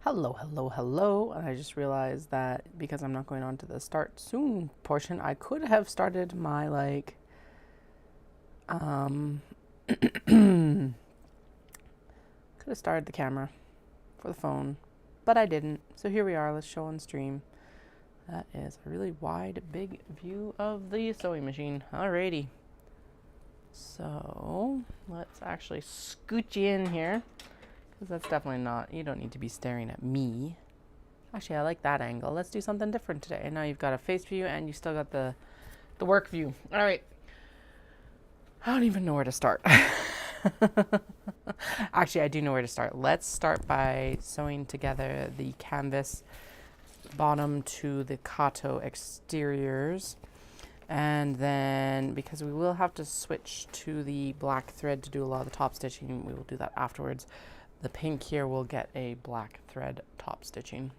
Hello, hello, hello. And I just realized that because I'm not going on to the start soon portion, I could have started my could have started the camera for the phone, but I didn't. So here we are. Let's show on stream. That is a really wide, big view of the sewing machine. Alrighty. So let's actually scoot you in here. Because that's definitely not, you don't need to be staring at me. Actually, I like that angle. Let's do something different today. And now you've got a face view and you still got the work view. All right. I don't even know where to start. Actually, I do know where to start. Let's start by sewing together the canvas bottom to the Kyoto exteriors. And then, because we will have to switch to the black thread to do a lot of the top stitching, we will do that afterwards. The pink here will get a black thread top stitching.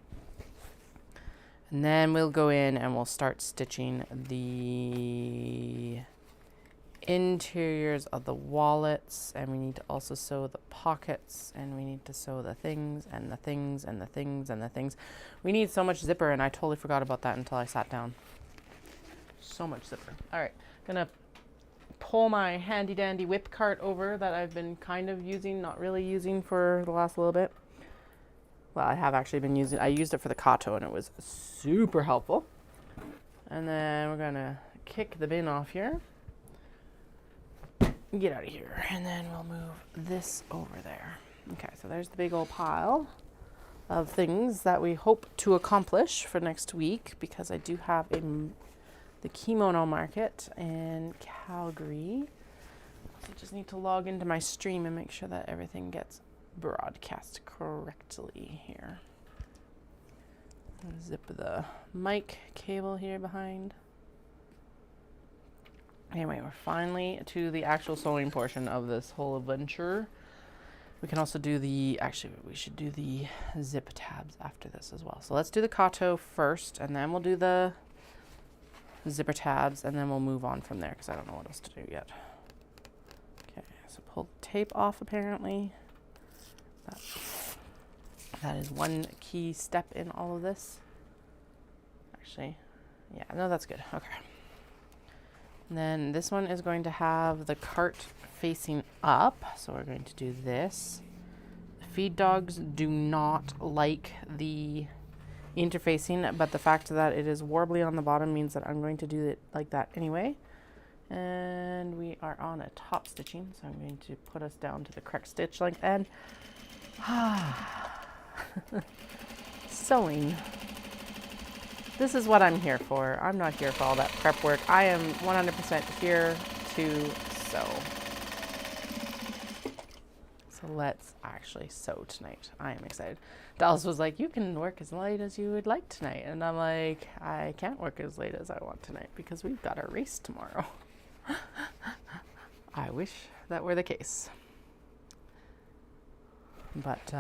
And then we'll go in and we'll start stitching the interiors of the wallets, and we need to also sew the pockets, and we need to sew the things and the things and the things and the things. We need so much zipper, and I totally forgot about that until I sat down. So much zipper. All right, gonna pull my handy dandy whip cart over that I've been kind of using, not really using for the last little bit. Well, I have actually been using, I used it for the Kyoto and it was super helpful. And then we're gonna kick the bin off here. Get out of here. And then we'll move this over there. Okay, so there's the big old pile of things that we hope to accomplish for next week, because I do have the kimono market in Calgary. So I just need to log into my stream and make sure that everything gets broadcast correctly here. Zip the mic cable here behind. Anyway, we're finally to the actual sewing portion of this whole adventure. We can also do actually we should do the zip tabs after this as well. So let's do the Kyoto first, and then we'll do the zipper tabs, and then we'll move on from there because I don't know what else to do yet. Okay, so pull the tape off apparently. That is one key step in all of this. Actually, yeah, no, that's good. Okay. And then this one is going to have the cart facing up, so we're going to do this. Feed dogs do not like the interfacing, but the fact that it is warbly on the bottom means that I'm going to do it like that anyway. And we are on a top stitching, so I'm going to put us down to the correct stitch length and sewing. This is what I'm here for. I'm not here for all that prep work. I am 100% here to sew. So let's actually sew tonight. I am excited. Dallas was like, you can work as late as you would like tonight. And I'm like, I can't work as late as I want tonight because we've got a race tomorrow. I wish that were the case. But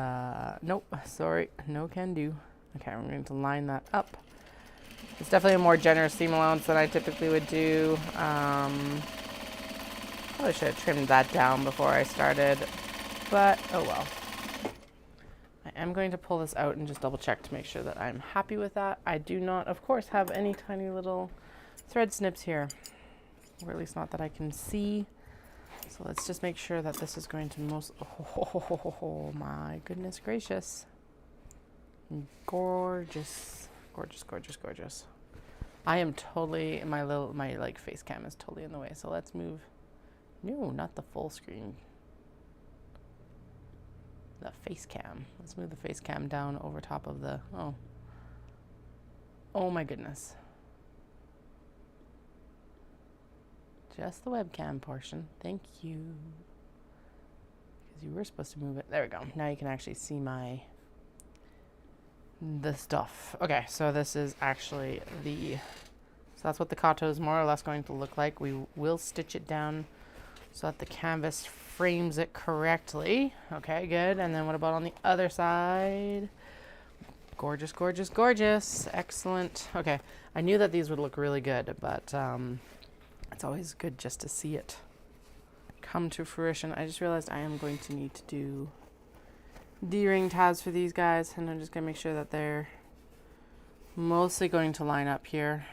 nope, sorry, no can do. Okay, I'm going to line that up. It's definitely a more generous seam allowance than I typically would do. Probably should have trimmed that down before I started, but oh well. I am going to pull this out and just double check to make sure that I'm happy with that. I do not, of course, have any tiny little thread snips here, or at least not that I can see. So let's just make sure that this is going to oh my goodness gracious. Gorgeous. Gorgeous, gorgeous, gorgeous. I am totally, my like face cam is totally in the way. So let's move, no, not the full screen. The face cam. Let's move the face cam down over top of the, oh my goodness. Just the webcam portion. Thank you. Because you were supposed to move it. There we go. Now you can actually see the stuff. Okay, so this is actually so that's what the Kyoto is more or less going to look like. We will stitch it down so that the canvas frames it correctly. Okay, good. And then what about on the other side? Gorgeous, gorgeous, gorgeous. Excellent. Okay, I knew that these would look really good, but it's always good just to see it come to fruition. I just realized I am going to need to do D-ring tabs for these guys, and I'm just gonna make sure that they're mostly going to line up here.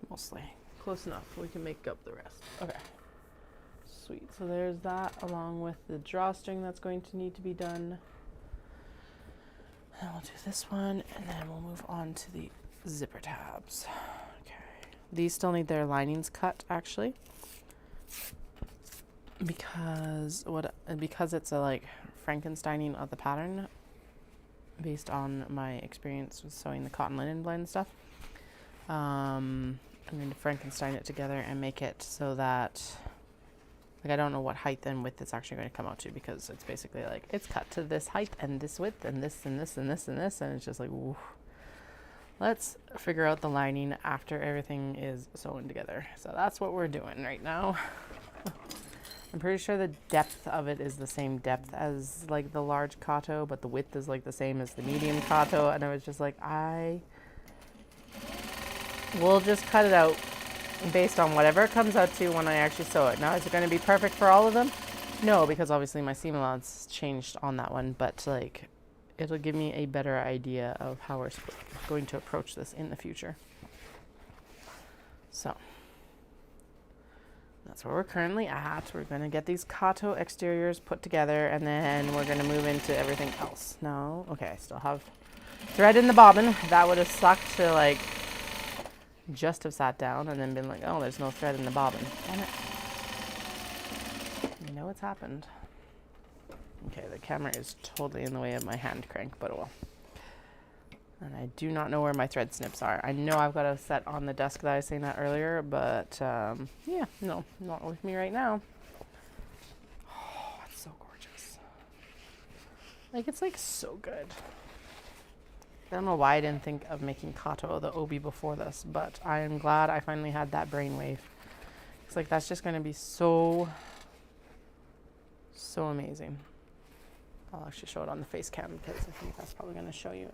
Mostly. Close enough. We can make up the rest. Okay. Sweet. So there's that, along with the drawstring that's going to need to be done. And we'll do this one, and then we'll move on to the zipper tabs. Okay. These still need their linings cut, actually, because it's a like Frankensteining of the pattern based on my experience with sewing the cotton linen blend stuff. I'm going to Frankenstein it together and make it so that, like, I don't know what height and width it's actually going to come out to, because it's basically like it's cut to this height and this width and this and this and this and this, and it's just like, ooh. Let's figure out the lining after everything is sewn together. So that's what we're doing right now. I'm pretty sure the depth of it is the same depth as like the large Kyoto, but the width is like the same as the medium Kyoto, and I was just like, we'll just cut it out based on whatever it comes out to when I actually sew it. Now, is it going to be perfect for all of them? No, because obviously my seam allowance changed on that one, but like it'll give me a better idea of how we're going to approach this in the future. So that's where we're currently at. We're going to get these Kyoto exteriors put together, and then we're going to move into everything else. No, okay, I still have thread in the bobbin. That would have sucked to like just have sat down and then been like, oh, there's no thread in the bobbin. Damn it. You know what's happened. Okay, the camera is totally in the way of my hand crank, but oh well. And I do not know where my thread snips are. I know I've got a set on the desk that I was saying that earlier, but yeah, no, not with me right now. Oh, it's so gorgeous. Like, it's like so good. I don't know why I didn't think of making Kyoto the Obi before this, but I am glad I finally had that brainwave. It's like, that's just going to be so amazing. I'll actually show it on the face cam, because I think that's probably going to show you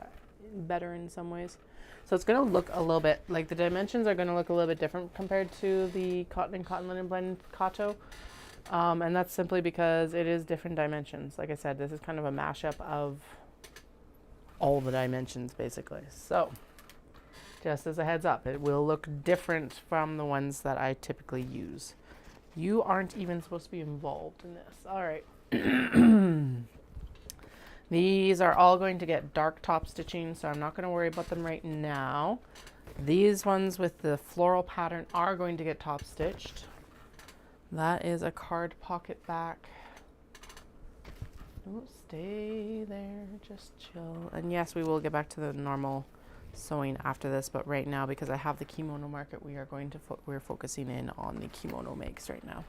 better in some ways. So it's going to look a little bit, like the dimensions are going to look a little bit different compared to the cotton and cotton linen blend Kyoto. And that's simply because it is different dimensions. Like I said, this is kind of a mashup of all the dimensions basically. So just as a heads up, it will look different from the ones that I typically use. You aren't even supposed to be involved in this. All right. These are all going to get dark top stitching, so I'm not going to worry about them right now. These ones with the floral pattern are going to get top stitched. That is a card pocket back. Don't stay there, just chill. And yes, we will get back to the normal sewing after this, but right now, because I have the kimono market, we are going to we're focusing in on the kimono makes right now.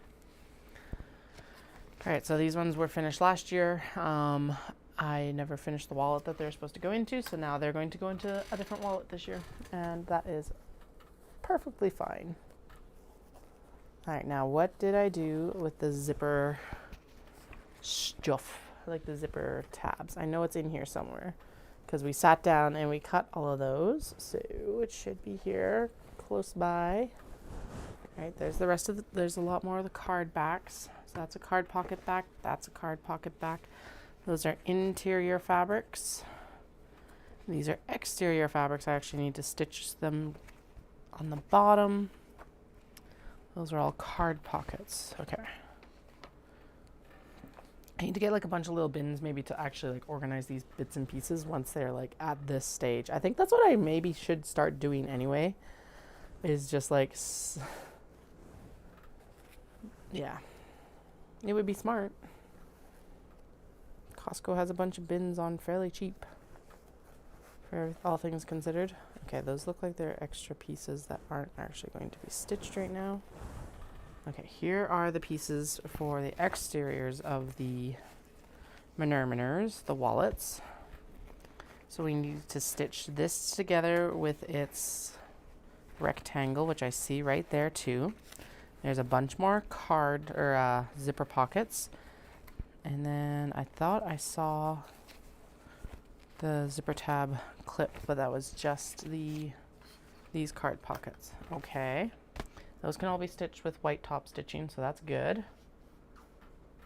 All right, so these ones were finished last year. I never finished the wallet that they're supposed to go into, so now they're going to go into a different wallet this year, and that is perfectly fine. All right, now what did I do with the zipper stuff, like the zipper tabs? I know it's in here somewhere, because we sat down and we cut all of those, so it should be here close by. All right, there's the rest of the, there's a lot more of the card backs. So that's a card pocket back, that's a card pocket back. Those are interior fabrics. These are exterior fabrics. I actually need to stitch them on the bottom. Those are all card pockets. Okay. I need to get like a bunch of little bins maybe to actually like organize these bits and pieces once they're like at this stage. I think that's what I maybe should start doing anyway, is just like, yeah, it would be smart. Costco has a bunch of bins on fairly cheap for all things considered. Okay, those look like they're extra pieces that aren't actually going to be stitched right now. Okay, here are the pieces for the exteriors of the Miners, the wallets. So we need to stitch this together with its rectangle, which I see right there too. There's a bunch more card or zipper pockets. And then I thought I saw the zipper tab clip, but that was just these card pockets. Okay. Those can all be stitched with white top stitching, so that's good.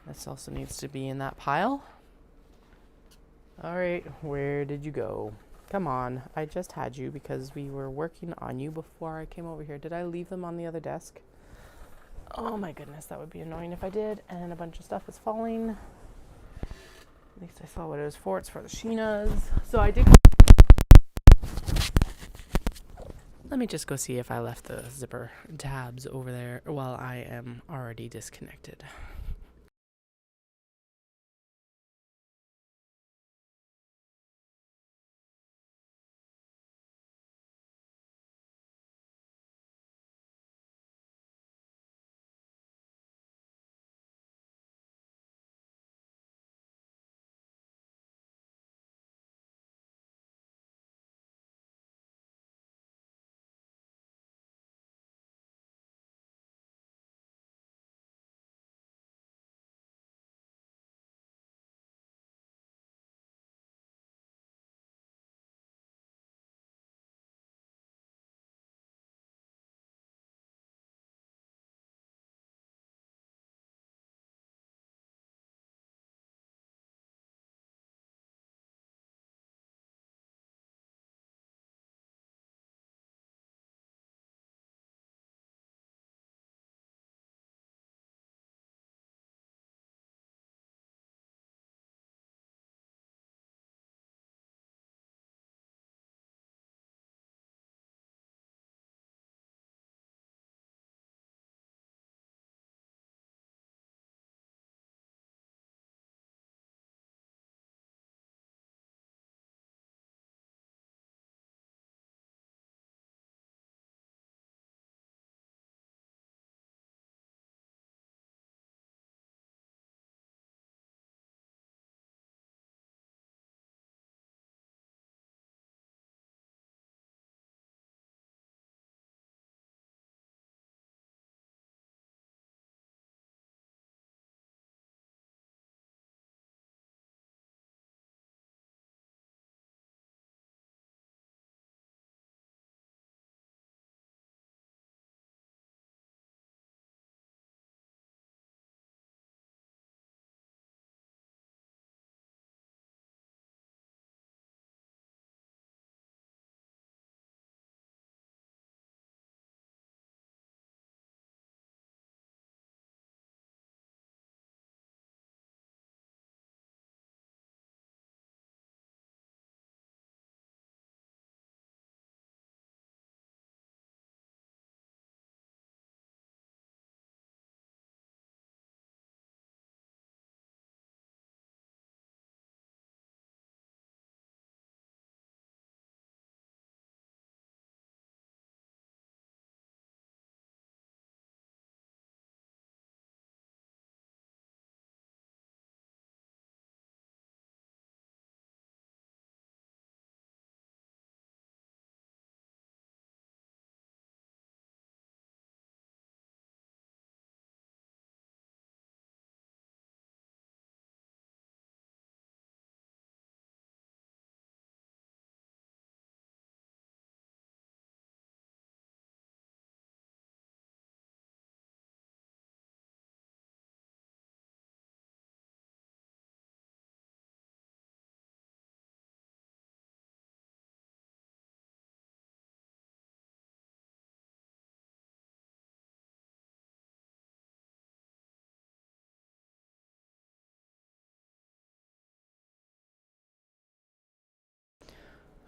This also needs to be in that pile. All right, where did you go? Come on, I just had you because we were working on you before I came over here. Did I leave them on the other desk? Oh my goodness, that would be annoying if I did. And a bunch of stuff is falling. At least I saw what it was for. It's for the Sheenas. So I did. Let me just go see if I left the zipper tabs over there while I am already disconnected.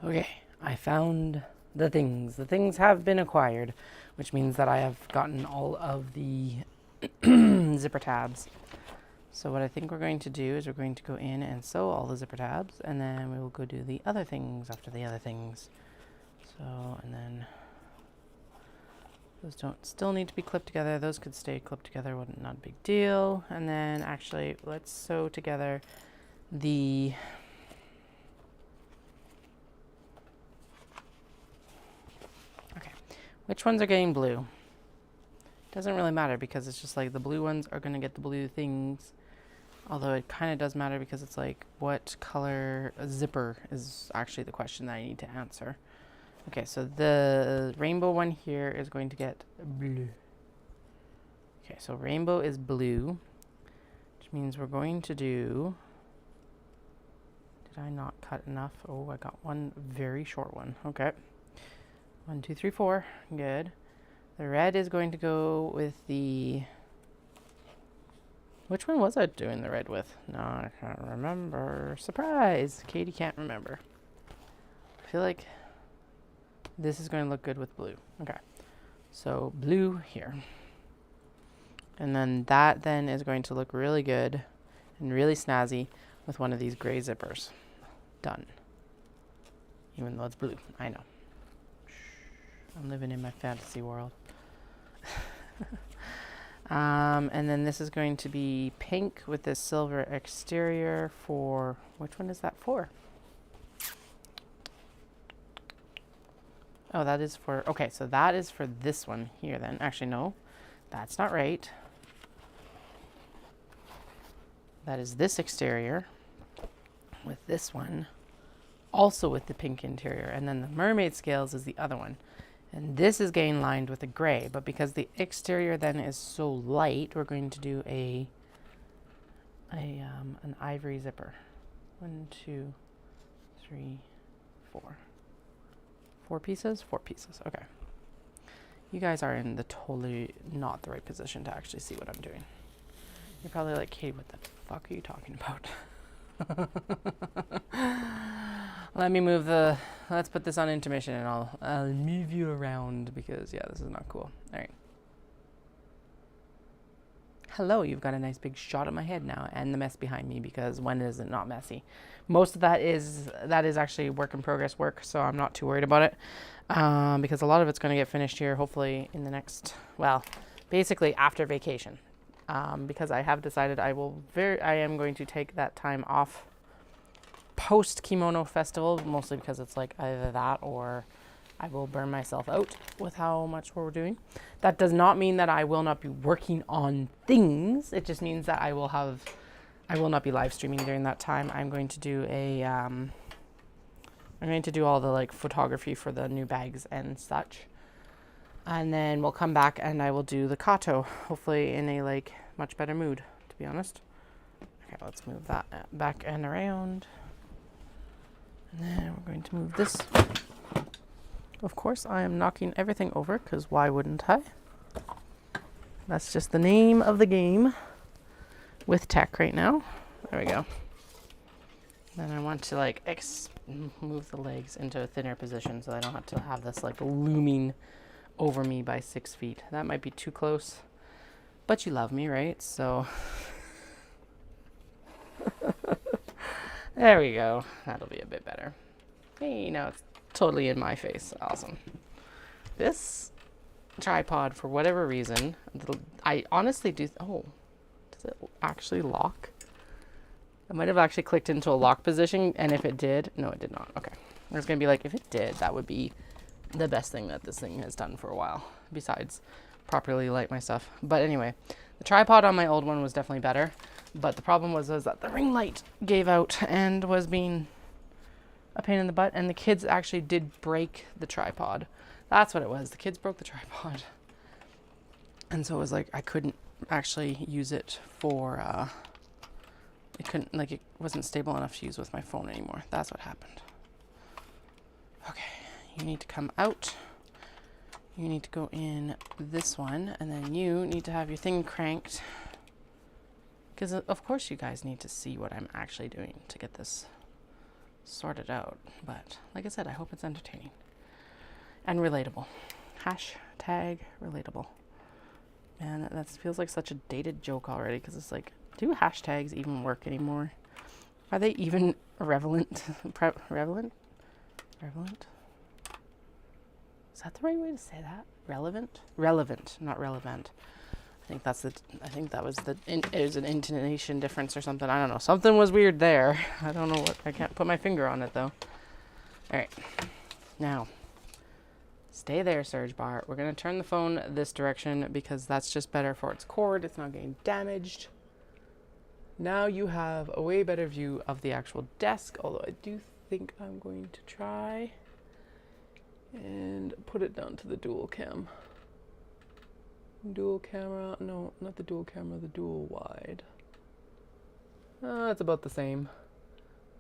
Okay, I found the things. The things have been acquired, which means that I have gotten all of the zipper tabs. So what I think we're going to do is we're going to go in and sew all the zipper tabs, and then we will go do the other things after the other things. So, and then those don't still need to be clipped together. Those could stay clipped together, not a big deal. And then actually, let's sew together the which ones are getting blue? Doesn't really matter because it's just like the blue ones are going to get the blue things. Although it kind of does matter because it's like what color zipper is actually the question that I need to answer. Okay, so the rainbow one here is going to get blue. Okay, so rainbow is blue, which means we're going to do... Did I not cut enough? Oh, I got one very short one. Okay. 1, 2, 3, 4. Good. The red is going to go with the... Which one was I doing the red with? No, I can't remember. Surprise! Katie can't remember. I feel like this is going to look good with blue. Okay. So blue here. And then that then is going to look really good and really snazzy with one of these gray zippers. Done. Even though it's blue. I know. Shh. I'm living in my fantasy world. And then this is going to be pink with this silver exterior for... Which one is that for? Oh, that is for... Okay, so that is for this one here then. Actually, no. That's not right. That is this exterior with this one, also with the pink interior. And then the mermaid scales is the other one. And this is getting lined with a gray, but because the exterior then is so light, we're going to do an ivory zipper. 1, 2, 3, 4. 4 pieces? 4 pieces, okay. You guys are in the totally not the right position to actually see what I'm doing. You're probably like, Kate, what the fuck are you talking about? Let me move the... Let's put this on intermission and I'll move you around because, yeah, this is not cool. All right. Hello, you've got a nice big shot of my head now and the mess behind me because when is it not messy? Most of that is actually work in progress work, so I'm not too worried about it because a lot of it's going to get finished here hopefully in the next, well, basically after vacation. Because I have decided I am going to take that time off post Kimono Festival, mostly because it's like either that or I will burn myself out with how much we're doing. That does not mean that I will not be working on things. It just means that I will not be live streaming during that time. I'm going to do I'm going to do all the like photography for the new bags and such. And then we'll come back and I will do the Kyoto, hopefully in a like much better mood, to be honest. Okay, let's move that back and around. And then we're going to move this. Of course, I am knocking everything over because why wouldn't I? That's just the name of the game with tech right now. There we go. Then I want to like move the legs into a thinner position so I don't have to have this like looming over me by 6 feet. That might be too close, but you love me, right? So there we go. That'll be a bit better. Hey, now it's totally in my face. Awesome. This tripod, for whatever reason, I honestly do. Oh, does it actually lock? I might have actually clicked into a lock position, and if it did, no, it did not. Okay. I was gonna be like, if it did, that would be the best thing that this thing has done for a while, besides properly light my stuff. But anyway, the tripod on my old one was definitely better, but the problem was that the ring light gave out and was being a pain in the butt, and the kids actually did break the tripod. That's what it was. The kids broke the tripod. And so it was like I couldn't actually use it for it wasn't stable enough to use with my phone anymore. That's what happened. Okay. You need to come out. You need to go in this one, and then you need to have your thing cranked. Because of course you guys need to see what I'm actually doing to get this sorted out. But like I said, I hope it's entertaining and relatable. Hashtag relatable. Man, that feels like such a dated joke already because it's like, do hashtags even work anymore? Are they even relevant? Relevant? Is that the right way to say that? Relevant? Relevant, not relevant. I think that was it was an intonation difference or something. I don't know. Something was weird there. I don't know what. I can't put my finger on it though. All right. Now, stay there, Surge Bar. We're going to turn the phone this direction because that's just better for its cord. It's not getting damaged. Now you have a way better view of the actual desk, although I do think I'm going to try and put it down to the dual cam. Dual camera, no, not the dual camera, the dual wide. It's about the same.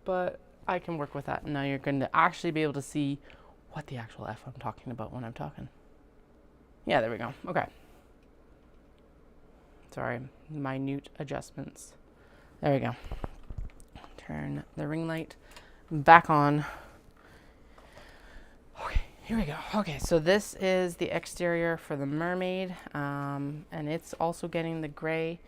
But I can work with that. Now you're going to actually be able to see what the actual F I'm talking about when I'm talking. Yeah, there we go. Okay. Sorry, minute adjustments. There we go. Turn the ring light back on. Okay, here we go. Okay, so this is the exterior for the mermaid, and it's also getting the gray.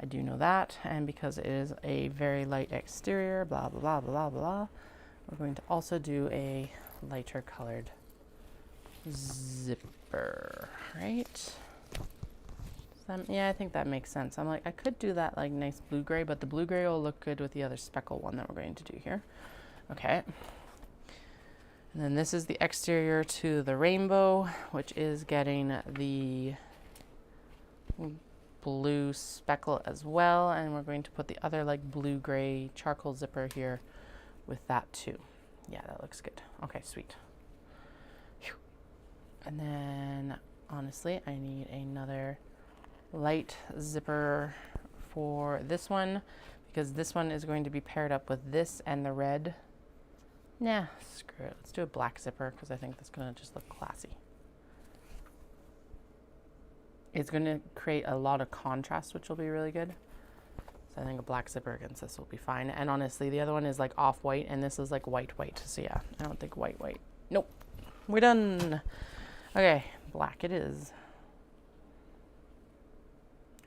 I do know that, and because it is a very light exterior, blah, blah, blah, blah, blah, we're going to also do a lighter colored zipper, right? Yeah, I think that makes sense. I'm like, I could do that like nice blue gray, but the blue gray will look good with the other speckle one that we're going to do here. Okay. And then this is the exterior to the rainbow, which is getting the blue speckle as well. And we're going to put the other like blue gray charcoal zipper here with that too. Yeah, that looks good. Okay, sweet. Whew. And then honestly, I need another light zipper for this one, because this one is going to be paired up with this and the red. Nah, screw it. Let's do a black zipper because I think that's going to just look classy. It's going to create a lot of contrast, which will be really good. So I think a black zipper against this will be fine. And honestly, the other one is like off-white and this is like white. So yeah, I don't think white. Nope. We're done. Okay, black it is.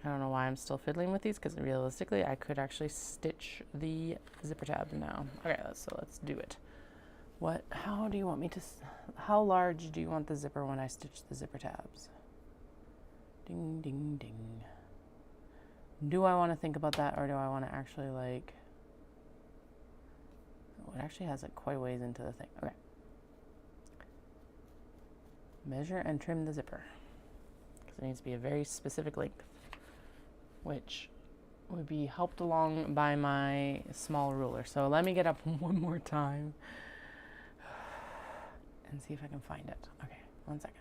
I don't know why I'm still fiddling with these, because realistically I could actually stitch the zipper tab now. Okay, so let's do it. How do you want me to, how large do you want the zipper when I stitch the zipper tabs? Ding, ding, ding. Do I want to think about that, or do I want to actually like, oh, it actually has like quite a ways into the thing. Okay. Measure and trim the zipper, because it needs to be a very specific length, which would be helped along by my small ruler. So let me get up one more time and see if I can find it. Okay, 1 second.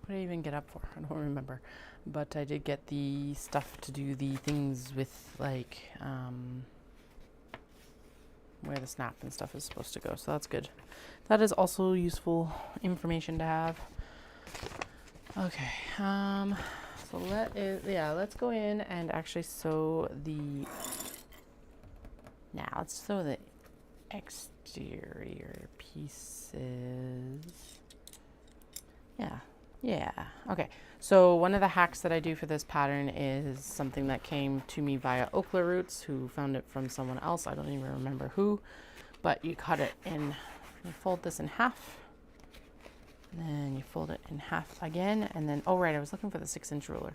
What did I even get up for? I don't remember. But I did get the stuff to do the things with, like, where the snap and stuff is supposed to go. So that's good. That is also useful information to have. Okay, so let's go in and actually sew let's sew the exterior pieces. Yeah, okay. So one of the hacks that I do for this pattern is something that came to me via Okla Roots, who found it from someone else. I don't even remember who, but you cut it in, you fold this in half, and then you fold it in half again, and then, oh right, I was looking for the 6-inch ruler,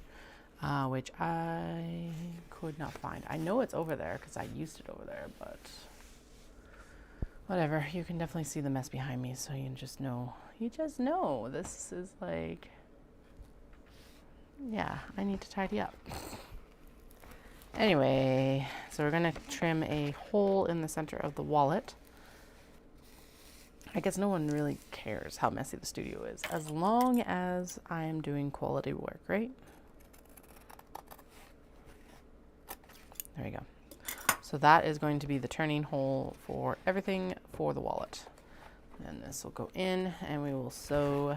which I could not find. I know it's over there because I used it over there, but whatever. You can definitely see the mess behind me, so you just know this is like, yeah, I need to tidy up. Anyway, so we're gonna trim a hole in the center of the wallet. I guess no one really cares how messy the studio is, as long as I am doing quality work, right? There you go. So that is going to be the turning hole for everything for the wallet. And this will go in, and we will sew.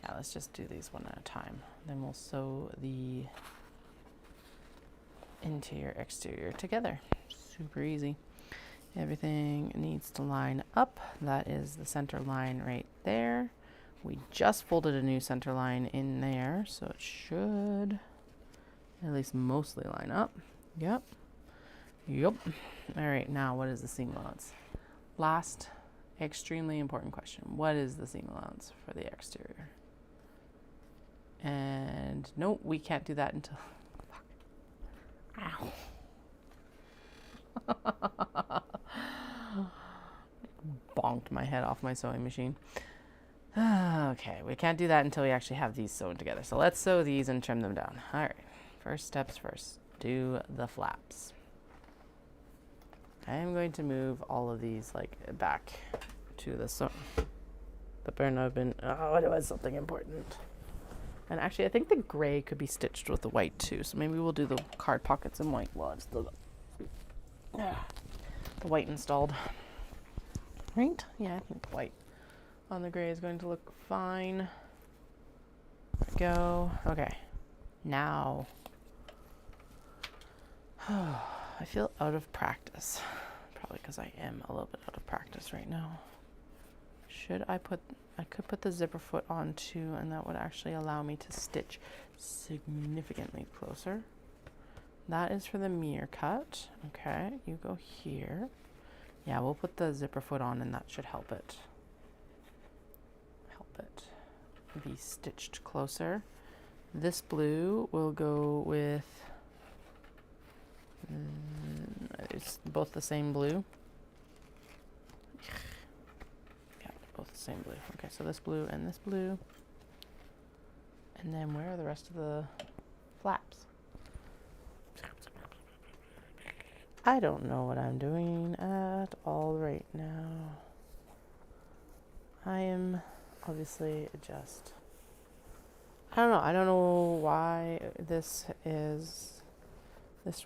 Yeah, let's just do these one at a time. Then we'll sew the interior, exterior together. Super easy. Everything needs to line up. That is the center line right there. We just folded a new center line in there, so it should at least mostly line up. Yep. All right, now what is the seam allowance? Last extremely important question. What is the seam allowance for the exterior? And no, we can't do that until, ow. Bonked my head off my sewing machine. Okay, we can't do that until we actually have these sewn together. So let's sew these and trim them down. All right, first steps first. Do the flaps. I am going to move all of these like back to the burn oven. Oh, it was something important. And actually, I think the gray could be stitched with the white too. So maybe we'll do the card pockets in white while it's the white installed. Right? Yeah, I think white on the gray is going to look fine. There we go. Okay. Now, I feel out of practice. Probably because I am a little bit out of practice right now. I could put the zipper foot on too, and that would actually allow me to stitch significantly closer. That is for the mirror cut. Okay, you go here. Yeah, we'll put the zipper foot on, and that should help it be stitched closer. This blue will go with, it's both the same blue. Yeah, both the same blue. Okay, so this blue and this blue. And then where are the rest of the flaps? I don't know what I'm doing at all right now. I am obviously I don't know why this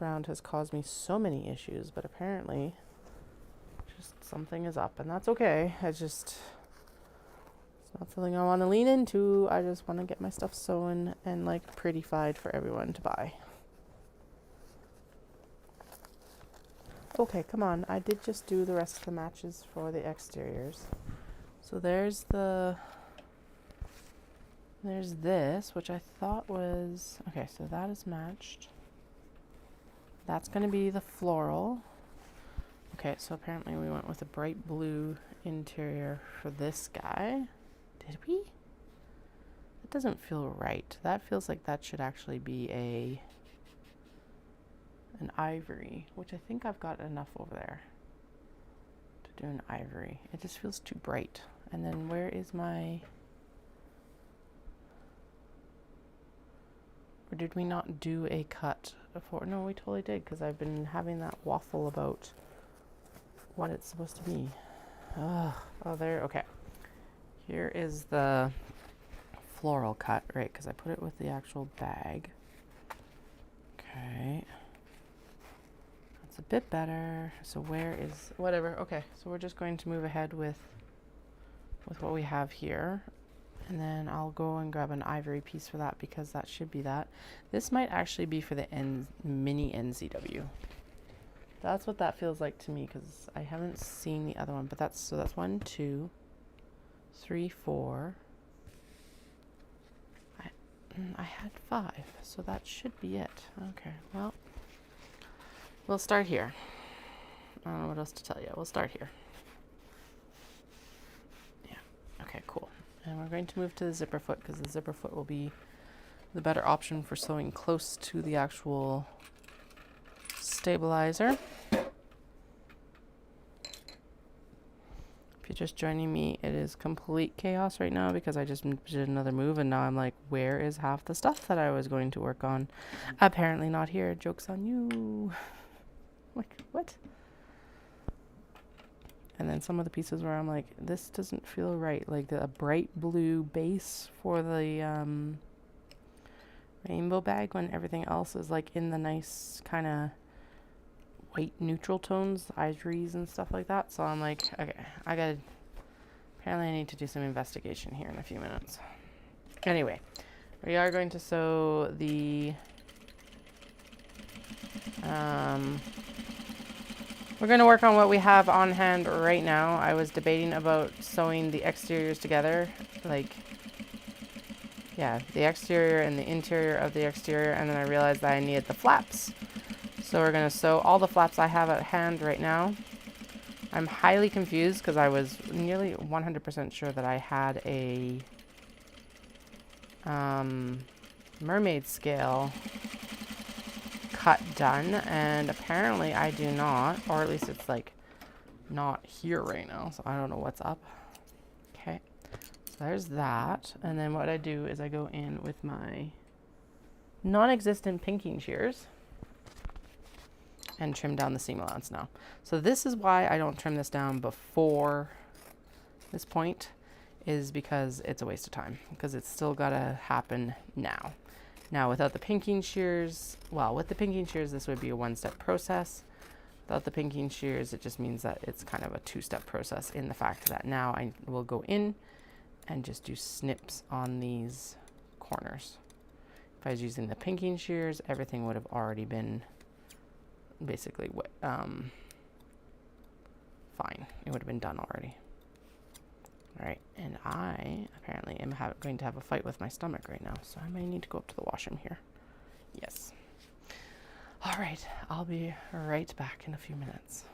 round has caused me so many issues, but apparently just something is up, and that's okay. It's not something I want to lean into. I just want to get my stuff sewn and like prettified for everyone to buy. Okay, come on. I did just do the rest of the matches for the exteriors. So there's this, which I thought was, okay, so that is matched. That's going to be the floral. Okay, so apparently we went with a bright blue interior for this guy. Did we? That doesn't feel right. That feels like that should actually be an ivory, which I think I've got enough over there to do an ivory. It just feels too bright. And then where is my, or did we not do a cut before? No, we totally did, because I've been having that waffle about what it's supposed to be. Oh, there, okay. Here is the floral cut, right, because I put it with the actual bag. Okay. That's a bit better. So where is, whatever, okay. So we're just going to move ahead with what we have here. And then I'll go and grab an ivory piece for that because that should be that. This might actually be for the mini NCW. That's what that feels like to me because I haven't seen the other one. But that's 1, 2, 3, 4. I had 5, so that should be it. Okay, well, we'll start here. I don't know what else to tell you. We'll start here. Yeah, okay, cool. And we're going to move to the zipper foot because the zipper foot will be the better option for sewing close to the actual stabilizer. If you're just joining me, it is complete chaos right now because I just did another move and now I'm like, where is half the stuff that I was going to work on? Apparently not here. Joke's on you. Like, what? And then some of the pieces where I'm like, this doesn't feel right. Like a bright blue base for the rainbow bag when everything else is like in the nice kind of white neutral tones, ivories and stuff like that. So I'm like, okay, apparently I need to do some investigation here in a few minutes. Anyway, we are going to sew the, we're going to work on what we have on hand right now. I was debating about sewing the exteriors together, like, yeah, the exterior and the interior of the exterior, and then I realized that I needed the flaps. So we're going to sew all the flaps I have at hand right now. I'm highly confused because I was nearly 100% sure that I had a mermaid scale cut done, and apparently I do not, or at least it's like not here right now, so I don't know what's up. Okay, so there's that, and then what I do is I go in with my non-existent pinking shears and trim down the seam allowance now. So this is why I don't trim this down before this point, is because it's a waste of time, because it's still gotta happen now. Now without the pinking shears, well, with the pinking shears this would be a one-step process. Without the pinking shears it just means that it's kind of a two-step process, in the fact that now I will go in and just do snips on these corners. If I was using the pinking shears, everything would have already been basically fine. It would have been done already. All right, and I apparently am going to have a fight with my stomach right now, so I may need to go up to the washroom here. Yes. All right, I'll be right back in a few minutes.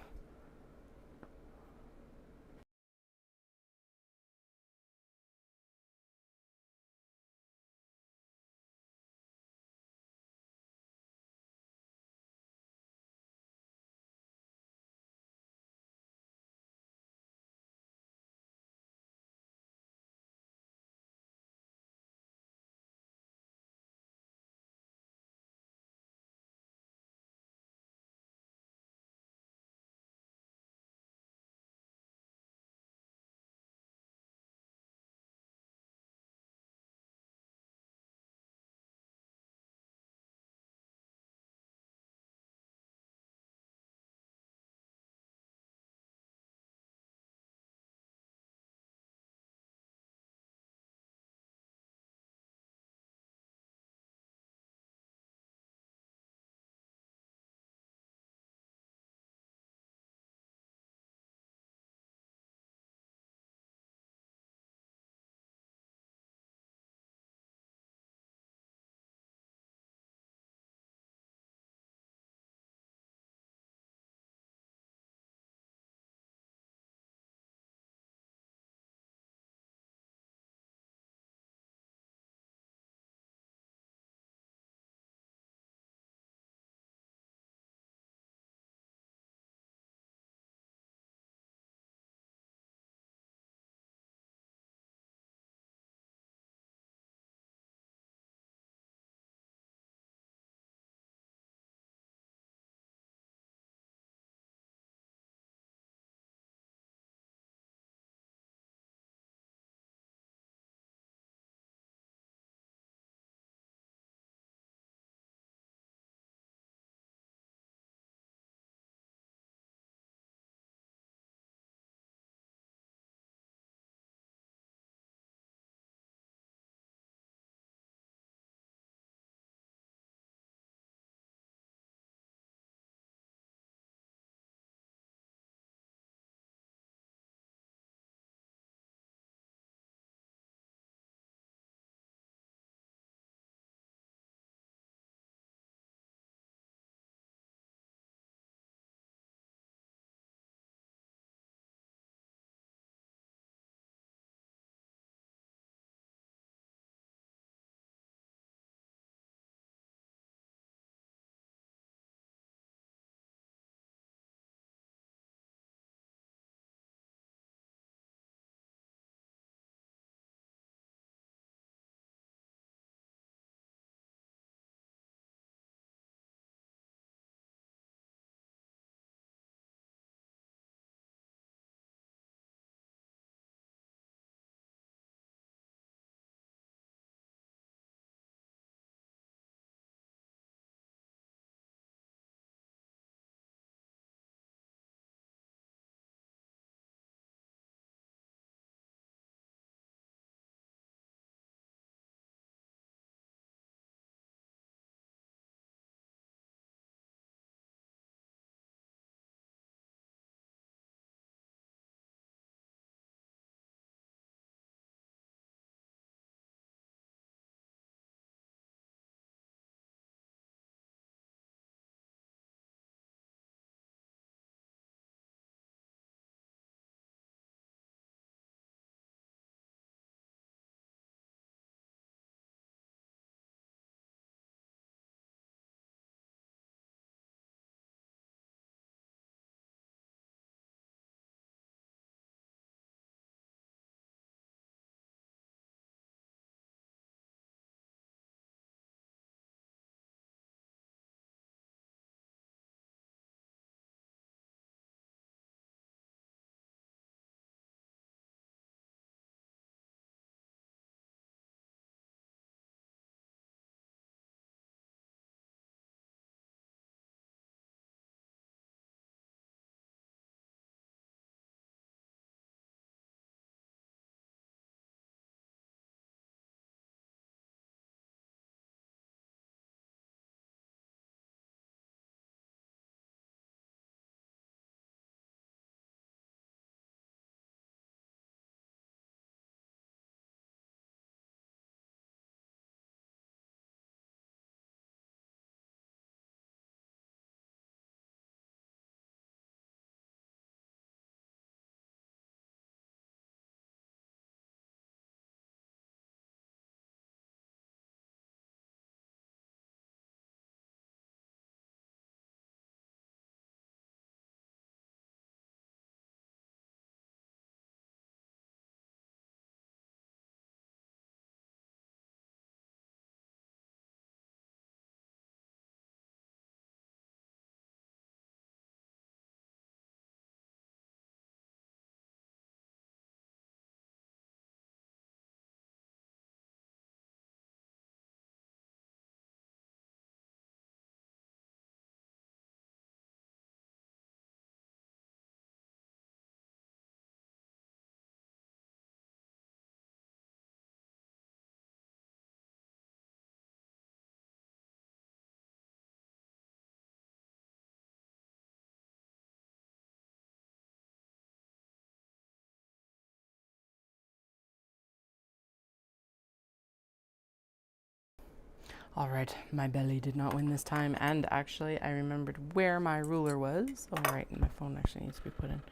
All right, my belly did not win this time, and actually I remembered where my ruler was. All right, my phone actually needs to be put in.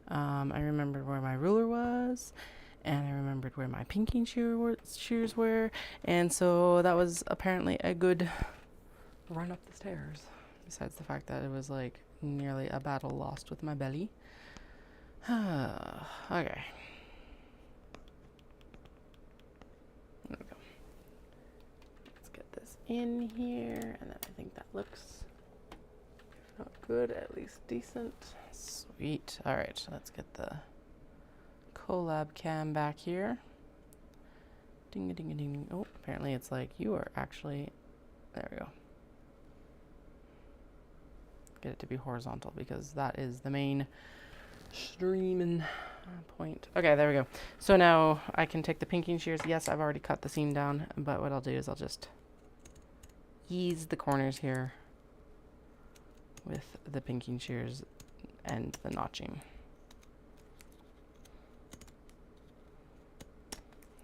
I remembered where my ruler was, and I remembered where my pinking shears were, and so that was apparently a good run up the stairs, besides the fact that it was like nearly a battle lost with my belly. Okay. There we go. Let's get this in here, and then I think that looks, if not good, at least decent. Sweet. All right, let's get the collab cam back here. Ding a ding a ding. Oh, apparently it's like you are actually, there we go. Get it to be horizontal because that is the main streaming point. Okay, there we go. So now I can take the pinking shears. Yes, I've already cut the seam down, but what I'll do is I'll just ease the corners here with the pinking shears and the notching.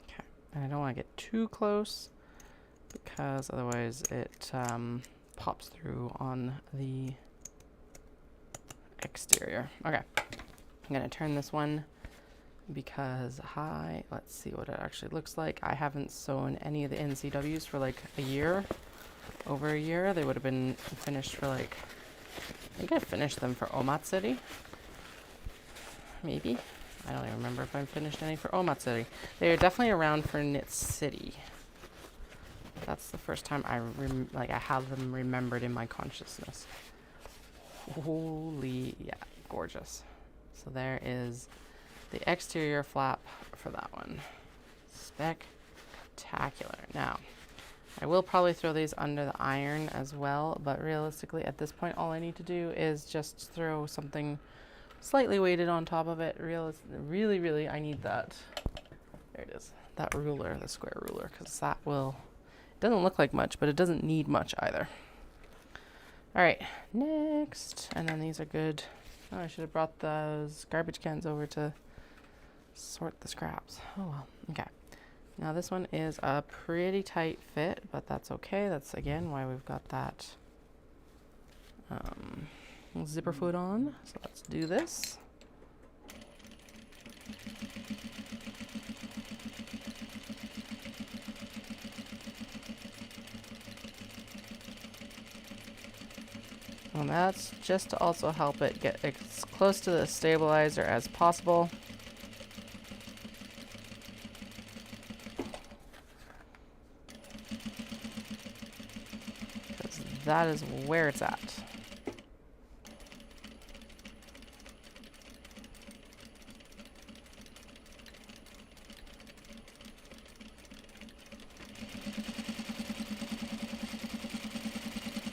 Okay, and I don't want to get too close because otherwise it pops through on the exterior. Okay, I'm gonna turn this one because let's see what it actually looks like. I haven't sewn any of the NCWs for like a year, over a year. They would have been finished for like, I think I finished them for Omatsuri. Maybe. I don't even remember if I finished any for Omatsuri. They are definitely around for Knit City. That's the first time I have them remembered in my consciousness. Holy, yeah, gorgeous. So there is the exterior flap for that one. Spectacular. Now, I will probably throw these under the iron as well, but realistically at this point all I need to do is just throw something slightly weighted on top of it. Really, I need that. There it is. That ruler, the square ruler, because that will, it doesn't look like much, but it doesn't need much either. All right, next, and then these are good. Oh, I should have brought those garbage cans over to sort the scraps. Oh well, okay. Now this one is a pretty tight fit, but that's okay. That's again why we've got that zipper foot on. So let's do this. And that's just to also help it get as close to the stabilizer as possible. Because that is where it's at.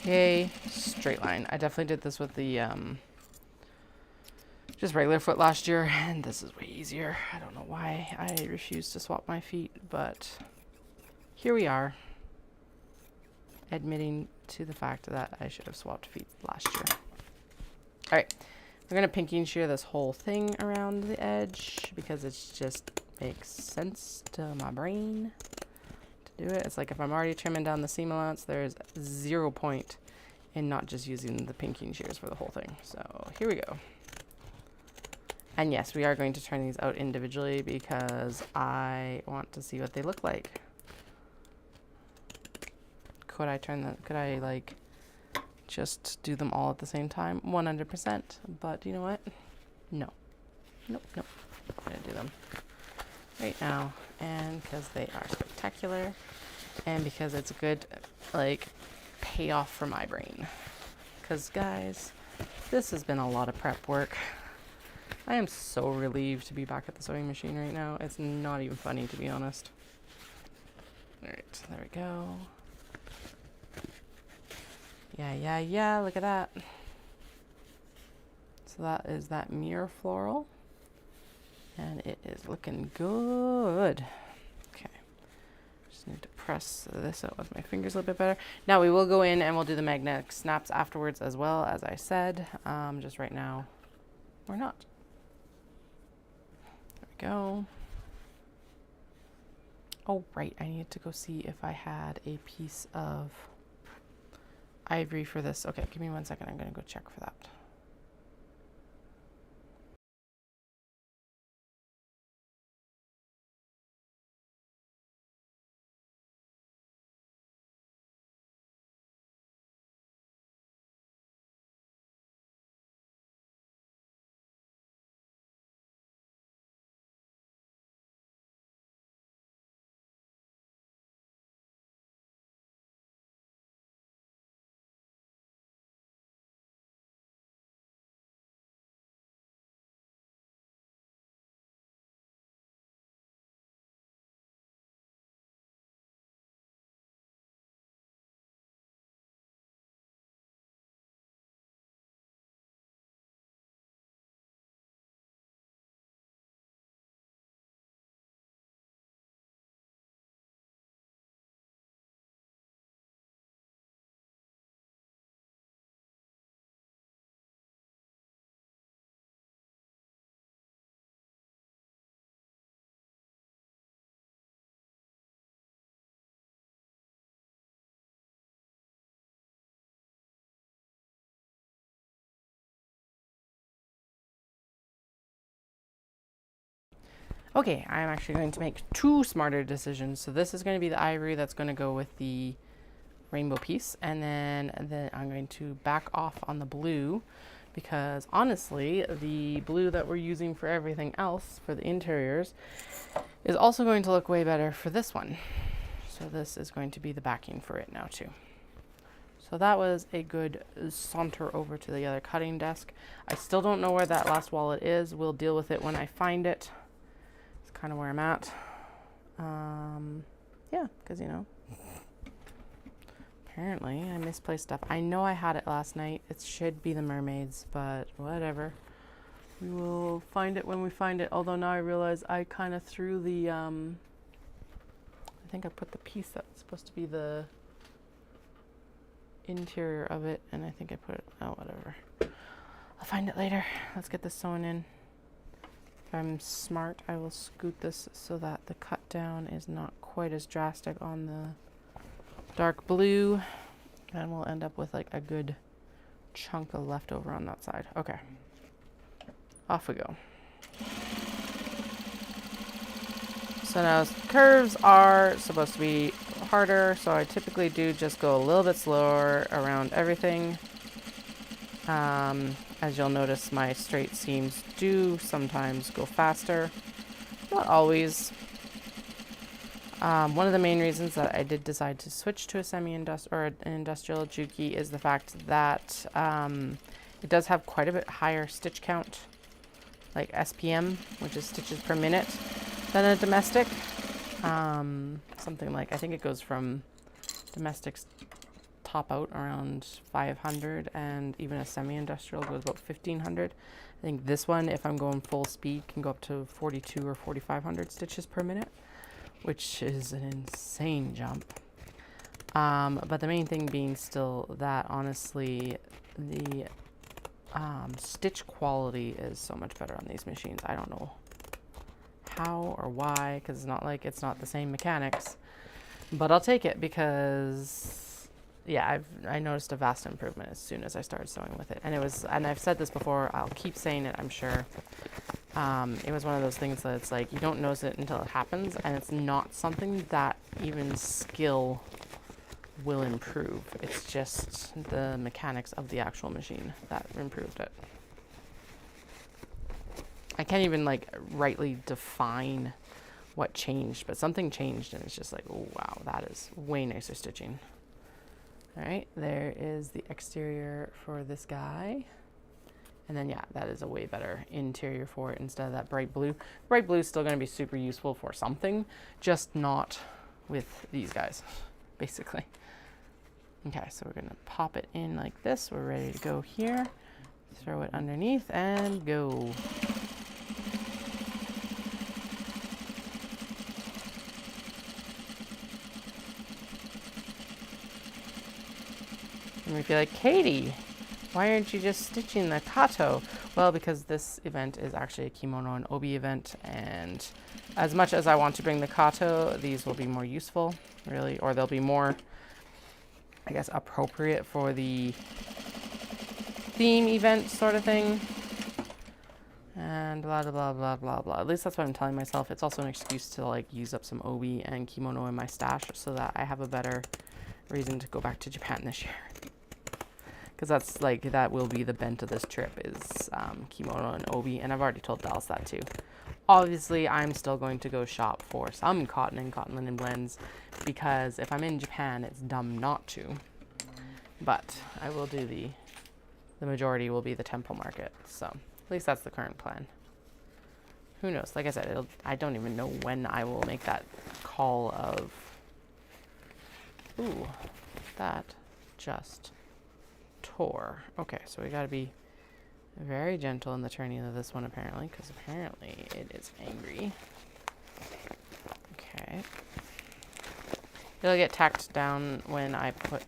Yay. Straight line. I definitely did this with the just regular foot last year, and this is way easier. I don't know why I refused to swap my feet, but here we are, admitting to the fact that I should have swapped feet last year. All right, we're gonna pinking shear this whole thing around the edge because it just makes sense to my brain to do it. It's like if I'm already trimming down the seam allowance, there's 0 point in not just using the pinking shears for the whole thing. So here we go. And yes, we are going to turn these out individually because I want to see what they look like. Could I like just do them all at the same time? 100%. But you know what? No. Nope. I'm gonna do them right now. And because they are spectacular and because it's a good like payoff for my brain. Because guys, this has been a lot of prep work. I am so relieved to be back at the sewing machine right now. It's not even funny, to be honest. All right, there we go. Yeah, look at that. So that is that mirror floral. And it is looking good. Okay. Just need to press this out with my fingers a little bit better. Now we will go in and we'll do the magnetic snaps afterwards as well, as I said. Just right now, we're not. There we go. Oh, right. I needed to go see if I had a piece of ivory for this. Okay, give me 1 second. I'm going to go check for that. Okay, I'm actually going to make 2 smarter decisions. So this is going to be the ivory that's going to go with the rainbow piece, and then I'm going to back off on the blue, because honestly the blue that we're using for everything else for the interiors is also going to look way better for this one. So this is going to be the backing for it now too. So that was a good saunter over to the other cutting desk. I still don't know where that last wallet is. We'll deal with it when I find it. It's kind of where I'm at. Yeah, because you know, apparently I misplaced stuff. I know I had it last night. It should be the mermaids, but whatever. We will find it when we find it. Although now I realize I kind of threw the, I think I put the piece that's supposed to be the interior of it, and I think I put it, oh, whatever. I'll find it later. Let's get this sewn in. If I'm smart, I will scoot this so that the cut down is not quite as drastic on the dark blue, and we'll end up with like a good chunk of leftover on that side. Okay, off we go. So now curves are supposed to be harder, so I typically do just go a little bit slower around everything. As you'll notice, my straight seams do sometimes go faster, not always. One of the main reasons that I did decide to switch to a semi-industrial or an industrial Juki is the fact that it does have quite a bit higher stitch count, like SPM, which is stitches per minute, than a domestic. Something like, I think it goes from domestics top out around 500, and even a semi-industrial goes about 1500. I think this one, if I'm going full speed, can go up to 42 or 4500 stitches per minute, which is an insane jump. But the main thing being still that honestly the stitch quality is so much better on these machines. I don't know how or why, because it's not like it's not the same mechanics, but I'll take it because yeah, I noticed a vast improvement as soon as I started sewing with it. And it was, and I've said this before, I'll keep saying it, I'm sure. It was one of those things that it's like you don't notice it until it happens, and it's not something that even skill will improve. It's just the mechanics of the actual machine that improved it. I can't even like rightly define what changed, but something changed, and it's just like, oh wow, that is way nicer stitching. All right, there is the exterior for this guy. And then, yeah, that is a way better interior for it instead of that bright blue. Bright blue is still going to be super useful for something, just not with these guys, basically. Okay, so we're going to pop it in like this. We're ready to go here. Throw it underneath and go. And we feel like, Katie, Why aren't you just stitching the Kato? Well, because this event is actually a kimono and obi event, and as much as I want to bring the Kato, these will be more useful, really, or they'll be more, I guess, appropriate for the theme event sort of thing. And blah, blah, blah, blah, blah, blah. At least that's what I'm telling myself. It's also an excuse to like use up some obi and kimono in my stash so that I have a better reason to go back to Japan this year. Because that's like, that will be the bent of this trip is kimono and obi. And I've already told Dallas that too. Obviously, I'm still going to go shop for some cotton and cotton linen blends because if I'm in Japan, it's dumb not to. But I will do the majority will be the temple market. So at least that's the current plan. Who knows? Like I said, I don't even know when I will make that call of, ooh, that just tore. Okay, so we got to be very gentle in the turning of this one apparently, because apparently it is angry. Okay. It'll get tacked down when I put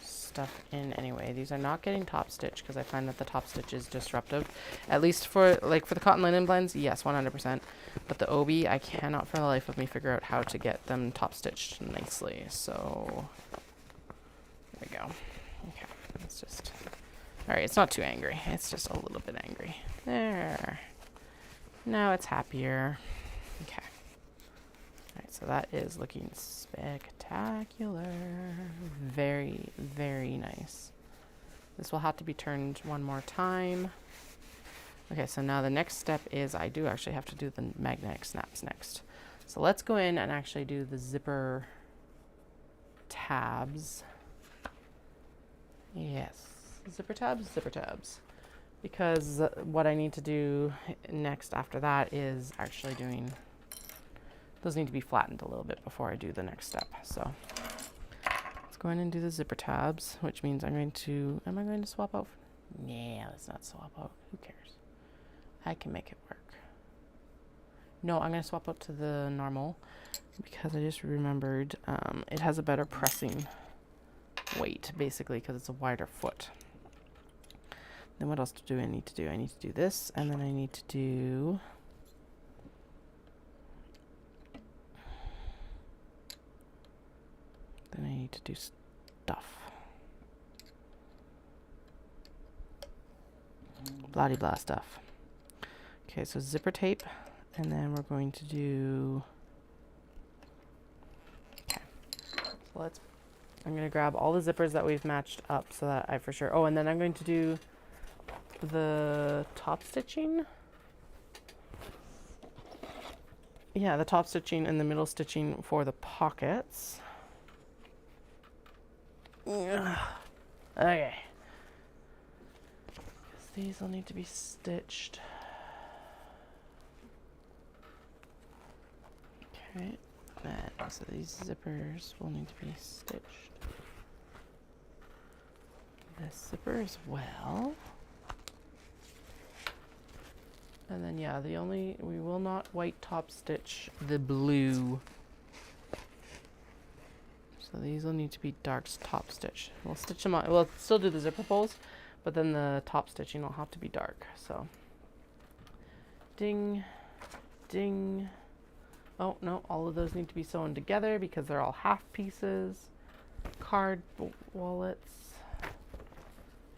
stuff in anyway. These are not getting top stitch because I find that the top stitch is disruptive. At least for the cotton linen blends, yes, 100%. But the obi, I cannot for the life of me figure out how to get them top stitched nicely. So there we go. Okay, it's just, all right, it's not too angry. It's just a little bit angry. There. Now it's happier. Okay. All right, so that is looking spectacular. Very, very nice. This will have to be turned one more time. Okay, so now the next step is I do actually have to do the magnetic snaps next. So let's go in and actually do the zipper tabs. Yes, zipper tabs. Because what I need to do next after that is actually doing, those need to be flattened a little bit before I do the next step. So let's go in and do the zipper tabs, which means I'm going to, am I going to swap out? Yeah, let's not swap out. Who cares? I can make it work. No, I'm going to swap out to the normal because I just remembered it has a better pressing weight, basically, because it's a wider foot. Then what else do I need to do? I need to do this, and then I need to do stuff. Blah blah stuff. Okay, so zipper tape, and then we're going to do, okay, so I'm going to grab all the zippers that we've matched up so that I for sure, oh, and then I'm going to do the top stitching. Yeah, the top stitching and the middle stitching for the pockets. Okay. These will need to be stitched. Okay, and so these zippers will need to be stitched. This zipper as well. And then yeah, we will not white top stitch the blue. So these will need to be dark top stitch. We'll stitch them on, we'll still do the zipper pulls, but then the top stitching will have to be dark. So ding, ding. Oh no, all of those need to be sewn together because they're all half pieces. Card wallets.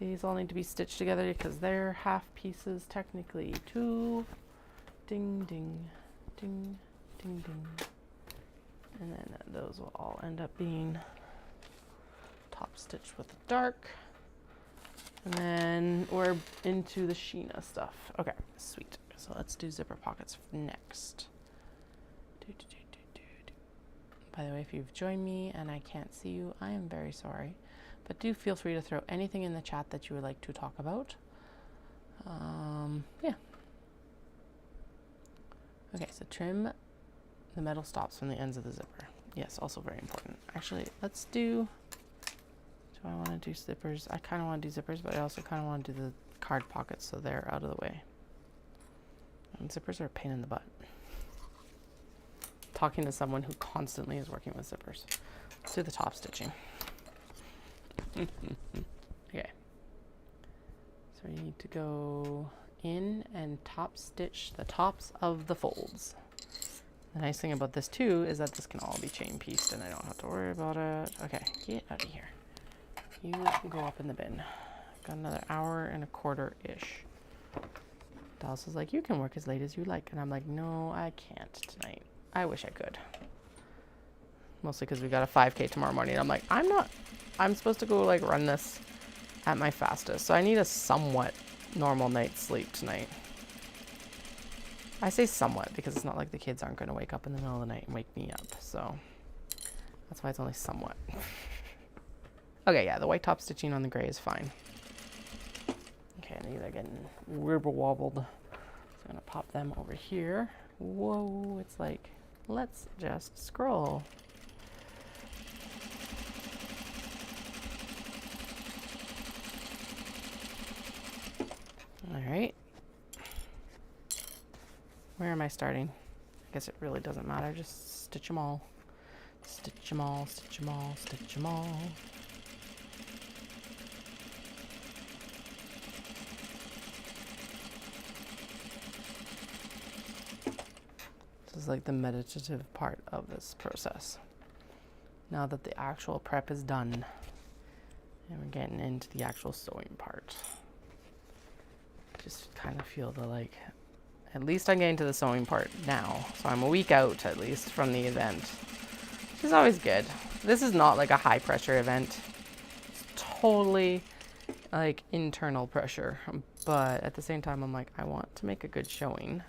These all need to be stitched together because they're half pieces technically too. Ding, ding, ding, ding, ding. And then those will all end up being top stitched with the dark. And then we're into the Sheena stuff. Okay, sweet. So let's do zipper pockets next. By the way, if you've joined me and I can't see you, I am very sorry. But do feel free to throw anything in the chat that you would like to talk about. Yeah. Okay, so trim the metal stops from the ends of the zipper. Yes, also very important. Actually, let's do I want to do zippers? I kind of want to do zippers, but I also kind of want to do the card pockets so they're out of the way. And zippers are a pain in the butt. Talking to someone who constantly is working with zippers. Let's do the top stitching. Okay. So we need to go in and top stitch the tops of the folds. The nice thing about this too is that this can all be chain pieced and I don't have to worry about it. Okay, get out of here. You can go up in the bin. Got another hour and a quarter-ish. Dallas is like, you can work as late as you like. And I'm like, no, I can't tonight. I wish I could. Mostly because we got a 5K tomorrow morning. I'm like, I'm supposed to go like run this at my fastest. So I need a somewhat normal night's sleep tonight. I say somewhat because it's not like the kids aren't going to wake up in the middle of the night and wake me up. So that's why it's only somewhat. Okay, yeah, the white top stitching on the gray is fine. Okay, and these are getting wibble wobbled. So I'm going to pop them over here. Whoa, it's like, let's just scroll. All right. Where am I starting? I guess it really doesn't matter. Just stitch them all. Stitch them all, stitch them all, stitch them all. This is like the meditative part of this process. Now that the actual prep is done, and we're getting into the actual sewing part. Just kind of feel the like, at least I'm getting to the sewing part now. So I'm a week out at least from the event, which is always good. This is not like a high pressure event. It's totally like internal pressure. But at the same time, I'm like, I want to make a good showing.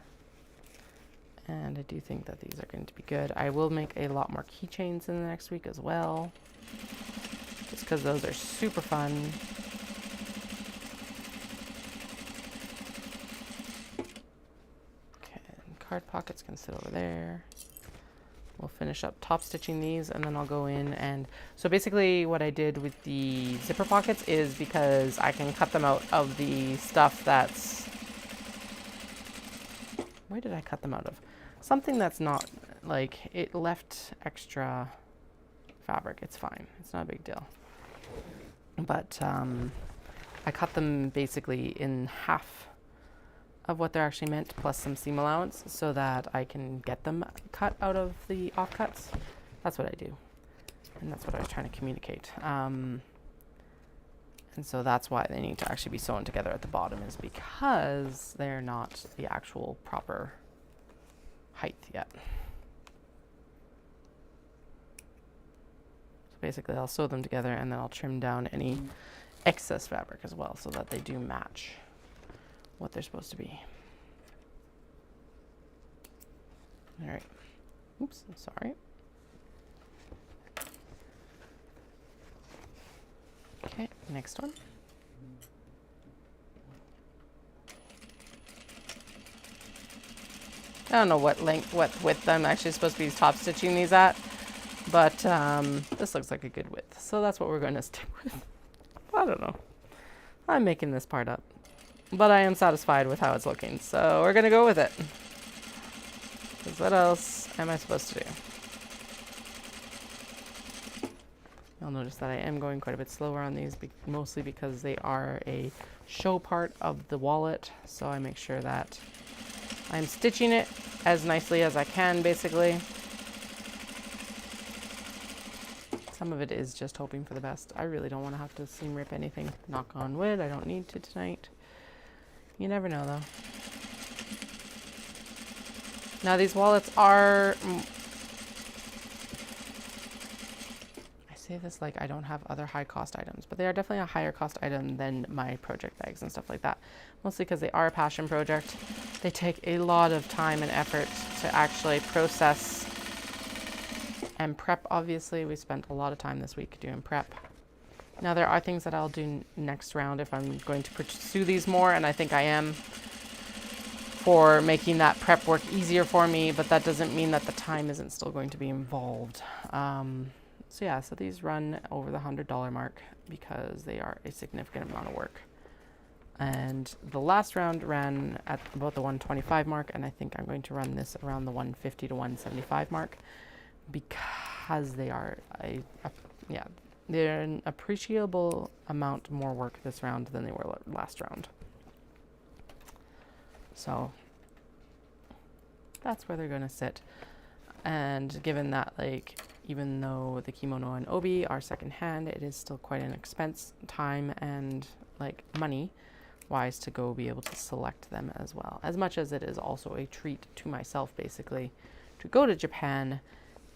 And I do think that these are going to be good. I will make a lot more keychains in the next week as well. Just because those are super fun. Card pockets can sit over there. We'll finish up top stitching these and then I'll go in and so basically what I did with the zipper pockets is because I can cut them out of the stuff that's, where did I cut them out of? Something that's not like, it left extra fabric. It's fine. It's not a big deal. But I cut them basically in half of what they're actually meant, plus some seam allowance, so that I can get them cut out of the offcuts. That's what I do. And that's what I was trying to communicate. And so that's why they need to actually be sewn together at the bottom, is because they're not the actual proper height yet. So basically I'll sew them together and then I'll trim down any excess fabric as well so that they do match what they're supposed to be. All right. Oops, I'm sorry. Okay, next one. I don't know what length, what width I'm actually supposed to be top stitching these at, but this looks like a good width. So that's what we're going to stick with. I don't know. I'm making this part up. But I am satisfied with how it's looking, so we're going to go with it. Because what else am I supposed to do? You'll notice that I am going quite a bit slower on these, mostly because they are a show part of the wallet. So I make sure that I'm stitching it as nicely as I can, basically. Some of it is just hoping for the best. I really don't want to have to seam rip anything. Knock on wood, I don't need to tonight. You never know, though. Now, these wallets are... I say this like I don't have other high-cost items, but they are definitely a higher-cost item than my project bags and stuff like that. Mostly because they are a passion project. They take a lot of time and effort to actually process and prep. Obviously, we spent a lot of time this week doing prep. Now, there are things that I'll do next round if I'm going to pursue these more, and I think I am, for making that prep work easier for me, but that doesn't mean that the time isn't still going to be involved. So yeah, so these run over the $100 mark because they are a significant amount of work. And the last round ran at about the 125 mark, and I think I'm going to run this around the 150 to 175 mark because they are they're an appreciable amount more work this round than they were last round. So that's where they're going to sit. And given that, like, even though the kimono and obi are secondhand, it is still quite an expense, time, and like money wise to go be able to select them as well. As much as it is also a treat to myself, basically, to go to Japan,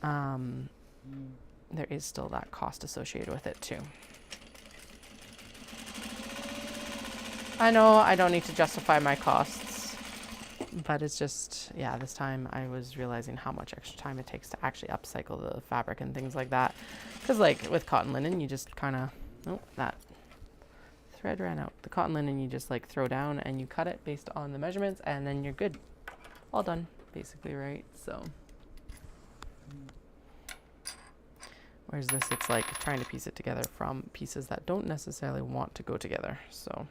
there is still that cost associated with it too. I know I don't need to justify my costs, but it's just, yeah, this time I was realizing how much extra time it takes to actually upcycle the fabric and things like that. Because like with cotton linen, you just kind of, oh, that thread ran out. The cotton linen you just like throw down and you cut it based on the measurements and then you're good. All done, basically, right? So. Whereas this, it's like trying to piece it together from pieces that don't necessarily want to go together, so.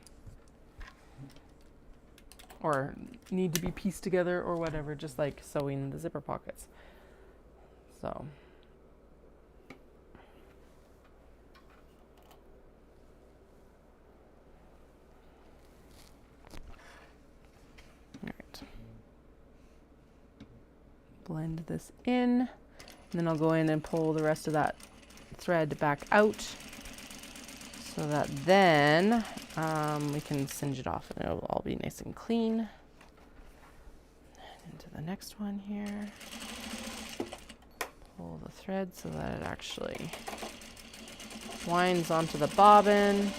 Or need to be pieced together or whatever, just like sewing the zipper pockets. So. All right. Blend this in, and then I'll go in and pull the rest of that thread back out so that then we can singe it off and it'll all be nice and clean. And into the next one here. Pull the thread so that it actually winds onto the bobbin.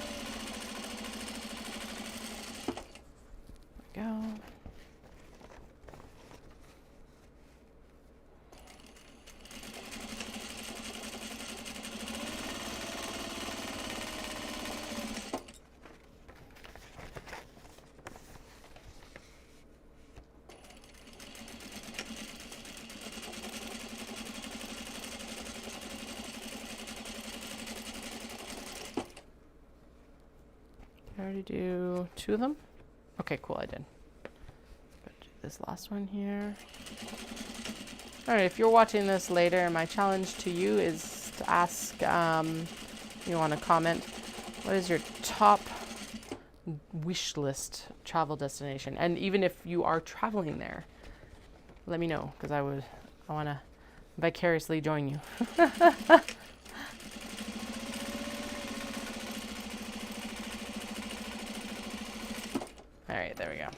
There we go. I already do 2 of them? Okay, cool, I did. Go do this last one here. Alright, if you're watching this later, my challenge to you is to ask, you want to comment, what is your top wish list travel destination? And even if you are traveling there, let me know, because I want to vicariously join you. Alright, there we go.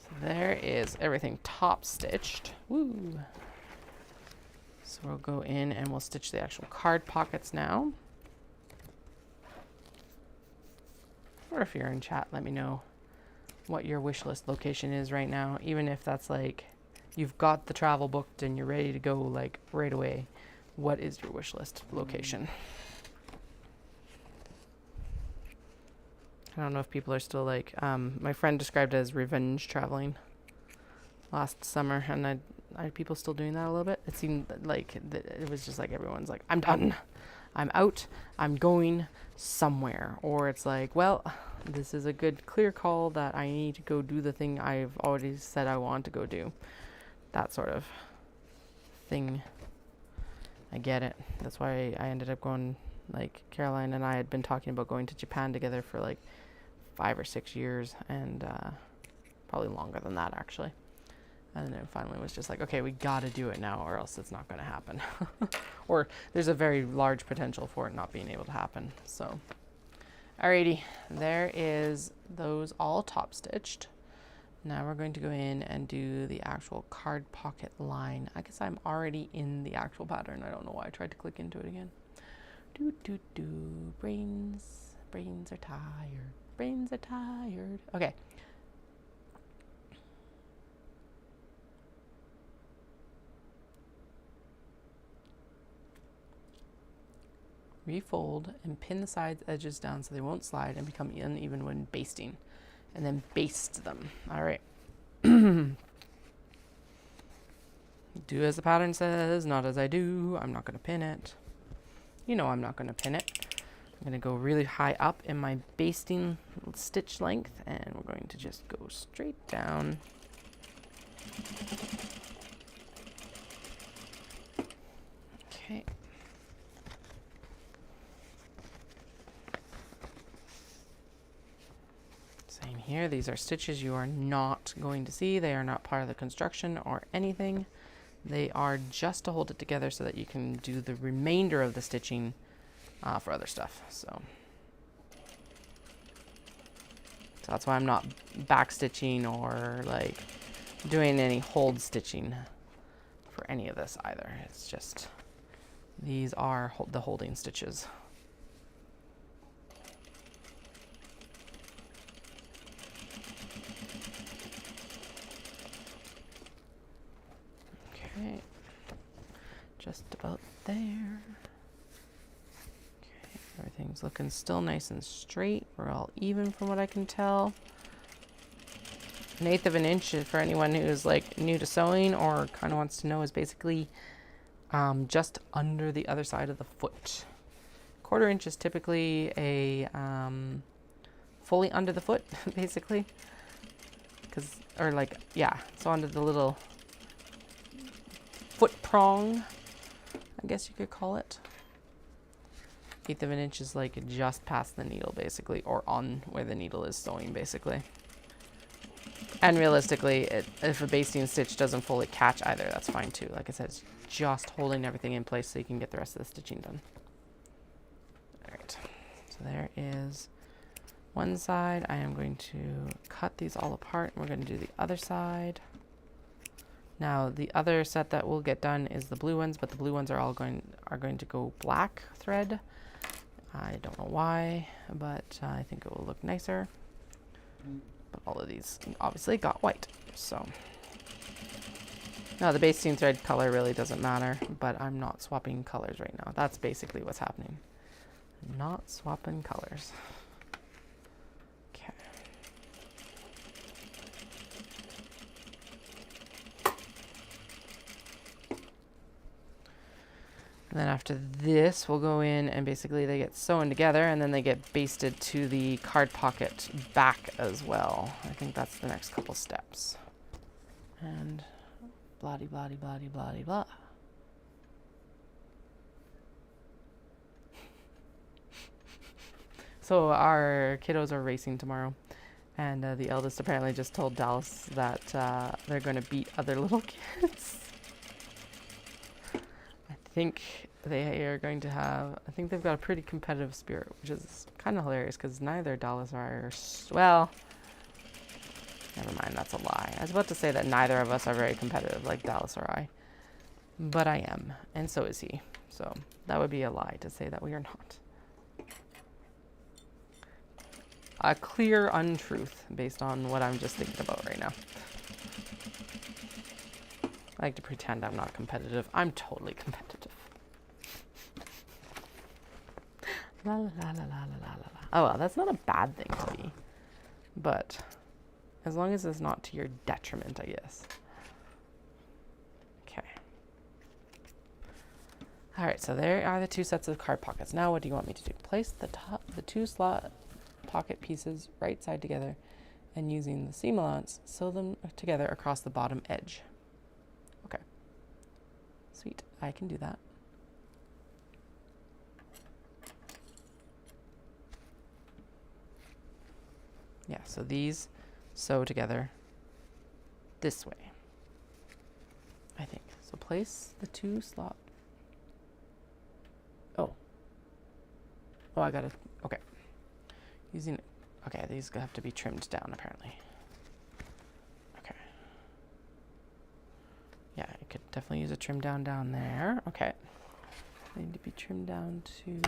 So there is everything top stitched. Woo! So we'll go in and we'll stitch the actual card pockets now. Or if you're in chat, let me know what your wish list location is right now. Even if that's like, you've got the travel booked and you're ready to go like right away. What is your wish list location? I don't know if people are still like, my friend described it as revenge traveling last summer, and are people still doing that a little bit? It seemed like it was just like everyone's like, I'm done, I'm out, I'm going somewhere. Or it's like, well, this is a good clear call that I need to go do the thing I've already said I want to go do. That sort of thing. I get it. That's why I ended up going, like Caroline and I had been talking about going to Japan together for like 5 or 6 years, and probably longer than that actually. And then finally was just like, okay, we gotta do it now or else it's not gonna happen. Or there's a very large potential for it not being able to happen. So, alrighty, there is those all top stitched. Now we're going to go in and do the actual card pocket line. I guess I'm already in the actual pattern. I don't know why I tried to click into it again. Brains are tired. Brains are tired. Okay. Refold and pin the sides edges down so they won't slide and become uneven when basting. And then baste them. All right. Do as the pattern says, not as I do. I'm not going to pin it. You know I'm not going to pin it. I'm going to go really high up in my basting stitch length, and we're going to just go straight down. Okay. Same here. These are stitches you are not going to see. They are not part of the construction or anything. They are just to hold it together so that you can do the remainder of the stitching for other stuff. So that's why I'm not back stitching or like doing any hold stitching for any of this either. It's just, these are the holding stitches. Okay, just about there. Okay, everything's looking still nice and straight. We're all even from what I can tell. 1/8 of an inch, for anyone who's like new to sewing or kind of wants to know, is basically just under the other side of the foot. 1/4 inch is typically a fully under the foot, basically, or like, yeah, so under the little foot prong, I guess you could call it. 1/8 of an inch is like just past the needle, basically, or on where the needle is sewing, basically. And realistically, if a basting stitch doesn't fully catch either, that's fine too. Like I said, it's just holding everything in place so you can get the rest of the stitching done. All right, so there is one side. I am going to cut these all apart, and we're going to do the other side. Now, the other set that will get done is the blue ones, but the blue ones are all going to go black thread. I don't know why, but I think it will look nicer. But all of these obviously got white, so. Now the basting thread color really doesn't matter, but I'm not swapping colors right now. That's basically what's happening. Not swapping colors. Okay. And then after this, we'll go in and basically they get sewn together and then they get basted to the card pocket back as well. I think that's the next couple steps. And blah-de, blah-de, blah-de, blah-de, blah. So our kiddos are racing tomorrow. And the eldest apparently just told Dallas that they're going to beat other little kids. I think they are going to have, I think they've got a pretty competitive spirit, which is kind of hilarious because neither Dallas or I are, well, never mind, that's a lie. I was about to say that neither of us are very competitive like Dallas or I, but I am, and so is he. So that would be a lie to say that we are not. A clear untruth based on what I'm just thinking about right now. I like to pretend I'm not competitive. I'm totally competitive. La la la la la la la. Oh well, that's not a bad thing to be. But as long as it's not to your detriment, I guess. Okay. Alright, so there are the two sets of card pockets. Now what do you want me to do? Place the two slot pocket pieces right side together and using the seam allowance, sew them together across the bottom edge. Okay. Sweet, I can do that. Yeah, so these sew together this way, I think. So place the two slot. Oh, I gotta, okay. Okay, these have to be trimmed down apparently. Okay. Yeah, I could definitely use a trim down there. Okay. They need to be trimmed down to,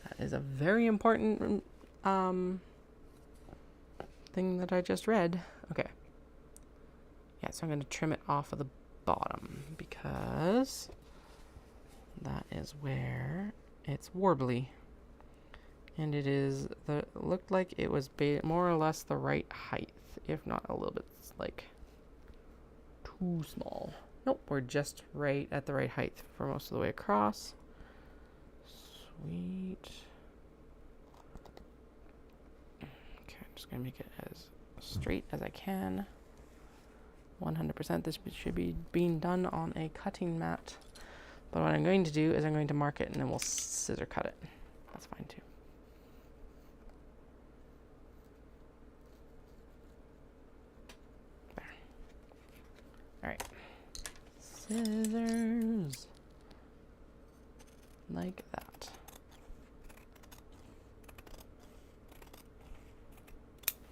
that is a very important thing that I just read. Okay. Yeah, so I'm going to trim it off of the bottom because that is where it's warbly. And it is, looked like it was more or less the right height, if not a little bit like too small. Nope, we're just right at the right height for most of the way across. Sweet. Okay, I'm just gonna make it as straight as I can. 100%, this should be being done on a cutting mat. But what I'm going to do is I'm going to mark it and then we'll scissor cut it. That's fine too. scissors. Like that.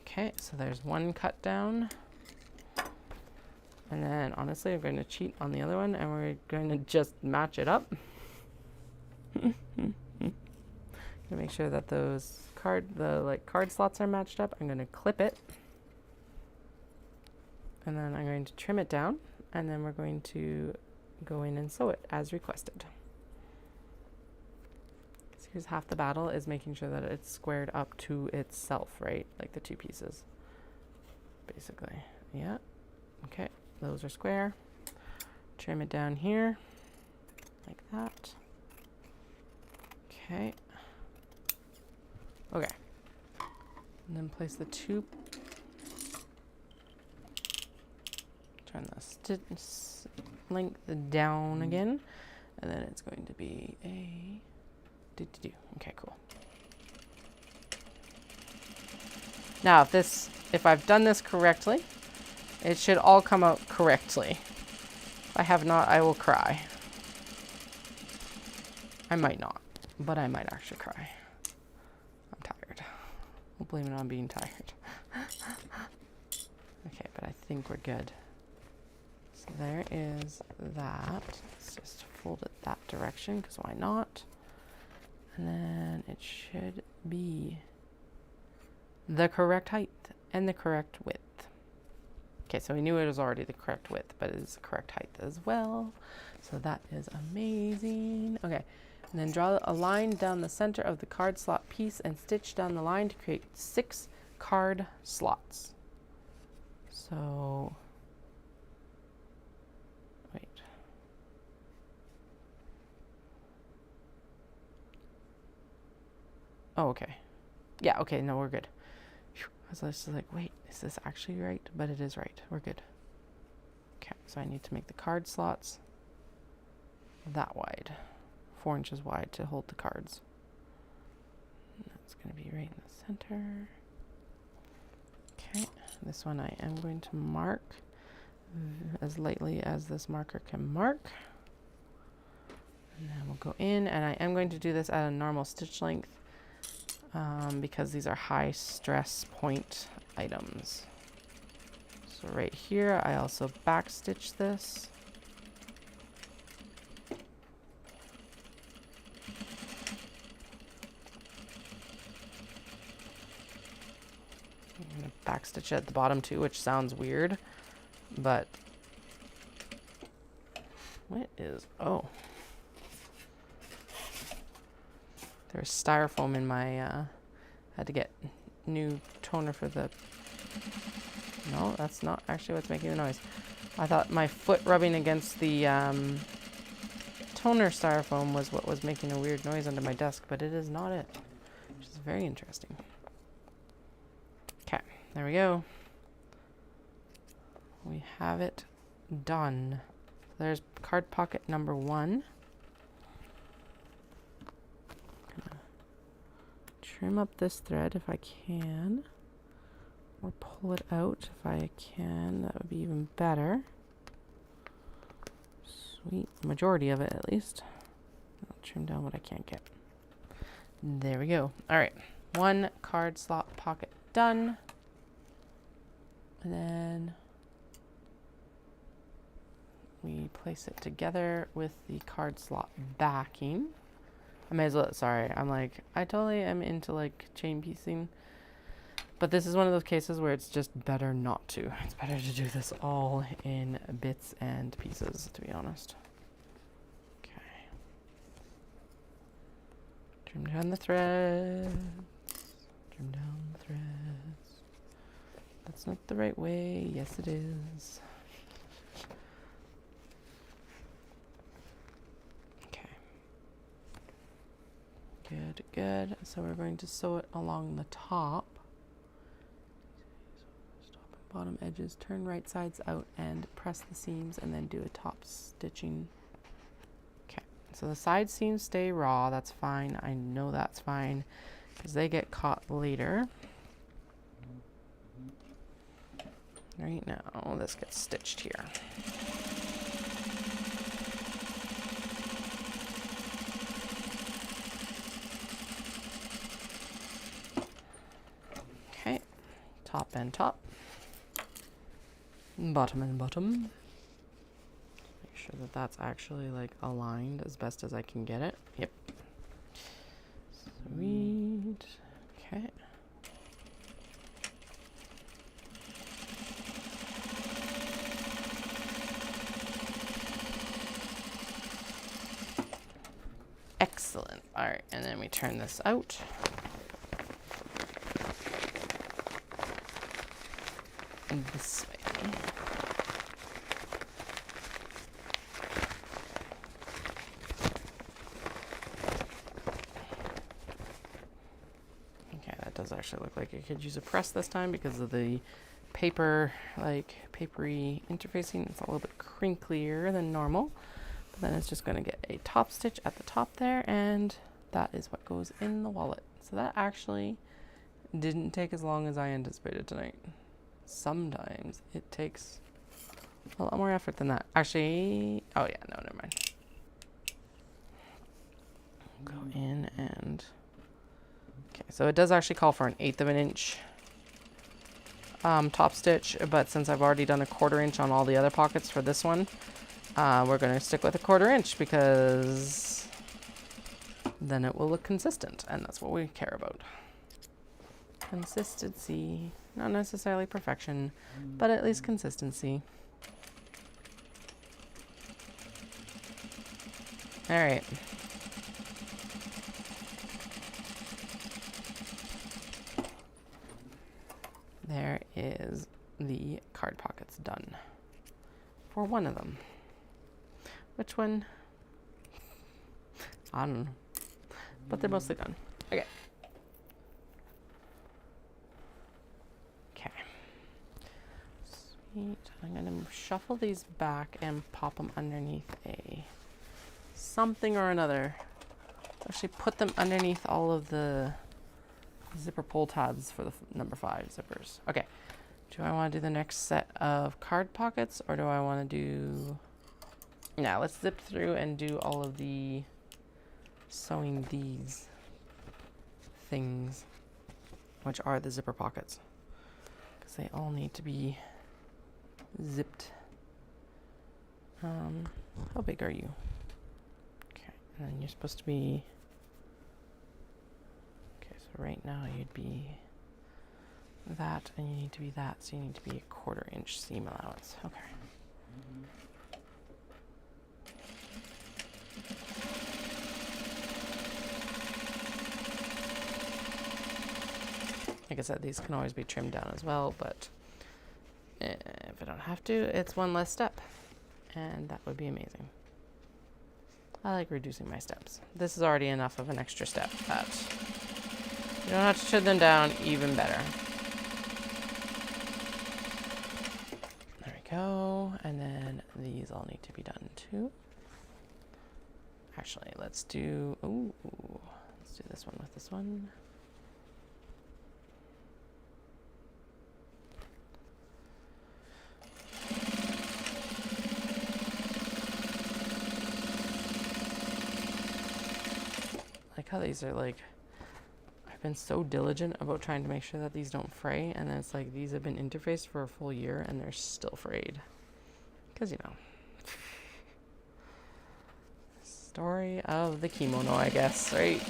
Okay, so there's one cut down. And then honestly, I'm going to cheat on the other one and we're going to just match it up. To make sure that those card slots are matched up, I'm going to clip it. And then I'm going to trim it down, and then we're going to go in and sew it as requested. So here's half the battle, is making sure that it's squared up to itself, right? Like the two pieces, basically. Yeah. Okay, those are square. Trim it down here, like that. Okay. Okay. And then place the two. Turn the stitch length down again, and then it's going to be a Okay, cool. Now, if I've done this correctly, it should all come out correctly. If I have not, I will cry. I might not, but I might actually cry. I'm tired. We'll blame it on being tired. Okay, but I think we're good. So there is that. Let's just fold it that direction, because why not? And then it should be the correct height and the correct width. Okay, so we knew it was already the correct width, but it is the correct height as well. So that is amazing. Okay, and then draw a line down the center of the card slot piece and stitch down the line to create 6 card slots. So, wait. Oh, okay. Yeah, okay, no, we're good. Whew. I was just like, wait, is this actually right? But it is right. We're good. Okay, so I need to make the card slots that wide. 4 inches wide to hold the cards. And that's going to be right in the center. Okay, this one I am going to mark as lightly as this marker can mark. And then we'll go in, and I am going to do this at a normal stitch length because these are high stress point items. So right here, I also back stitch this. I'm going to back stitch at the bottom too, which sounds weird, but what is, oh. There's styrofoam in my, had to get new toner for the, no, that's not actually what's making the noise. I thought my foot rubbing against the toner styrofoam was what was making a weird noise under my desk, but it is not it, which is very interesting. Okay, there we go. We have it done. There's card pocket number 1. Trim up this thread if I can, or pull it out if I can. That would be even better. Sweet, majority of it at least. I'll trim down what I can't get. There we go. All right, 1 card slot pocket done. And then we place it together with the card slot backing. I may as well, sorry, I'm like, I totally am into like chain piecing, but this is one of those cases where it's just better not to. It's better to do this all in bits and pieces, to be honest. Okay. Trim down the threads. Trim down the threads. That's not the right way. Yes, it is. Good, good. So we're going to sew it along the top. Top and bottom edges. Turn right sides out and press the seams and then do a top stitching. Okay, so the side seams stay raw. That's fine. I know that's fine because they get caught later. Right now, this gets stitched here. and top. Bottom and bottom. Make sure that that's actually like aligned as best as I can get it. Yep. Sweet. Okay. Excellent. All right, and then we turn this out. And this way. Okay, that does actually look like it could use a press this time because of the paper, like papery interfacing. It's a little bit crinklier than normal. Then it's just going to get a top stitch at the top there, and that is what goes in the wallet. So that actually didn't take as long as I anticipated tonight. Sometimes it takes a lot more effort than that. Actually, oh yeah, no, never mind. Go in and, okay, so it does actually call for an 1/8 of an inch top stitch, but since I've already done a 1/4 inch on all the other pockets for this one, we're going to stick with a 1/4 inch because then it will look consistent, and that's what we care about. Consistency, not necessarily perfection, but at least consistency. All right. There is the card pockets done for one of them. Which one? I don't know. But they're mostly done. Okay. Okay. Sweet. I'm going to shuffle these back and pop them underneath a something or another. Actually put them underneath all of the zipper pull tabs for the number 5 zippers. Okay. Do I want to do the next set of card pockets, or do I want to do... Now let's zip through and do all of the sewing these things, which are the zipper pockets, because they all need to be zipped. How big are you? Okay, and then you're supposed to be, okay, so right now you'd be that, and you need to be that, so you need to be a 1/4 inch seam allowance. Okay. Like I said, these can always be trimmed down as well, but if I don't have to, it's one less step, and that would be amazing. I like reducing my steps. This is already enough of an extra step that you don't have to trim them down, even better. There we go, and then these all need to be done too. Actually, let's do this one with this one. Like how these are like, I've been so diligent about trying to make sure that these don't fray, and then it's like these have been interfaced for a full year and they're still frayed. Because, you know, story of the kimono, I guess, right?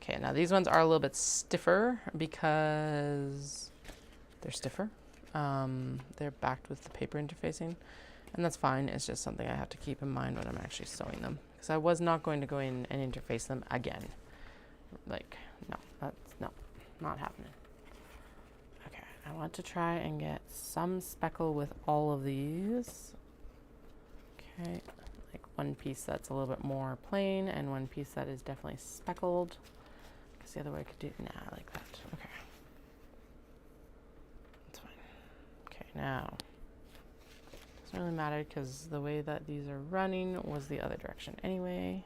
Okay, now these ones are a little bit stiffer because they're stiffer. They're backed with the paper interfacing, and that's fine. It's just something I have to keep in mind when I'm actually sewing them, because I was not going to go in and interface them again. Like, no, that's not happening. Okay, I want to try and get some speckle with all of these. Okay, like one piece that's a little bit more plain and one piece that is definitely speckled. Because the other way I could do, nah, like that. Okay. Now, doesn't really matter because the way that these are running was the other direction anyway.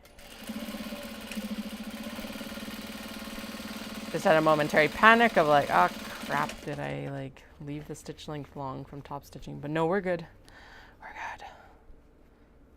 Just had a momentary panic of like, oh crap, did I like leave the stitch length long from top stitching? But no, we're good. We're good.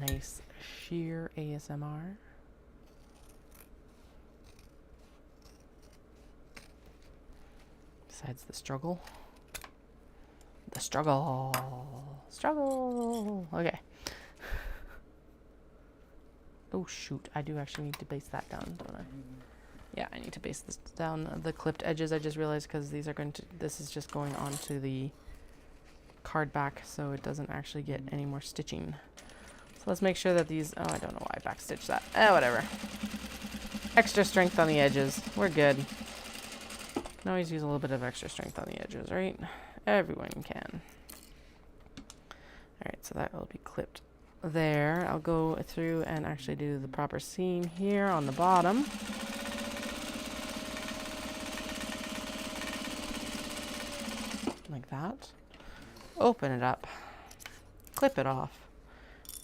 Nice sheer ASMR. Besides the struggle. The struggle. Struggle. Okay. Oh shoot, I do actually need to base that down, don't I? Yeah, I need to base this down, the clipped edges. I just realized because these are going to, this is just going onto the card back, so it doesn't actually get any more stitching. So let's make sure that these, oh, I don't know why I backstitched that. Whatever. Extra strength on the edges. We're good. Can always use a little bit of extra strength on the edges, right? Everyone can. Alright, so that will be clipped there. I'll go through and actually do the proper seam here on the bottom. Like that. Open it up. Clip it off.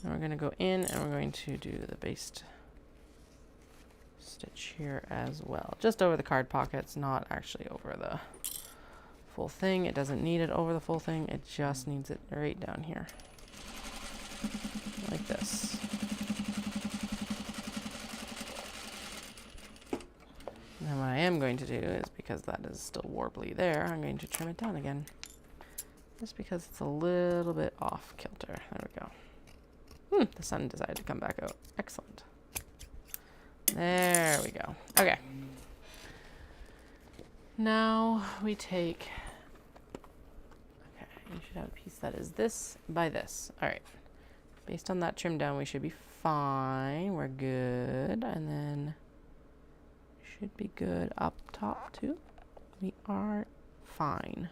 And we're going to go in and we're going to do the based stitch here as well. Just over the card pockets, not actually over the full thing. It doesn't need it over the full thing. It just needs it right down here. Like this. And then what I am going to do is, because that is still warbly there, I'm going to trim it down again. Just because it's a little bit off kilter. There we go. The sun decided to come back out. Excellent. There we go. Okay. Now we take, okay, you should have a piece that is this by this. All right. Based on that trim down, we should be fine. We're good. And then should be good up top too. We are fine.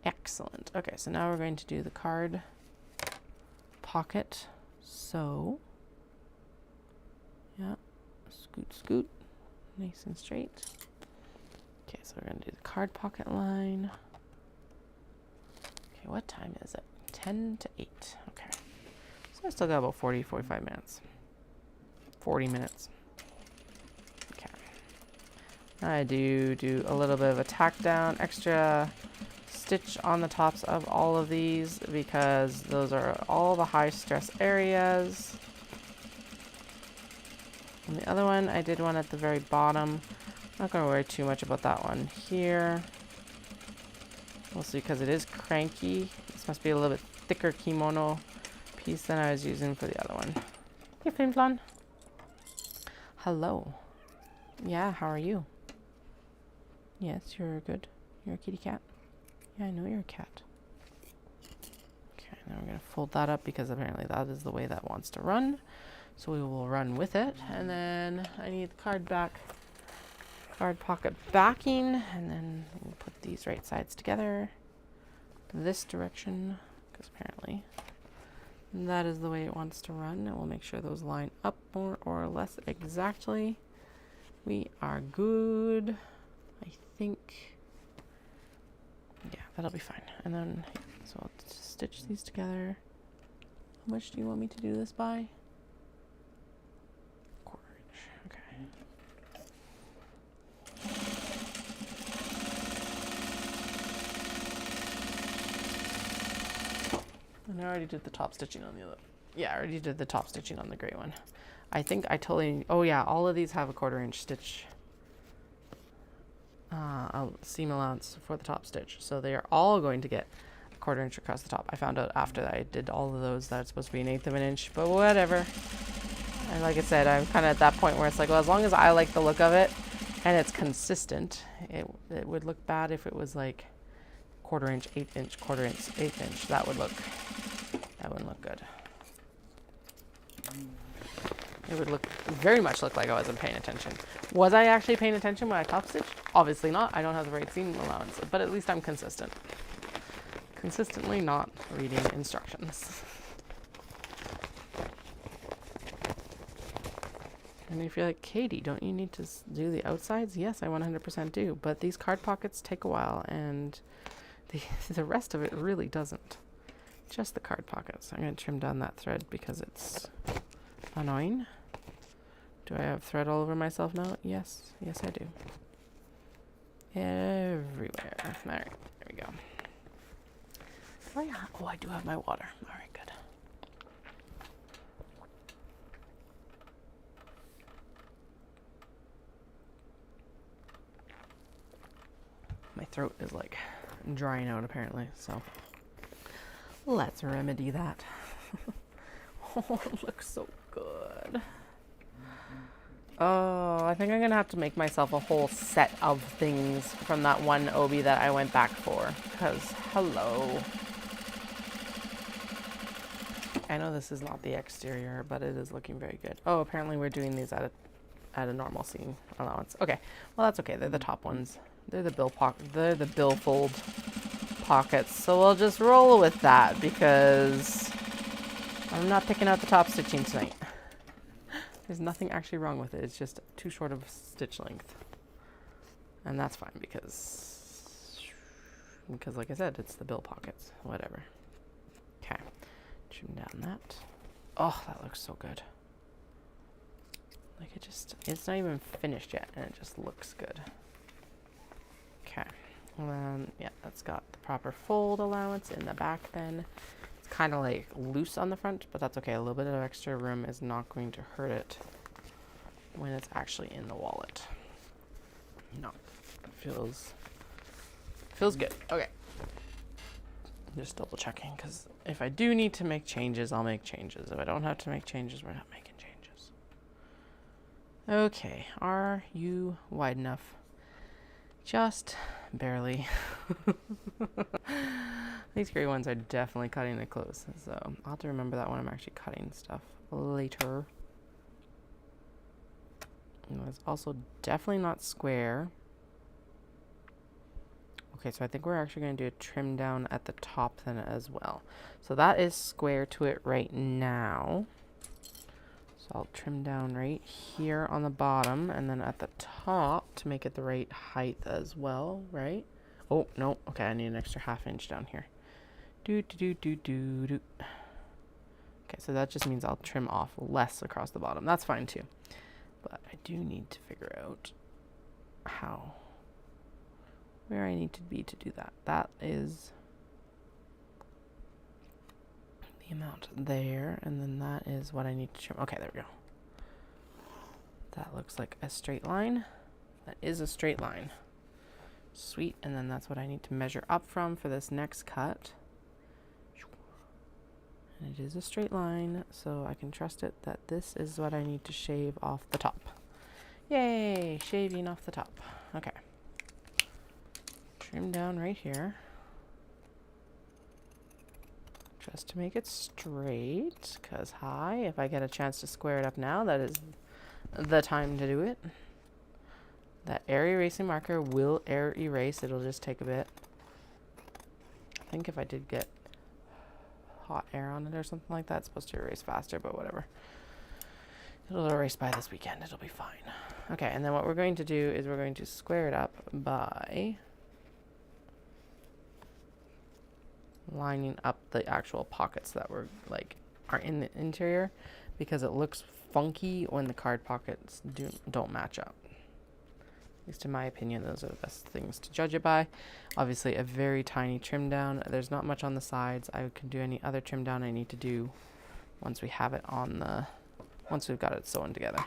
Excellent. Okay, so now we're going to do the card pocket. So, yeah, scoot, scoot, nice and straight. Okay, so we're going to do the card pocket line. Okay, what time is it? 10 to 8. Okay. So I still got about 40, 45 minutes. 40 minutes. Okay. I do a little bit of a tack down, extra stitch on the tops of all of these because those are all the high stress areas. And the other one, I did one at the very bottom. Not going to worry too much about that one here. Mostly because it is cranky. This must be a little bit thicker kimono piece than I was using for the other one. Hey, Flimflon. Hello. Yeah, how are you? Yes, you're good. You're a kitty cat. Yeah, I know you're a cat. Okay, now we're going to fold that up because apparently that is the way that wants to run. So we will run with it. And then I need the card pocket backing. And then we'll put these right sides together this direction because apparently that is the way it wants to run. And we'll make sure those line up more or less exactly. We are good. I think, yeah, that'll be fine. And then, so I'll stitch these together. How much do you want me to do this by? 1/4 inch, okay. And I already did the top stitching on the other. Yeah, I already did the top stitching on the gray one. I think I totally, oh yeah, all of these have a 1/4 inch stitch. Seam allowance for the top stitch. So they are all going to get a 1/4 inch across the top. I found out after I did all of those that it's supposed to be 1/8 of an inch, but whatever. And like I said, I'm kind of at that point where it's like, well, as long as I like the look of it and it's consistent, it would look bad if it was like 1/4 inch, 1/8 inch, 1/4 inch, 1/8 inch. That wouldn't look good. It would very much look like I wasn't paying attention. Was I actually paying attention when I top stitched? Obviously not. I don't have the right seam allowance, but at least I'm consistent. Consistently not reading instructions. And if you're like, Katie, don't you need to do the outsides? Yes, I 100% do. But these card pockets take a while, and the rest of it really doesn't. Just the card pockets. I'm going to trim down that thread because it's annoying. Do I have thread all over myself now? Yes. Yes, I do. Everywhere. All right. There we go. Oh, yeah. Oh, I do have my water. All right, good. throat is like drying out apparently, so let's remedy that. Oh, it looks so good. Oh, I think I'm gonna have to make myself a whole set of things from that one Obi that I went back for, because hello. I know this is not the exterior, but it is looking very good. Oh, apparently we're doing these at a normal seam allowance. Okay, well that's okay. They're the top ones. They're the billfold pockets. So we'll just roll with that because I'm not picking out the top stitching tonight. There's nothing actually wrong with it. It's just too short of stitch length, and that's fine because like I said, it's the bill pockets. Whatever. Okay. Trim down that. Oh, that looks so good. Like it's not even finished yet, and it just looks good. Okay. And then, yeah, that's got the proper fold allowance in the back then. It's kind of like loose on the front, but that's okay. A little bit of extra room is not going to hurt it when it's actually in the wallet. No. It feels good. Okay. Just double checking, because if I do need to make changes, I'll make changes. If I don't have to make changes, we're not making changes. Okay, are you wide enough? Just barely. These gray ones are definitely cutting it close, so I'll have to remember that when I'm actually cutting stuff later. And it's also definitely not square. Okay, so I think we're actually going to do a trim down at the top then as well. So that is square to it right now. So I'll trim down right here on the bottom and then at the top to make it the right height as well, right? Oh, no. Okay, I need an extra ½ inch down here. Okay, so that just means I'll trim off less across the bottom. That's fine too. But I do need to figure out where I need to be to do that. That is the amount there, and then that is what I need to trim. Okay, there we go. That looks like a straight line. That is a straight line. Sweet, and then that's what I need to measure up from for this next cut. And it is a straight line, so I can trust it that this is what I need to shave off the top. Yay, shaving off the top. Okay. Trim down right here just to make it straight, because if I get a chance to square it up now, that is the time to do it. That air erasing marker will air erase. It'll just take a bit. I think if I did get hot air on it or something like that, it's supposed to erase faster, but whatever. It'll erase by this weekend. It'll be fine. Okay, and then what we're going to do is we're going to square it up by lining up the actual pockets that are in the interior, because it looks funky when the card pockets don't match up. At least in my opinion, those are the best things to judge it by. Obviously a very tiny trim down. There's not much on the sides. I can do any other trim down I need to do once we have it once we've got it sewn together.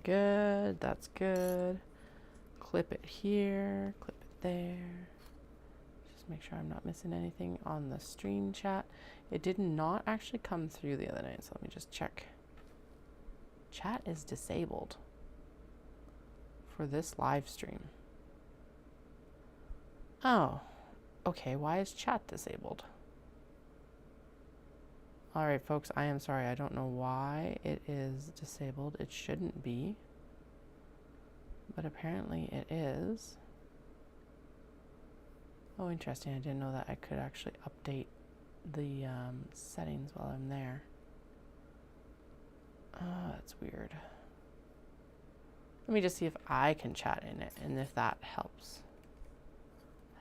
Good, that's good. Clip it here, clip it there. Just make sure I'm not missing anything on the stream chat. It did not actually come through the other night, so let me just check. Chat is disabled for this live stream. Oh, okay, why is chat disabled? Alright folks, I am sorry. I don't know why it is disabled. It shouldn't be. But apparently it is. Oh, interesting. I didn't know that I could actually update the settings while I'm there. Oh, that's weird. Let me just see if I can chat in it and if that helps.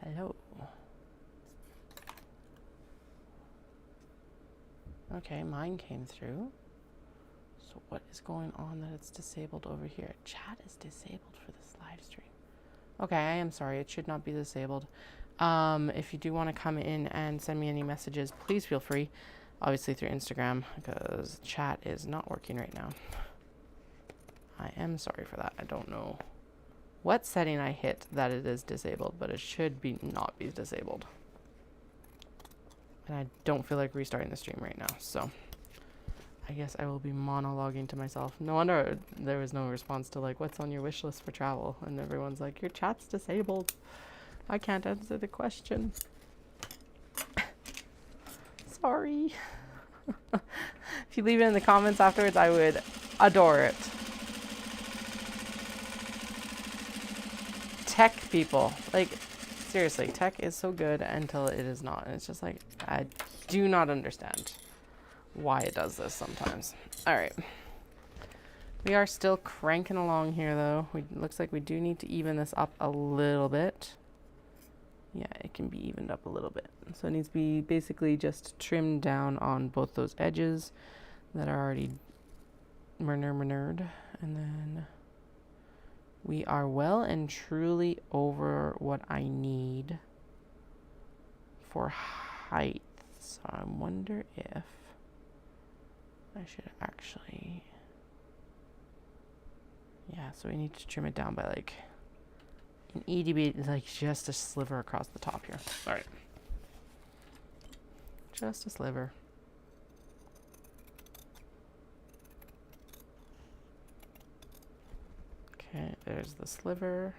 Hello. Okay, mine came through. So what is going on that it's disabled over here? Chat is disabled for this live stream. Okay, I am sorry. It should not be disabled. If you do want to come in and send me any messages, please feel free. obviously through Instagram, because chat is not working right now. I am sorry for that. I don't know what setting I hit that it is disabled, but it should be not be disabled. And I don't feel like restarting the stream right now, so I guess I will be monologuing to myself. No wonder there was no response to like, what's on your wish list for travel? And everyone's like, your chat's disabled. I can't answer the question. Sorry. If you leave it in the comments afterwards, I would adore it. Tech people, like, seriously, tech is so good until it is not. And it's just like, I do not understand why it does this sometimes. All right. We are still cranking along here, though. Looks like we do need to even this up a little bit. Yeah, it can be evened up a little bit. So it needs to be basically just trimmed down on both those edges that are already murdered. And then we are well and truly over what I need for height. So I wonder if I should actually... Yeah, so we need to trim it down by like an EDB, like just a sliver across the top here. All right. Just a sliver. Okay, there's the sliver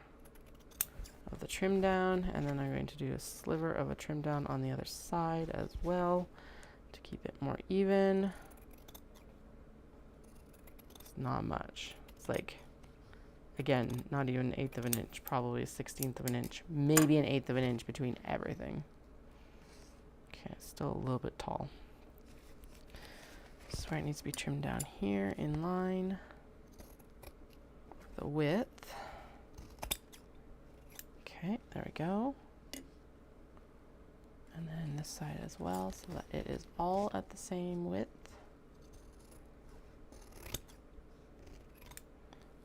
of the trim down, and then I'm going to do a sliver of a trim down on the other side as well to keep it more even. It's not much. It's like, again, not even 1/8 of an inch, probably a 1/16 of an inch, maybe an 1/8 of an inch between everything. Okay, still a little bit tall. This is where it needs to be trimmed down here in line. The width. Okay, there we go. And then this side as well, so that it is all at the same width.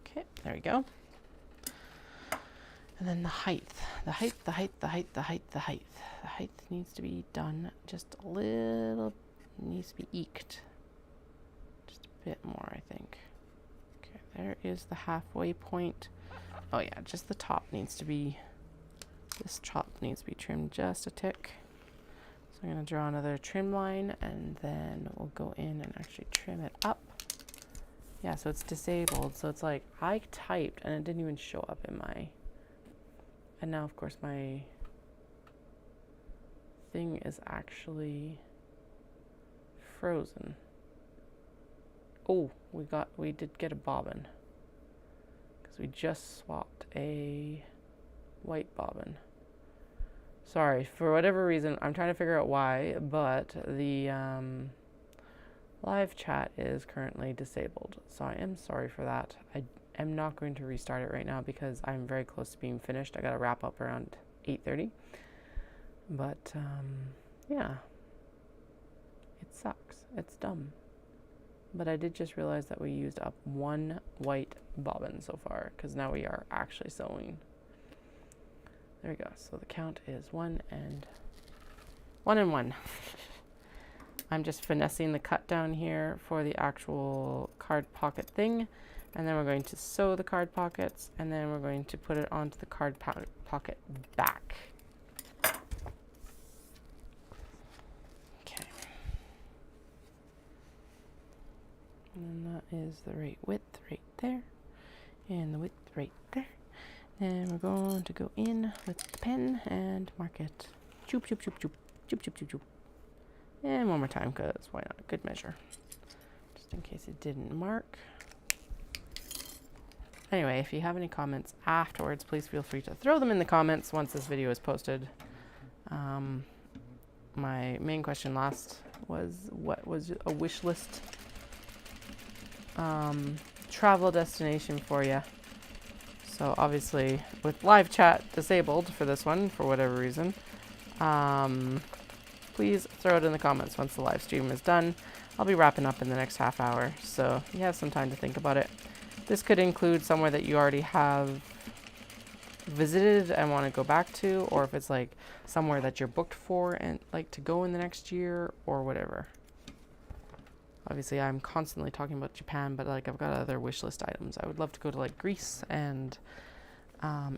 Okay, there we go. And then the height. The height needs to be done just a little, needs to be eked. Just a bit more, I think. Okay, there is the halfway point. Oh yeah, just the top needs to be, this top needs to be trimmed just a tick. So I'm gonna draw another trim line and then we'll go in and actually trim it up. Yeah, so it's disabled. So it's like I typed and it didn't even show up in my, and now of course my thing is actually frozen. Oh, we did get a bobbin because we just swapped a white bobbin. Sorry, for whatever reason, I'm trying to figure out why, but the live chat is currently disabled. So I am sorry for that. I am not going to restart it right now because I'm very close to being finished. I got to wrap up around 8:30. But yeah, it sucks. It's dumb. But I did just realize that we used up one white bobbin so far because now we are actually sewing. There we go. So the count is 1 and 1. I'm just finessing the cut down here for the actual card pocket thing. And then we're going to sew the card pockets and then we're going to put it onto the card pocket back. Okay. And then that is the right width right there. And the width right there. And we're going to go in with the pen and mark it. Choop, choop, choop, choop. Choop, choop, choop, choop. And one more time, because why not? Good measure. Just in case it didn't mark. Anyway, if you have any comments afterwards, please feel free to throw them in the comments once this video is posted. My main question last was, what was a wish list travel destination for you? So obviously, with live chat disabled for this one, for whatever reason, please throw it in the comments once the live stream is done. I'll be wrapping up in the next half hour, so you have some time to think about it. This could include somewhere that you already have visited and want to go back to, or if it's like somewhere that you're booked for and like to go in the next year or whatever. obviously I'm constantly talking about Japan, but like I've got other wish list items. I would love to go to like Greece and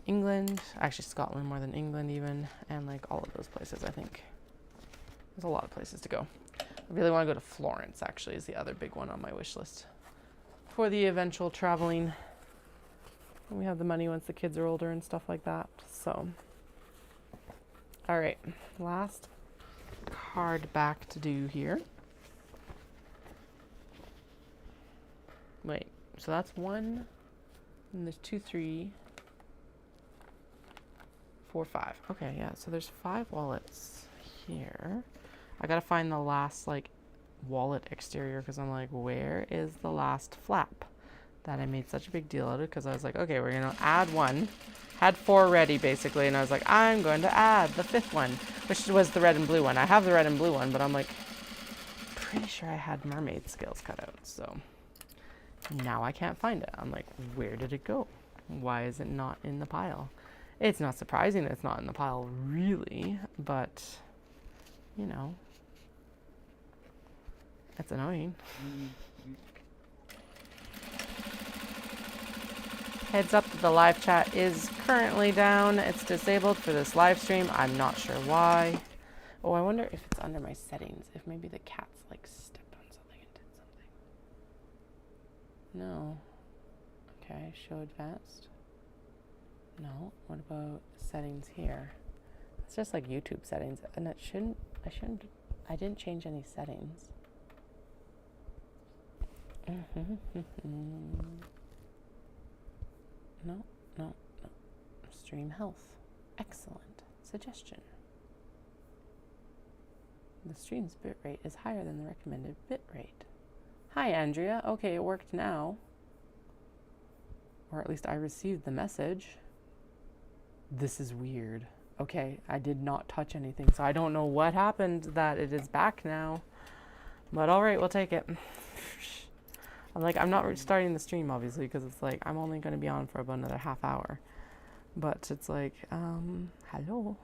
England, actually Scotland more than England even, and like all of those places. I think there's a lot of places to go. I really want to go to Florence, actually, is the other big one on my wish list for the eventual traveling. And we have the money once the kids are older and stuff like that. So, all right, last card back to do here. Wait, so that's 1, and there's 2, 3, 4, 5. Okay, yeah, so there's 5 wallets here. I gotta find the last like wallet exterior because I'm like, where is the last flap that I made such a big deal out of? Because I was like, okay, we're gonna add 1. Had 4 ready basically, and I was like, I'm going to add the 5th one, which was the red and blue one. I have the red and blue one, but I'm like, pretty sure I had mermaid scales cut out. So now I can't find it. I'm like, where did it go? Why is it not in the pile? It's not surprising that it's not in the pile really, but you know, it's annoying. Heads up, the live chat is currently down. It's disabled for this live stream. I'm not sure why. Oh, I wonder if it's under my settings. If maybe the cat's like stepped on something and did something. No. Okay, show advanced. No. What about settings here? It's just like YouTube settings, and it shouldn't. I didn't change any settings. No. Stream health. Excellent suggestion. The stream's bitrate is higher than the recommended bitrate. Hi, Andrea. Okay, it worked now. Or at least I received the message. This is weird. Okay, I did not touch anything, so I don't know what happened that it is back now. But all right, we'll take it. I'm like, I'm not restarting the stream, obviously, because it's like, I'm only going to be on for about another half hour. But it's like, hello.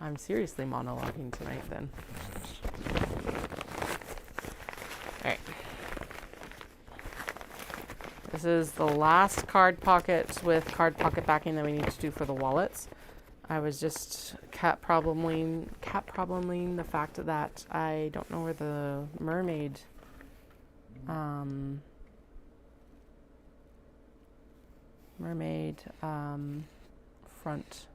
I'm seriously monologuing tonight then. All right. This is the last card pocket with card pocket backing that we need to do for the wallets. I was just cat probleming the fact that I don't know where the mermaid front.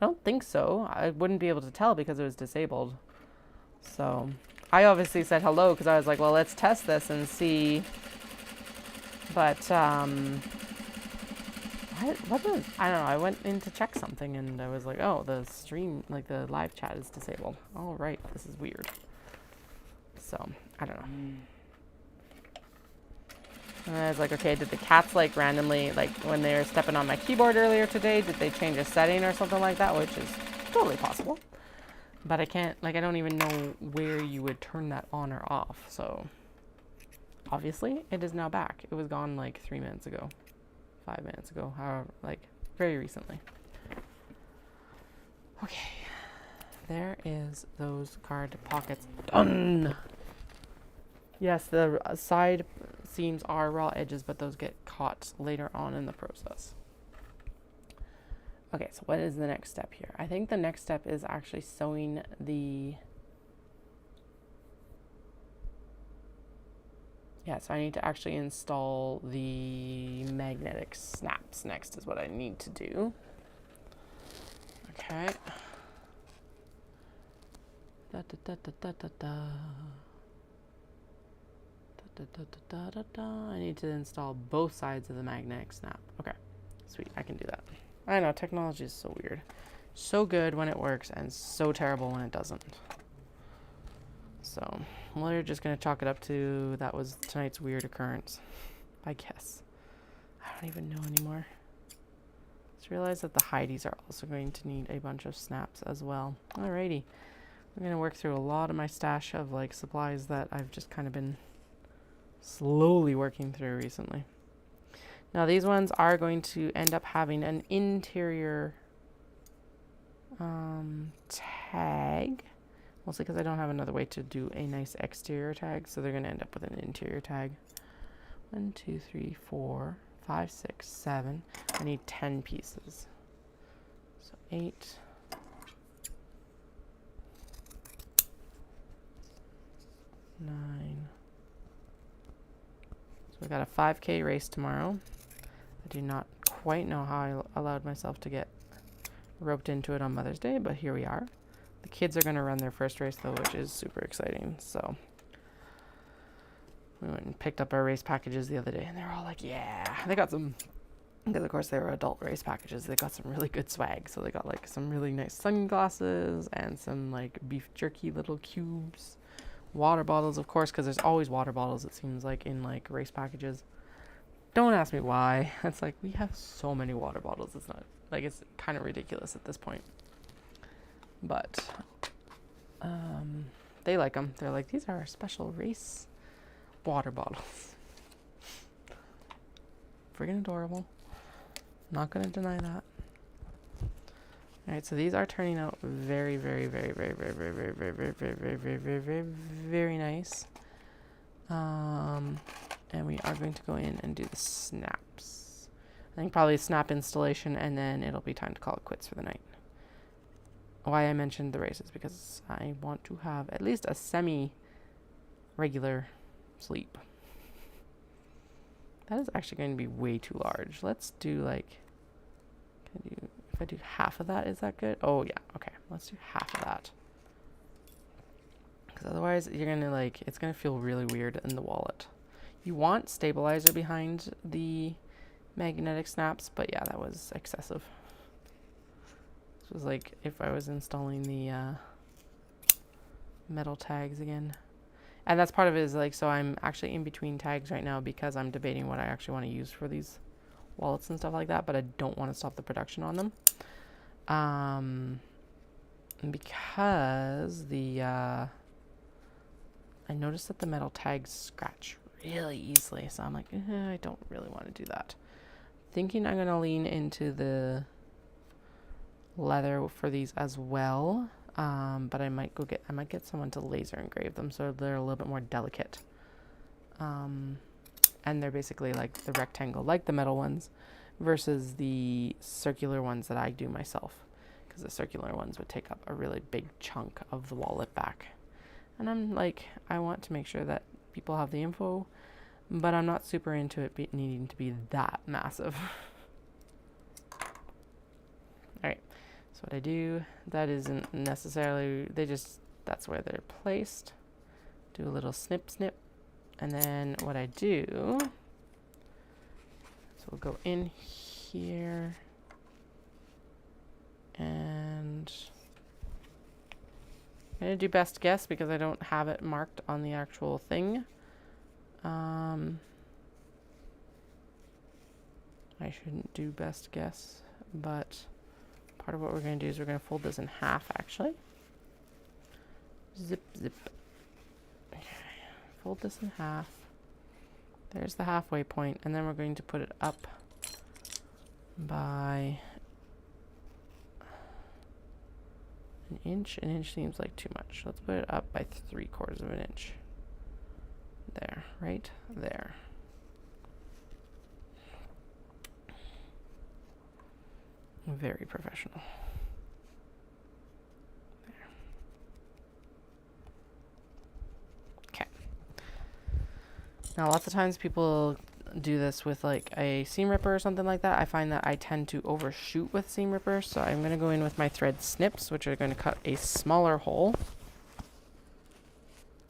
I don't think so. I wouldn't be able to tell because it was disabled. So I obviously said hello because I was like, well, let's test this and see. But what was, I don't know, I went in to check something and I was like, oh, the stream, like the live chat is disabled. All right, this is weird. So, I don't know. And I was like, okay, did the cats like randomly, like when they were stepping on my keyboard earlier today, did they change a setting or something like that? Which is totally possible. But I can't, like I don't even know where you would turn that on or off. So, obviously, it is now back. It was gone like 3 minutes ago. 5 minutes ago, however, like very recently. Okay, there is those card pockets done. Yes, the side seams are raw edges, but those get caught later on in the process. Okay, so what is the next step here? I think the next step is actually sewing the... Yeah, so I need to actually install the magnetic snaps next is what I need to do. Okay. Da da da da da da da. Da da da da da da. I need to install both sides of the magnetic snap. Okay, sweet, I can do that. I know, technology is so weird. So good when it works and so terrible when it doesn't. So, we're just going to chalk it up to that was tonight's weird occurrence, I guess. I don't even know anymore. Just realized that the Heidi's are also going to need a bunch of snaps as well. Alrighty. I'm going to work through a lot of my stash of like supplies that I've just kind of been slowly working through recently. Now these ones are going to end up having an interior tag, Mostly because I don't have another way to do a nice exterior tag, so they're going to end up with an interior tag. 1, 2, 3, 4, 5, 6, 7. I need 10 pieces. So 8. 9. So we got a 5K race tomorrow. I do not quite know how I allowed myself to get roped into it on Mother's Day, but here we are. The kids are going to run their first race though, which is super exciting. So we went and picked up our race packages the other day, and they were all like, yeah. They got some, because of course they were adult race packages. They got some really good swag. So they got like some really nice sunglasses and some like beef jerky little cubes. Water bottles, of course, because there's always water bottles, it seems like, in like race packages. Don't ask me why. It's like, we have so many water bottles. It's not, like, it's kind of ridiculous at this point. But they like them. They're like, these are our special race water bottles. Friggin' adorable. Not going to deny that. All right, so these are turning out very, very, very, very, very, very, very, very, very, very, very, very, very, very, very nice. And we are going to go in and do the snaps. I think probably snap installation, and then it'll be time to call it quits for the night. Why I mentioned the races, because I want to have at least a semi-regular sleep. That is actually going to be way too large. Let's do like, if I do half of that, is that good? Oh yeah, okay. Let's do half of that. Because otherwise you're going to like, it's going to feel really weird in the wallet. You want stabilizer behind the magnetic snaps, but yeah, that was excessive. This was like if I was installing the metal tags again. And that's part of it, is like, so I'm actually in between tags right now because I'm debating what I actually want to use for these wallets and stuff like that, but I don't want to stop the production on them. Because the I noticed that the metal tags scratch really easily, so I'm like, I don't really want to do that. Thinking I'm gonna lean into the leather for these as well, but I might get someone to laser engrave them so they're a little bit more delicate. And they're basically like the rectangle, like the metal ones, versus the circular ones that I do myself, because the circular ones would take up a really big chunk of the wallet back. And I'm like, I want to make sure that people have the info, but I'm not super into it needing to be that massive. Alright, so what I do, that isn't necessarily, that's where they're placed. Do a little snip snip. And then what I do, so we'll go in here and I'm going to do best guess because I don't have it marked on the actual thing. I shouldn't do best guess, but part of what we're going to do is we're going to fold this in half actually. Zip, zip. Okay. Fold this in half. There's the halfway point, and then we're going to put it up by an inch. An inch seems like too much. Let's put it up by 3/4 of an inch. There, right there. Very professional. There. Okay. Now, lots of times people do this with like a seam ripper or something like that. I find that I tend to overshoot with seam rippers, so I'm going to go in with my thread snips, which are going to cut a smaller hole.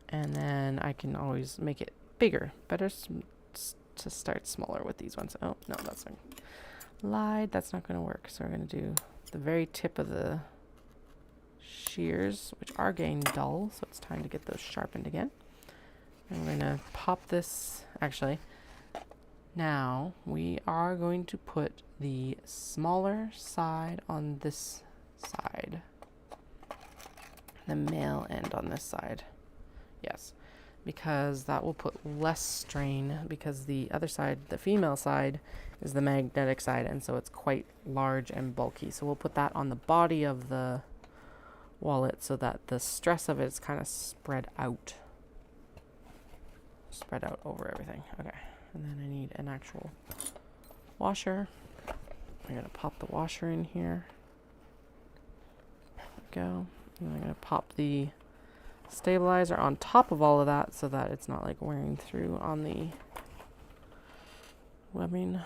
And then I can always make it bigger. Better to start smaller with these ones. Oh, no, that's not. Lied. That's not going to work. So we're going to do the very tip of the shears, which are getting dull, so it's time to get those sharpened again. I'm going to pop this. Actually, now we are going to put the smaller side on this side, the male end on this side. Yes, because that will put less strain, because the other side, the female side, is the magnetic side, and so it's quite large and bulky. So we'll put that on the body of the wallet so that the stress of it is kind of spread out over everything. Okay, and then I need an actual washer. I'm gonna pop the washer in here. There we go. And I'm gonna pop the stabilizer on top of all of that so that it's not like wearing through on the webbing.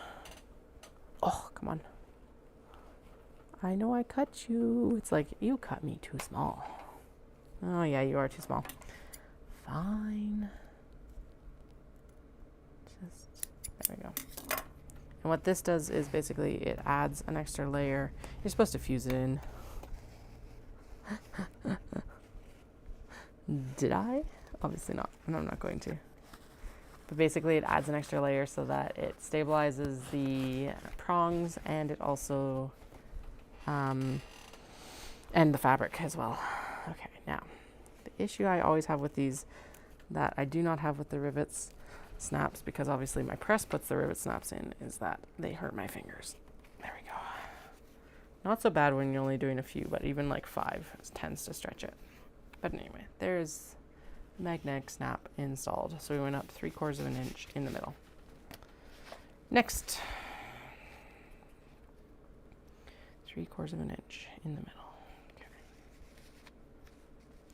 Oh, come on. I know I cut you. It's like, you cut me too small. Oh yeah, you are too small. Fine. Just, there we go. And what this does is basically it adds an extra layer. You're supposed to fuse it in. Did I? Obviously not, and I'm not going to. But basically it adds an extra layer so that it stabilizes the prongs, and it also and the fabric as well. Okay, now the issue I always have with these that I do not have with the rivets snaps, because obviously my press puts the rivet snaps in, is that they hurt my fingers. There we go. Not so bad when you're only doing a few, but even like 5 tends to stretch it. But anyway, there's magnetic snap installed. So we went up 3/4 of an inch in the middle. Next, 3/4 of an inch in the middle. Okay.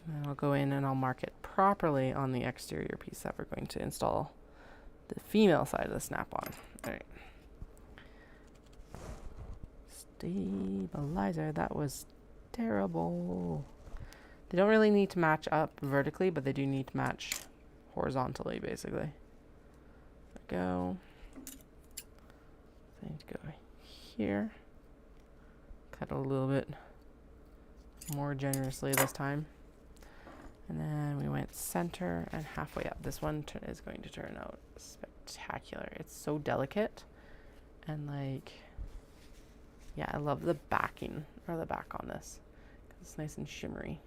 And I'll go in and I'll mark it properly on the exterior piece that we're going to install the female side of the snap on. All right. Stabilizer, that was terrible. They don't really need to match up vertically, but they do need to match horizontally, basically. There we go. I need to go here. Cut a little bit more generously this time. And then we went center and halfway up. This one is going to turn out spectacular. It's so delicate. And like, yeah, I love the backing, or the back on this, because it's nice and shimmery.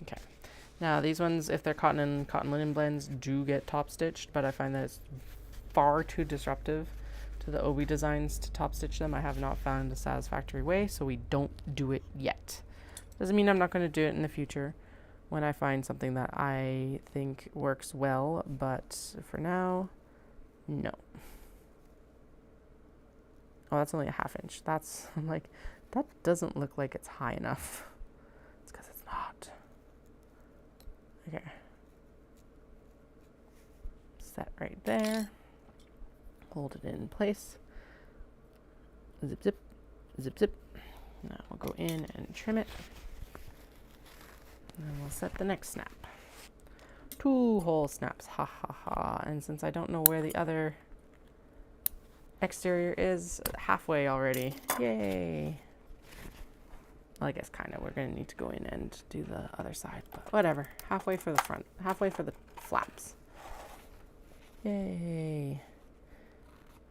Okay, now these ones, if they're cotton and cotton linen blends, do get top stitched, but I find that it's far too disruptive to the Obi designs to top stitch them. I have not found a satisfactory way, so we don't do it yet. Doesn't mean I'm not going to do it in the future when I find something that I think works well, but for now, no. Oh, that's only a 1/2 inch. That's, I'm like, that doesn't look like it's high enough. It's because it's not. Okay. Set right there. Hold it in place. Zip, zip, zip, zip. Now we'll go in and trim it. And then we'll set the next snap. 2 hole snaps, ha ha ha. And since I don't know where the other exterior is, halfway already. Yay. Well, I guess kind of. We're going to need to go in and do the other side, but whatever. Halfway for the front, halfway for the flaps. Yay.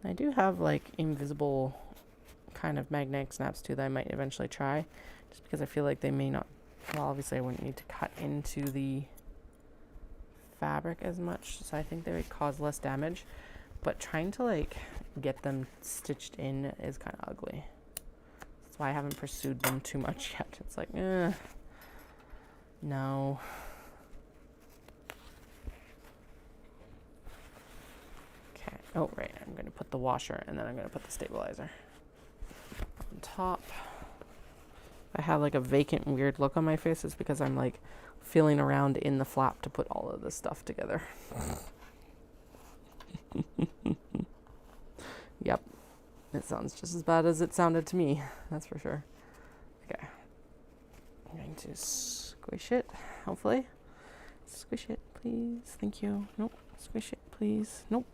I do have like invisible kind of magnetic snaps too that I might eventually try, just because I feel like they may not, well, obviously I wouldn't need to cut into the fabric as much, so I think they would cause less damage, but trying to like get them stitched in is kind of ugly. That's why I haven't pursued them too much yet. It's like, no. Okay, oh right, I'm going to put the washer and then I'm going to put the stabilizer on top. I have like a vacant weird look on my face. It's because I'm like feeling around in the flap to put all of this stuff together. Yep, it sounds just as bad as it sounded to me, that's for sure. Okay, I'm going to squish it, hopefully. Squish it, please, thank you. Nope, squish it, please. Nope.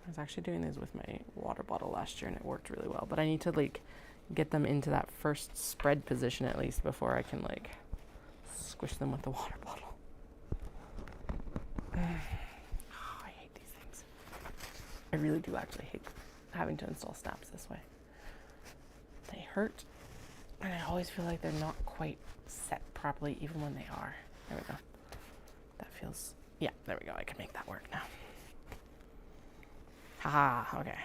I was actually doing this with my water bottle last year and it worked really well, but I need to like get them into that first spread position at least before I can like squish them with the water bottle. Oh, I hate these things. I really do actually hate having to install snaps this way. They hurt, and I always feel like they're not quite set properly even when they are. There we go. That feels, yeah, there we go. I can make that work now. Haha, okay.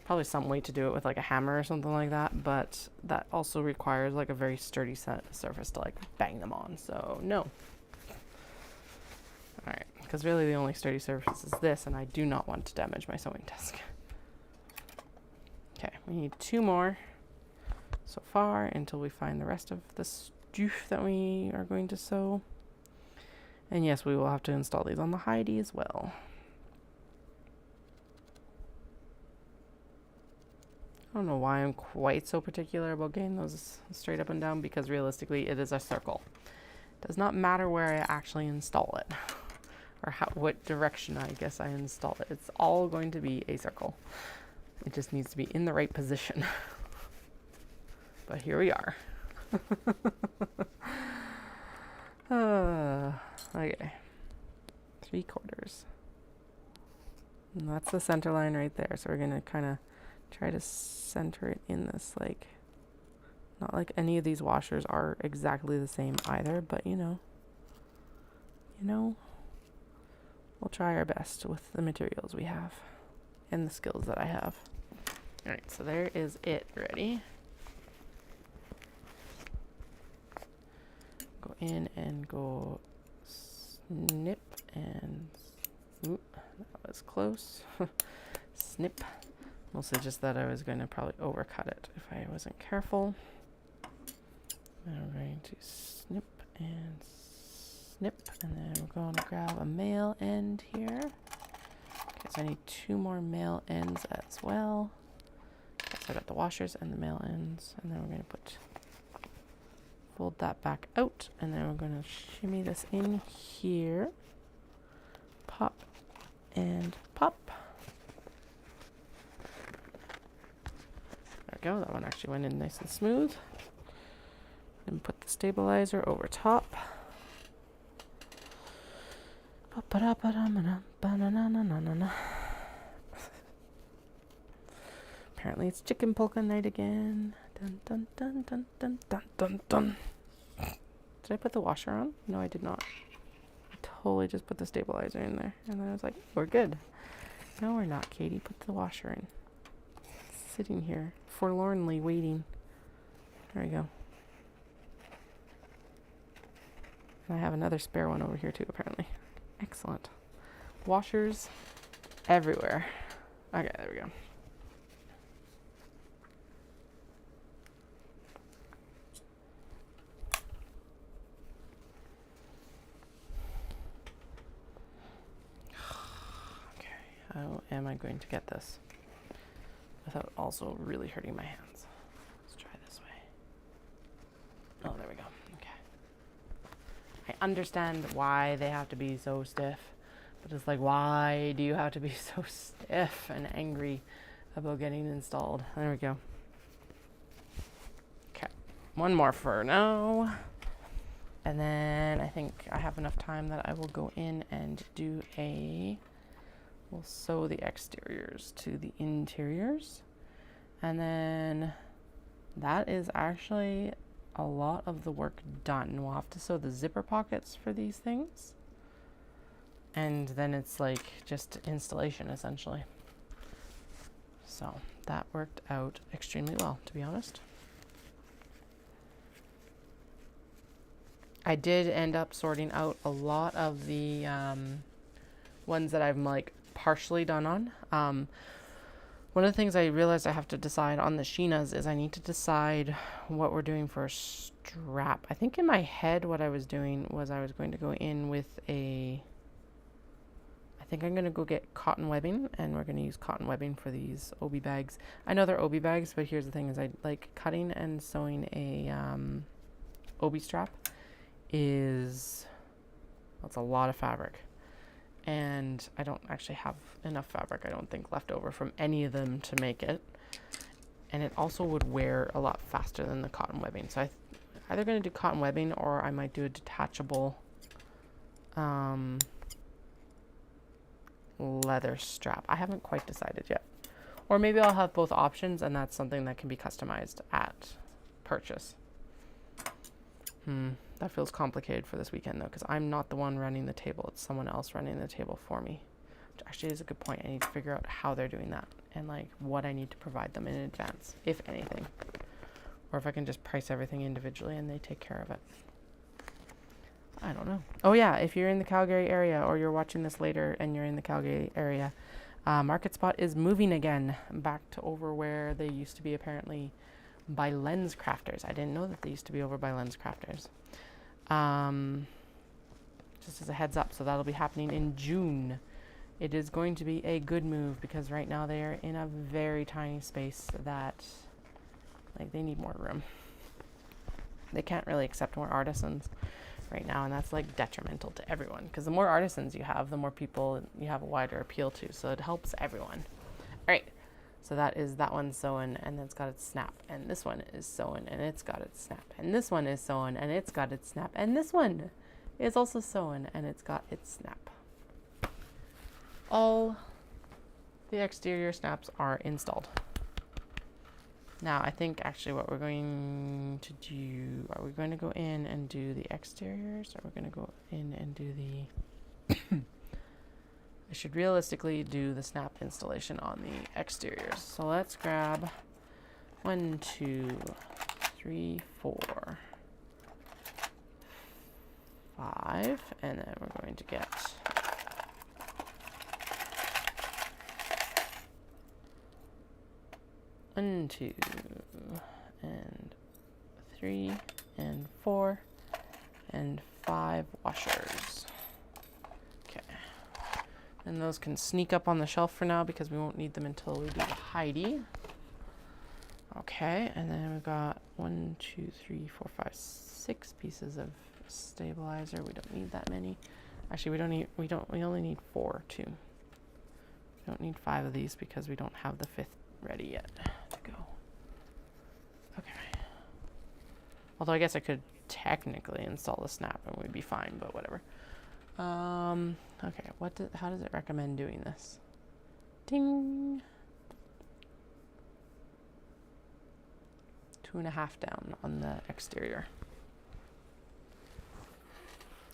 probably some way to do it with like a hammer or something like that, but that also requires like a very sturdy surface to like bang them on, so no. Alright, because really the only sturdy surface is this, and I do not want to damage my sewing desk. Okay, we need 2 more so far until we find the rest of the stuff that we are going to sew. And yes, we will have to install these on the Heidi as well. I don't know why I'm quite so particular about getting those straight up and down, because realistically it is a circle. It does not matter where I actually install it or what direction I guess I install it. It's all going to be a circle. It just needs to be in the right position. But here we are. Okay. 3/4. And that's the center line right there. So we're going to kind of try to center it in this, like, not like any of these washers are exactly the same either, but you know, we'll try our best with the materials we have and the skills that I have. All right, so there is it ready. Go in and go snip and oop, that was close. Snip. Mostly just that I was going to probably overcut it if I wasn't careful. And I'm going to snip and snip, and then we're going to grab a male end here. Okay, so I need 2 more male ends as well. Okay, so I got the washers and the male ends, and then we're going to fold that back out, and then we're going to shimmy this in here. Pop and pop. There we go, that one actually went in nice and smooth. And put the stabilizer over top. Apparently it's chicken polka night again. Dun dun dun dun dun dun dun dun. Did I put the washer on? No, I did not. I totally just put the stabilizer in there. And then I was like, we're good. No, we're not, Katie. Put the washer in. Sitting here, forlornly waiting. There we go. And I have another spare one over here too, apparently. Excellent. Washers everywhere. Okay, there we go. Okay, how am I going to get this without also really hurting my hands? Let's try this way. Oh, there we go. Okay. I understand why they have to be so stiff, but it's like, why do you have to be so stiff and angry about getting installed? There we go. Okay, one more for now. And then I think I have enough time that I will go in and we'll sew the exteriors to the interiors. And then that is actually a lot of the work done. We'll have to sew the zipper pockets for these things. And then it's like just installation essentially. So that worked out extremely well, to be honest. I did end up sorting out a lot of the ones that I'm like partially done on. One of the things I realized I have to decide on the Sheenas is I need to decide what we're doing for a strap. I think in my head what I was doing was I was going to go in with I think I'm going to go get cotton webbing, and we're going to use cotton webbing for these Obi bags. I know they're Obi bags, but here's the thing is I like cutting and sewing a Obi strap is, that's a lot of fabric. And I don't actually have enough fabric, I don't think, left over from any of them to make it. And it also would wear a lot faster than the cotton webbing. So I'm either going to do cotton webbing, or I might do a detachable leather strap. I haven't quite decided yet. Or maybe I'll have both options, and that's something that can be customized at purchase. That feels complicated for this weekend though, because I'm not the one running the table. It's someone else running the table for me. Which actually is a good point. I need to figure out how they're doing that and like what I need to provide them in advance, if anything. Or if I can just price everything individually and they take care of it. I don't know. Oh yeah, if you're in the Calgary area or you're watching this later and you're in the Calgary area, Market Spot is moving again back to over where they used to be, apparently by Lens Crafters. I didn't know that they used to be over by Lens Crafters. Just as a heads up, so that'll be happening in June. It is going to be a good move because right now they are in a very tiny space that, like, they need more room. They can't really accept more artisans right now, and that's like detrimental to everyone because the more artisans you have, the more people you have a wider appeal to, so it helps everyone. All right, so that is that one sewn and it's got its snap, and this one is sewn and it's got its snap, and this one is sewn and it's got its snap, and this one is also sewn and it's got its snap. All the exterior snaps are installed. Now, I think actually what we're going to do, are we going to go in and do the exteriors, or we're going to go in and do the, I should realistically do the snap installation on the exteriors. So let's grab 1, 2, 3, 4, 5, and then we're going to get 1, 2, and 3, and 4, and 5 washers. Okay. And those can sneak up on the shelf for now because we won't need them until we do the Heidi. Okay, and then we've got 1, 2, 3, 4, 5, 6 pieces of stabilizer. We don't need that many. Actually, we only need 4 too. We don't need 5 of these because we don't have the 5th ready yet to go. Okay. Although I guess I could technically install the snap and we'd be fine, but whatever. Okay, how does it recommend doing this? Ding! 2.5 down on the exterior.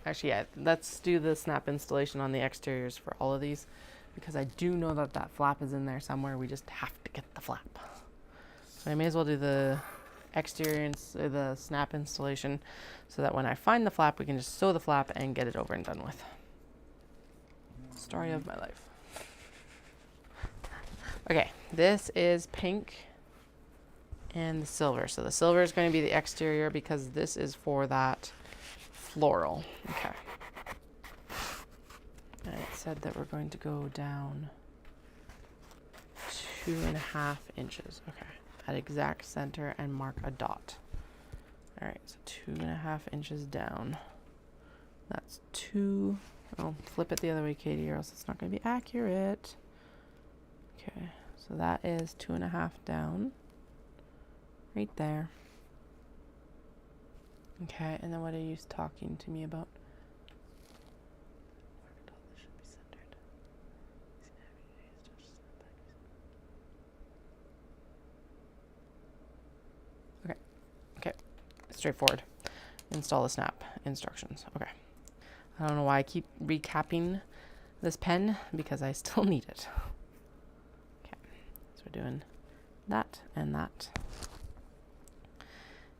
Actually, yeah, let's do the snap installation on the exteriors for all of these, because I do know that that flap is in there somewhere. We just have to get the flap. So I may as well do the exterior and the snap installation so that when I find the flap, we can just sew the flap and get it over and done with. Story of my life. Okay, this is pink and the silver. So the silver is going to be the exterior because this is for that floral. Okay. And it said that we're going to go down 2.5 inches. Okay. At exact center and mark a dot. All right, so 2.5 inches down. That's 2. Oh, flip it the other way, Katie, or else it's not going to be accurate. Okay, so that is 2.5 down. Right there. Okay, and then what are you talking to me about? Okay, straightforward. Install the snap instructions. Okay. I don't know why I keep recapping this pen because I still need it. Okay, so we're doing that and that.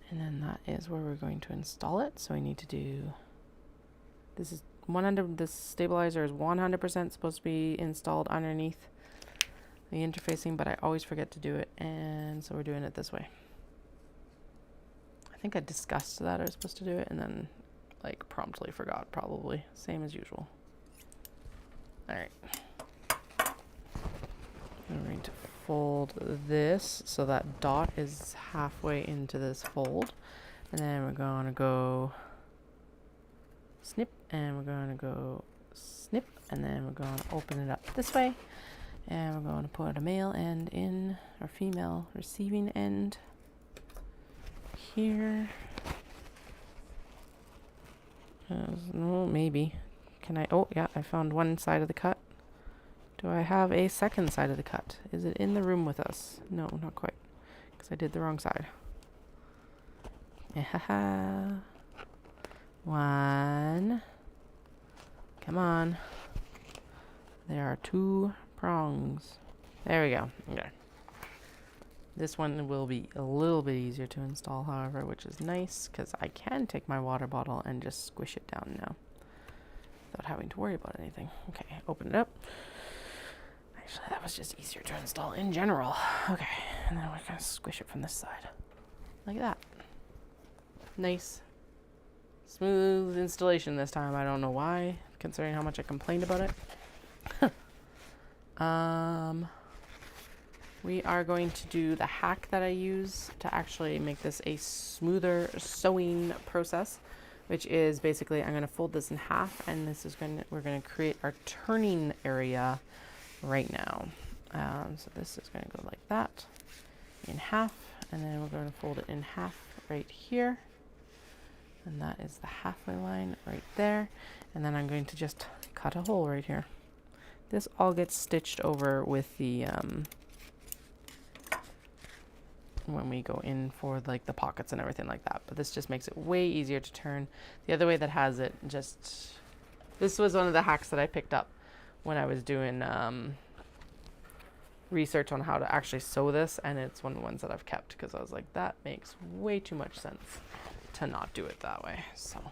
And then that is where we're going to install it. So we need to do, this is 100, this stabilizer is 100% supposed to be installed underneath the interfacing, but I always forget to do it. And so we're doing it this way. I think I discussed that I was supposed to do it and then like promptly forgot, probably. Same as usual. All right. I'm going to fold this so that dot is halfway into this fold. And then we're going to go snip and we're going to go snip and then we're going to open it up this way. And we're going to put a male end in, or female receiving end here. No, maybe. Can I? Oh, yeah, I found one side of the cut. Do I have a second side of the cut? Is it in the room with us? No, not quite, because I did the wrong side. Yeah. 1. Come on. There are 2 prongs. There we go. Okay. This one will be a little bit easier to install, however, which is nice because I can take my water bottle and just squish it down now without having to worry about anything. Okay, open it up. Actually, that was just easier to install in general. Okay, and then we're going to squish it from this side. Like that. Nice. Smooth installation this time. I don't know why, considering how much I complained about it. We are going to do the hack that I use to actually make this a smoother sewing process, which is basically I'm going to fold this in half, and this is we're going to create our turning area right now. So this is going to go like that in half, and then we're going to fold it in half right here, and that is the halfway line right there, and then I'm going to just cut a hole right here. This all gets stitched over with the when we go in for like the pockets and everything like that, but this just makes it way easier to turn. The other way that has it, just this was one of the hacks that I picked up when I was doing research on how to actually sew this, and it's one of the ones that I've kept because I was like, that makes way too much sense to not do it that way. So all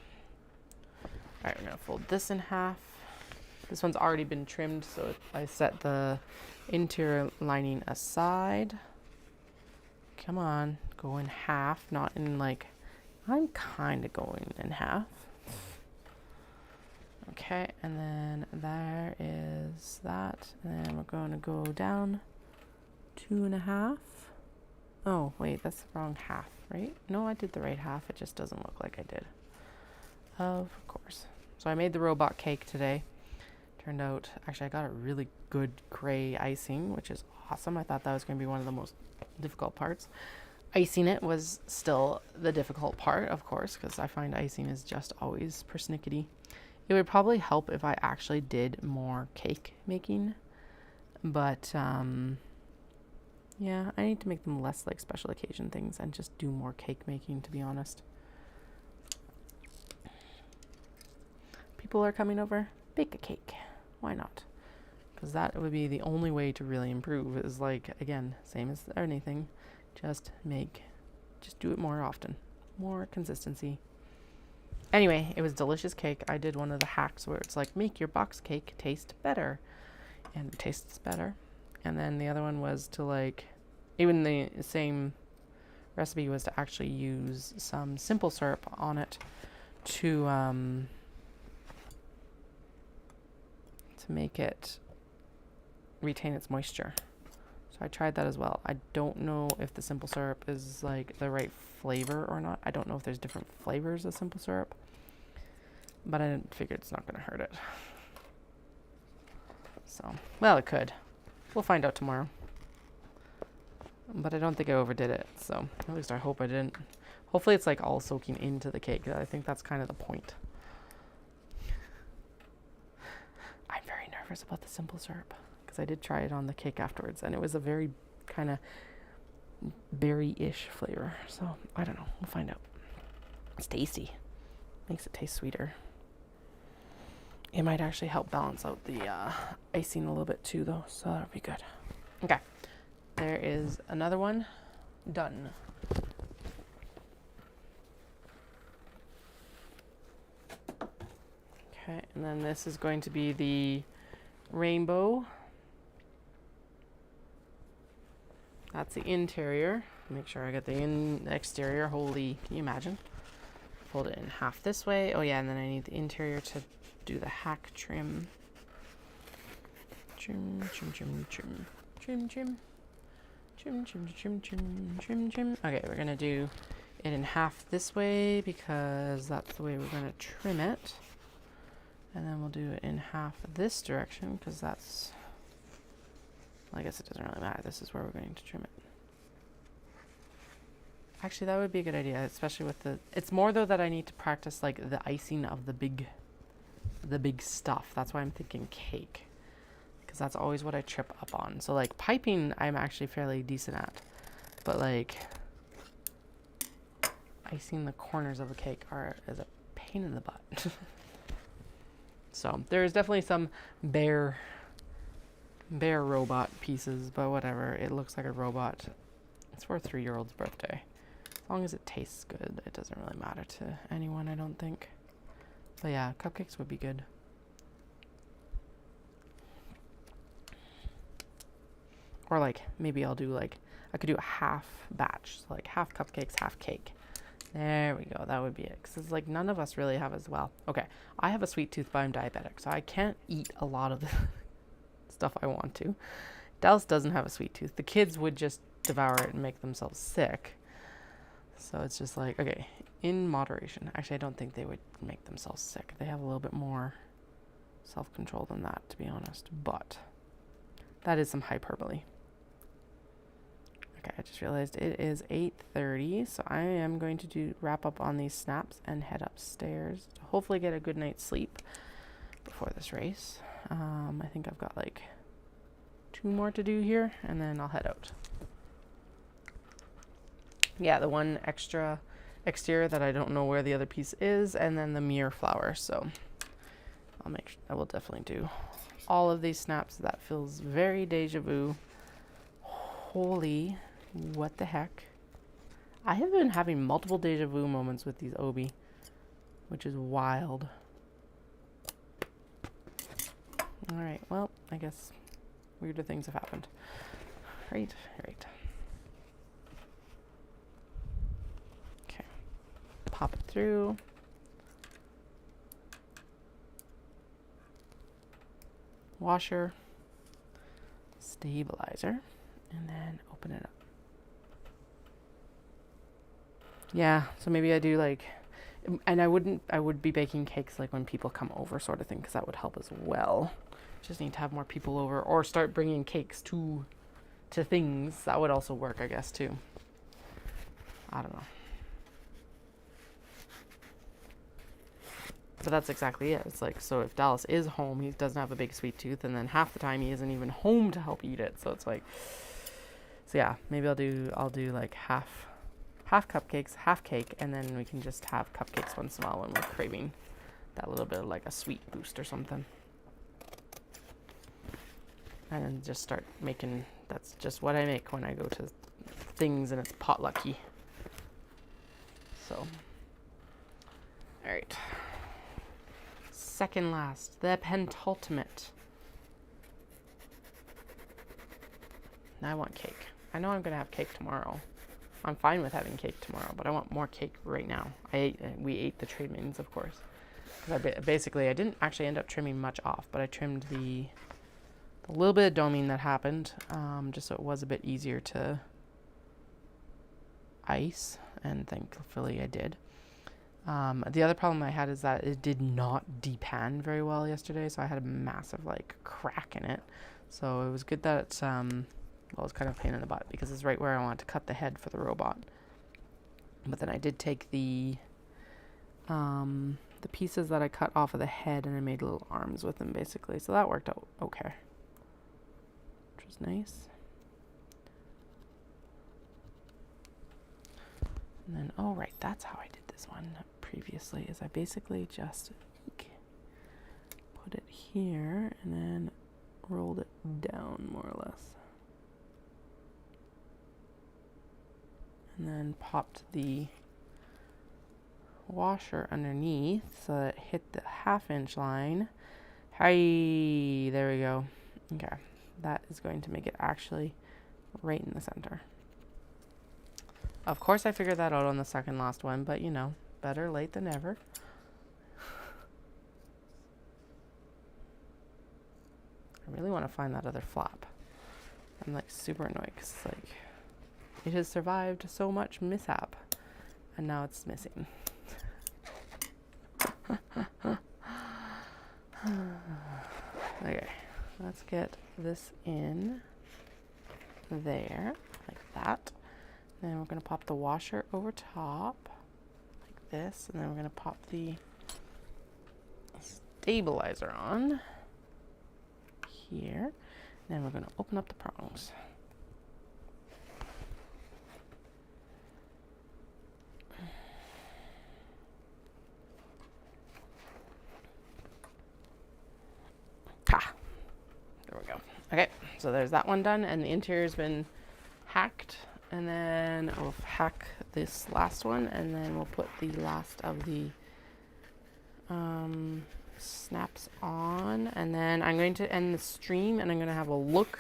right, we're gonna fold this in half. This one's already been trimmed, so I set the interior lining aside. Come on, go in half, not in like, I'm kind of going in half. Okay, and then there is that, and then we're going to go down 2.5. Oh, wait, that's the wrong half, right? No, I did the right half, it just doesn't look like I did. Of course. So I made the robot cake today. Turned out, actually I got a really good gray icing, which is awesome. I thought that was going to be one of the most difficult parts. Icing it was still the difficult part, of course, because I find icing is just always persnickety. It would probably help if I actually did more cake making, but yeah, I need to make them less like special occasion things and just do more cake making, to be honest. People are coming over, bake a cake. Why not? Because that would be the only way to really improve, is like, again, same as anything, just do it more often, more consistency. Anyway, it was delicious cake. I did one of the hacks where it's like, make your box cake taste better, and it tastes better. And then the other one was to like, even the same recipe was to actually use some simple syrup on it to make it retain its moisture. So I tried that as well. I don't know if the simple syrup is like the right flavor or not. I don't know if there's different flavors of simple syrup, but I figured it's not going to hurt it. So, well, it could. We'll find out tomorrow. But I don't think I overdid it, so at least I hope I didn't. Hopefully it's like all soaking into the cake. I think that's kind of the point. I'm very nervous about the simple syrup because I did try it on the cake afterwards, and it was a very kind of berry-ish flavor. So I don't know. We'll find out. It's tasty. Makes it taste sweeter. It might actually help balance out the icing a little bit too, though, so that'll be good. Okay. There is another one done. Okay, and then this is going to be the rainbow. That's the interior. Make sure I get the exterior. Holy, can you imagine? Fold it in half this way. Oh yeah, and then I need the interior to do the hack trim. Trim, trim, trim, trim, trim, trim. Trim, trim, trim, trim, trim, trim. Okay, we're gonna do it in half this way because that's the way we're gonna trim it. And then we'll do it in half this direction because that's, well, I guess it doesn't really matter. This is where we're going to trim it. Actually, that would be a good idea, especially with the, it's more though that I need to practice like the icing of the big stuff. That's why I'm thinking cake, because that's always what I trip up on. So like piping, I'm actually fairly decent at, but like icing the corners of a cake is a pain in the butt. So there is definitely some bare They're robot pieces, but whatever. It looks like a robot. It's for a 3-year-old's birthday. As long as it tastes good, it doesn't really matter to anyone, I don't think. But yeah, cupcakes would be good. Or like, maybe I'll do like, I could do a half batch. So like half cupcakes, half cake. There we go. That would be it. Because it's like none of us really have as well. Okay, I have a sweet tooth, but I'm diabetic. So I can't eat a lot of the stuff I want to. Dallas doesn't have a sweet tooth. The kids would just devour it and make themselves sick. So it's just like, okay, in moderation. Actually, I don't think they would make themselves sick. They have a little bit more self-control than that, to be honest. But that is some hyperbole. Okay, I just realized it is 8:30, so I am going to wrap up on these snaps and head upstairs to hopefully get a good night's sleep before this race. I think I've got like 2 more to do here, and then I'll head out. Yeah, the one extra exterior that I don't know where the other piece is, and then the mirror flower. So I will definitely do all of these snaps. That feels very deja vu. Holy, what the heck? I have been having multiple deja vu moments with these Obi, which is wild. All right, well, I guess weirder things have happened. Right. Okay, pop it through. Washer, stabilizer, and then open it up. Yeah, so maybe I do like, and I would be baking cakes like when people come over sort of thing, because that would help as well. Just need to have more people over, or start bringing cakes to things. That would also work, I guess, too. I don't know. But that's exactly it. It's like, so if Dallas is home, he doesn't have a big sweet tooth, and then half the time he isn't even home to help eat it. So it's like, so yeah, maybe I'll do like half cupcakes, half cake, and then we can just have cupcakes once in a while when we're craving that little bit of like a sweet boost or something. And then just start making, that's just what I make when I go to things and it's potlucky. So, all right. Second last, the penultimate. Now I want cake. I know I'm going to have cake tomorrow. I'm fine with having cake tomorrow, but I want more cake right now. We ate the trimmings, of course. I didn't actually end up trimming much off, but I trimmed the little bit of doming that happened, just so it was a bit easier to ice, and thankfully I did. The other problem I had is that it did not depan very well yesterday, so I had a massive like crack in it. So it was good that it was kind of a pain in the butt because it's right where I wanted to cut the head for the robot. But then I did take the pieces that I cut off of the head and I made little arms with them basically. So that worked out okay, which was nice. And then, oh right, that's how I did this one previously, is I basically just put it here and then rolled it down more or less. And then popped the washer underneath so that it hit the 1/2 inch line. Hi, there we go. Okay, that is going to make it actually right in the center. Of course I figured that out on the second last one, but you know, better late than never. I really want to find that other flap. I'm like super annoyed because like it has survived so much mishap and now it's missing. Okay, let's get this in there like that. Then we're going to pop the washer over top like this, and then we're going to pop the stabilizer on here. And then we're going to open up the prongs. Ha! There we go. Okay. so there's that one done, and the interior's been hacked. And then I'll hack this last one, and then we'll put the last of the snaps on. And then I'm going to end the stream, and I'm going to have a look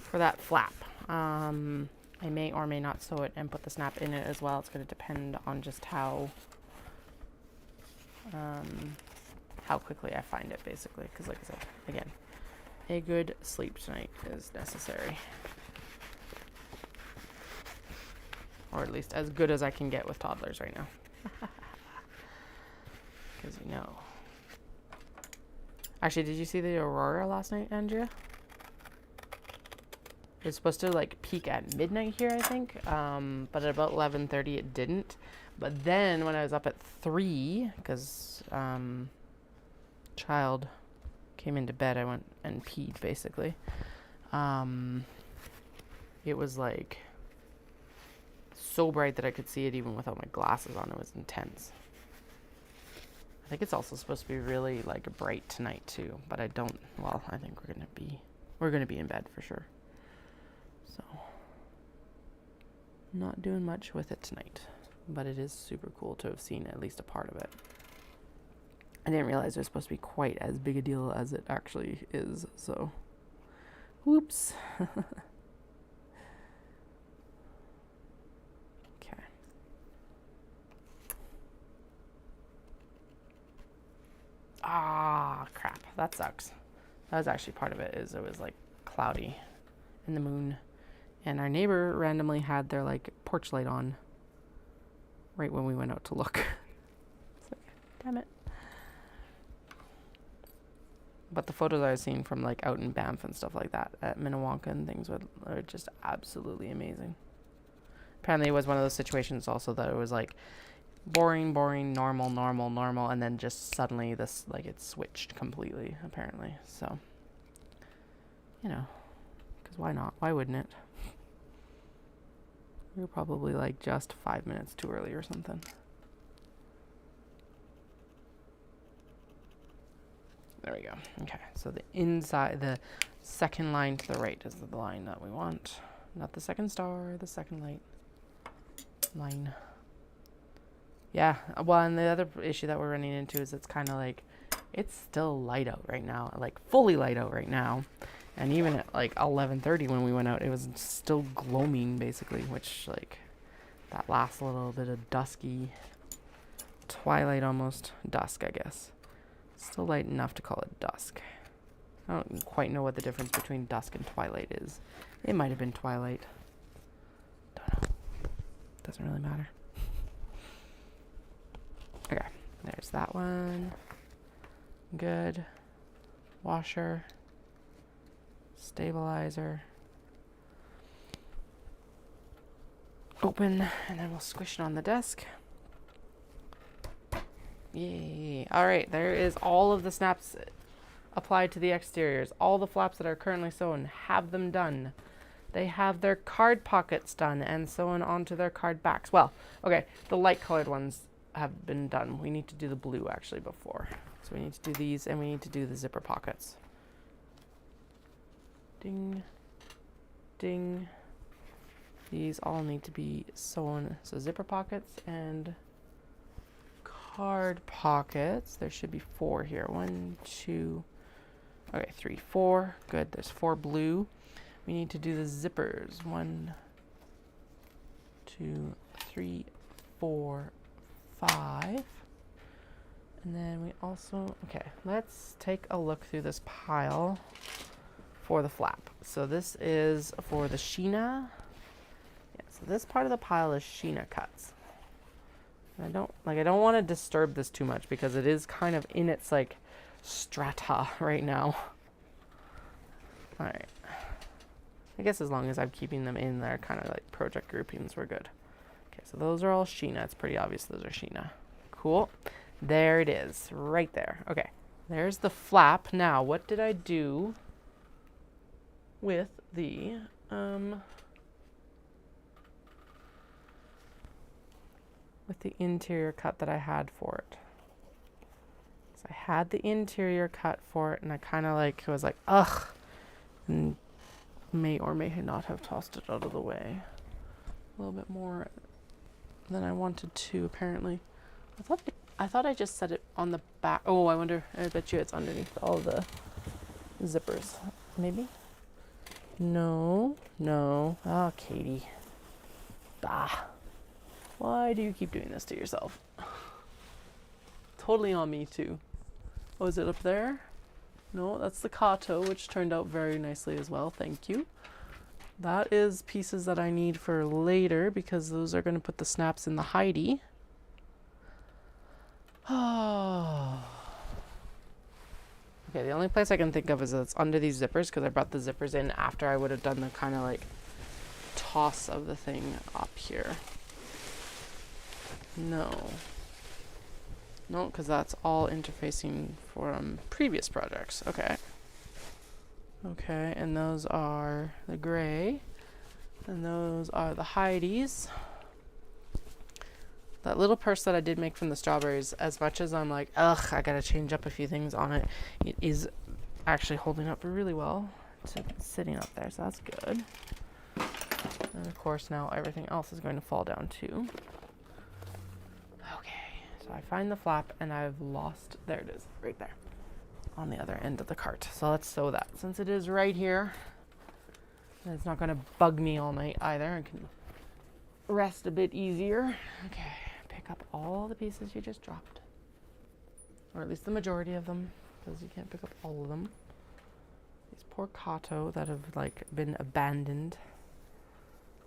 for that flap. I may or may not sew it and put the snap in it as well. It's going to depend on just how quickly I find it, basically. Because like I said, again, a good sleep tonight is necessary. Or at least as good as I can get with toddlers right now. Because you know. Actually, did you see the aurora last night, Andrea? It was supposed to like peak at midnight here, I think. But at about 11:30 it didn't. But then when I was up at 3, because child came into bed, I went and peed basically. It was like so bright that I could see it even without my glasses on. It was intense. I think it's also supposed to be really like bright tonight too, but I think we're gonna be in bed for sure. So not doing much with it tonight, but it is super cool to have seen at least a part of it. I didn't realize it was supposed to be quite as big a deal as it actually is, so whoops. Ah, crap. That sucks. That was actually part of it, is it was like cloudy in the moon. And our neighbor randomly had their like porch light on right when we went out to look. It's like, damn it. But the photos I was seeing from like out in Banff and stuff like that at Minnewanka and things were just absolutely amazing. Apparently it was one of those situations also that it was like boring, normal, and then just suddenly this, like, it switched completely, apparently. So, you know, because why not? Why wouldn't it? We were probably like just 5 minutes too early or something. There we go. Okay, so the inside, the second line to the right is the line that we want. Not the second star, the second line. Yeah, well, and the other issue that we're running into is it's kind of like, it's still light out right now, like fully light out right now. And even at like 11:30 when we went out, it was still gloaming basically, which like that last little bit of dusky twilight, almost dusk, I guess. Still light enough to call it dusk. I don't quite know what the difference between dusk and twilight is. It might have been twilight. Don't know. Doesn't really matter. Okay, there's that one. Good. Washer. Stabilizer. Open, and then we'll squish it on the desk. Yay. Alright, there is all of the snaps applied to the exteriors. All the flaps that are currently sewn, have them done. They have their card pockets done and sewn onto their card backs. Well, okay, the light colored ones have been done. We need to do the blue actually before. So we need to do these, and we need to do the zipper pockets. Ding, ding. These all need to be sewn. So zipper pockets and card pockets. There should be 4 here. 1, 2, okay, 3, 4. Good, there's 4 blue. We need to do the zippers. 1, 2, 3, 4, 5. And then we also, okay, let's take a look through this pile for the flap. So this is for the Sheena. Yeah, so this part of the pile is Sheena cuts. And I don't want to disturb this too much because it is kind of in its like strata right now. All right. I guess as long as I'm keeping them in their kind of like project groupings, we're good. Okay, so those are all Sheena. It's pretty obvious those are Sheena. Cool. There it is, right there. Okay, there's the flap. Now, what did I do with the interior cut that I had for it? So I had the interior cut for it, and I kind of like was like, ugh, and may or may not have tossed it out of the way a little bit more than I wanted to, apparently. I thought I just set it on the back. Oh, I wonder, I bet you it's underneath all the zippers. Maybe? No. Ah, Katie. Bah. Why do you keep doing this to yourself? Totally on me, too. Oh, is it up there? No, that's the Kyoto, which turned out very nicely as well. Thank you. That is pieces that I need for later because those are going to put the snaps in the Heidi. Oh. Okay, the only place I can think of is it's under these zippers because I brought the zippers in after I would have done the kind of like toss of the thing up here. No, because that's all interfacing from previous projects. Okay, and those are the gray, and those are the Heidi's. That little purse that I did make from the strawberries, as much as I'm like, ugh, I gotta change up a few things on it, it is actually holding up really well. It's sitting up there, so that's good. And of course now everything else is going to fall down too. Okay, so I find the flap and I've lost, there it is, right there, on the other end of the cart. So let's sew that. Since it is right here, and it's not gonna bug me all night either, I can rest a bit easier. Okay. Pick up all the pieces you just dropped, or at least the majority of them, because you can't pick up all of them. These poor Kyoto that have like been abandoned.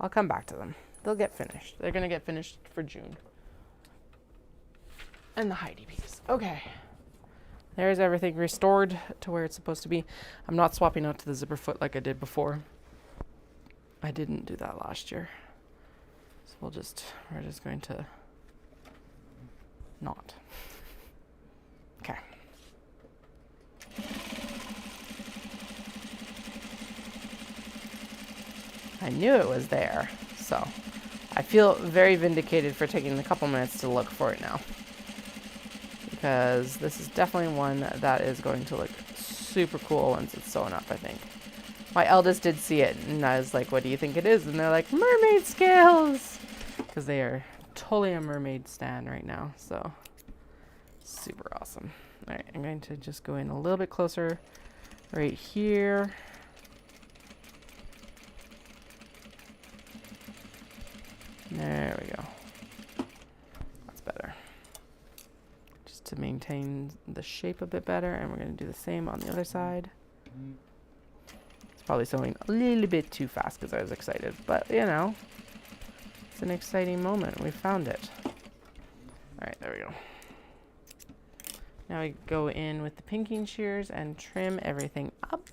I'll come back to them. They'll get finished. They're gonna get finished for June. And the Heidi piece. Okay. There's everything restored to where it's supposed to be. I'm not swapping out to the zipper foot like I did before. I didn't do that last year. So we're just going to not. Okay. I knew it was there, so I feel very vindicated for taking a couple minutes to look for it now, because this is definitely one that is going to look super cool once it's sewn up, I think. My eldest did see it, and I was like, what do you think it is? And they're like, mermaid scales! Because they are totally a mermaid stan right now, so super awesome. All right, I'm going to just go in a little bit closer right here. There we go. That's better. Just to maintain the shape a bit better, and we're going to do the same on the other side. It's probably sewing a little bit too fast because I was excited, but you know, it's an exciting moment. We found it. All right, there we go. Now we go in with the pinking shears and trim everything up,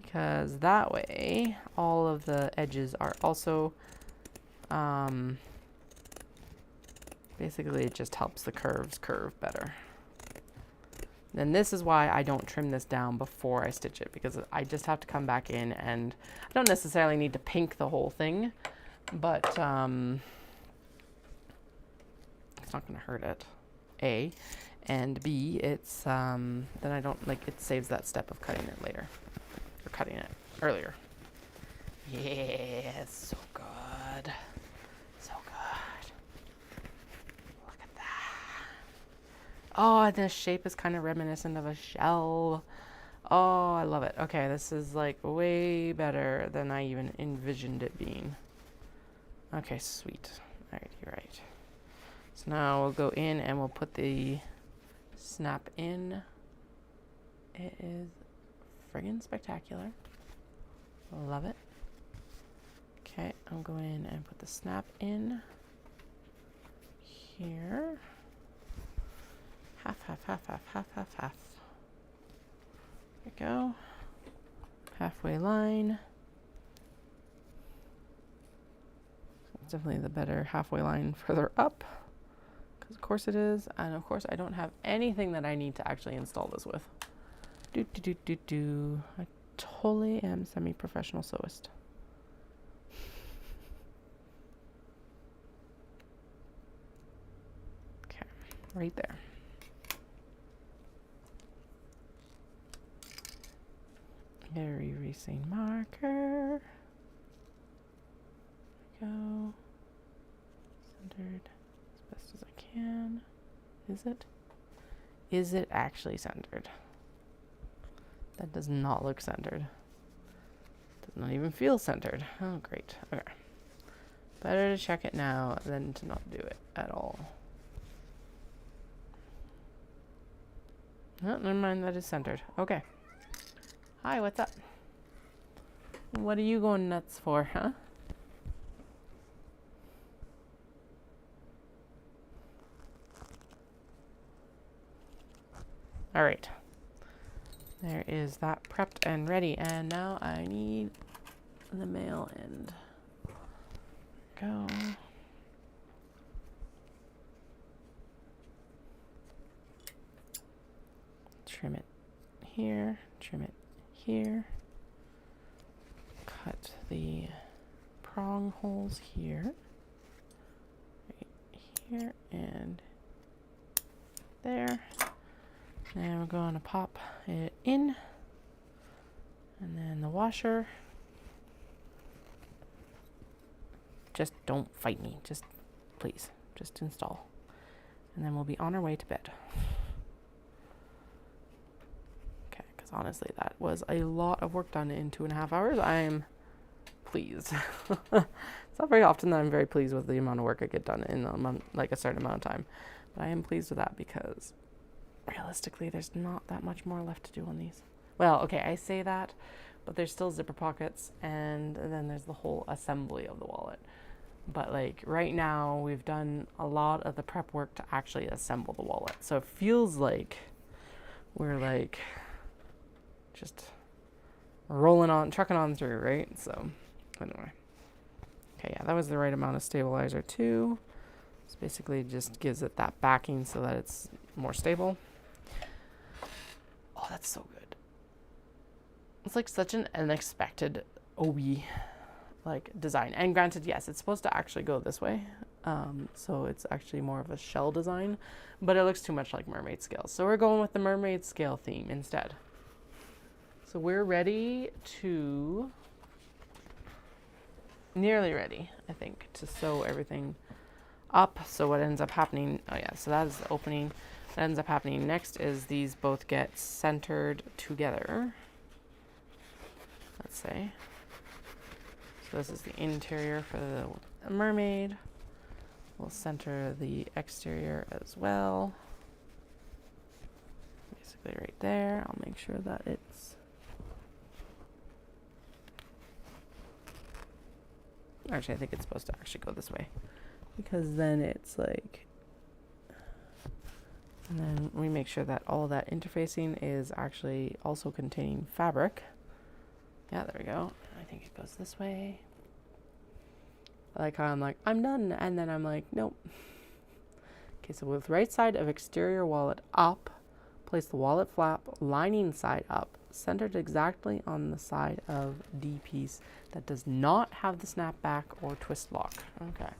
because that way all of the edges are also, basically it just helps the curves curve better. And this is why I don't trim this down before I stitch it, because I just have to come back in, and I don't necessarily need to pink the whole thing, but it's not going to hurt it, A. And B, it's, then I don't, like, it saves that step of cutting it later, or cutting it earlier. Yeah, so good. So good. Look at that. Oh, and this shape is kind of reminiscent of a shell. Oh, I love it. Okay, this is like way better than I even envisioned it being. Okay, sweet. All right, you're right. So now we'll go in and we'll put the snap in. It is friggin' spectacular. Love it. Okay, I'll go in and put the snap in here. Half, half, half, half, half, half, half. There we go. Halfway line. It's definitely the better halfway line further up, because of course it is, and of course I don't have anything that I need to actually install this with. I totally am semi-professional sewist. Okay, right there. Very Erasing marker. There we go. Centered as best as I can. Is it? Is it actually centered? That does not look centered. Does not even feel centered. Oh, great. Okay. Better to check it now than to not do it at all. Oh, never mind, that is centered. Okay. Hi, what's up? What are you going nuts for, huh? All right. There is that prepped and ready. And now I need the male end. Go. Trim it here, trim it here. Cut the prong holes here, right here and there. And we're going to pop it in. And then the washer. Just don't fight me. Just please, just install. And then we'll be on our way to bed. Okay, because honestly, that was a lot of work done in 2.5 hours. I am pleased. It's not very often that I'm very pleased with the amount of work I get done in a certain amount of time. But I am pleased with that because realistically, there's not that much more left to do on these. Well, okay, I say that, but there's still zipper pockets, and then there's the whole assembly of the wallet. But like right now, we've done a lot of the prep work to actually assemble the wallet. So it feels like we're like just trucking on through, right? So anyway. Okay, yeah, that was the right amount of stabilizer too. This basically just gives it that backing so that it's more stable. Oh, that's so good. It's like such an unexpected Obi design. And granted, yes, it's supposed to actually go this way. So it's actually more of a shell design, but it looks too much like mermaid scales. So we're going with the mermaid scale theme instead. So we're nearly ready, I think, to sew everything up. So what ends up happening, so that is the opening. What ends up happening next is these both get centered together. Let's say. So this is the interior for the mermaid. We'll center the exterior as well. Basically right there. I'll make sure that it's... Actually, I think it's supposed to actually go this way. Because then it's like... And then we make sure that all of that interfacing is actually also containing fabric. Yeah, there we go. I think it goes this way. I like how I'm like, I'm done. And then I'm like, nope. Okay, so with right side of exterior wallet up, place the wallet flap lining side up, centered exactly on the side of D piece that does not have the snapback or twist lock. Okay.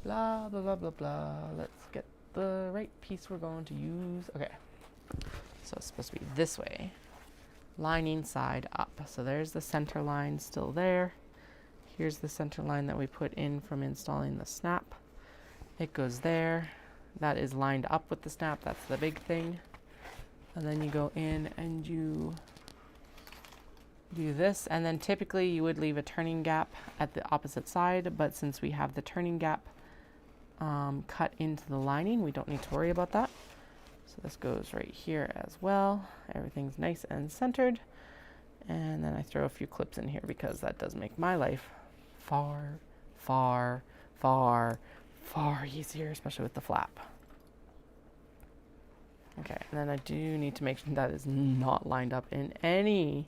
Blah, blah, blah, blah, blah. Let's get the right piece we're going to use. Okay. So it's supposed to be this way. Lining side up. So there's the center line still there. Here's the center line that we put in from installing the snap. It goes there. That is lined up with the snap. That's the big thing. And then you go in and you do this. And then typically you would leave a turning gap at the opposite side. But since we have the turning gap cut into the lining, we don't need to worry about that. So this goes right here as well. Everything's nice and centered. And then I throw a few clips in here because that does make my life far, far, far, far easier, especially with the flap. Okay, and then I do need to make sure that is not lined up in any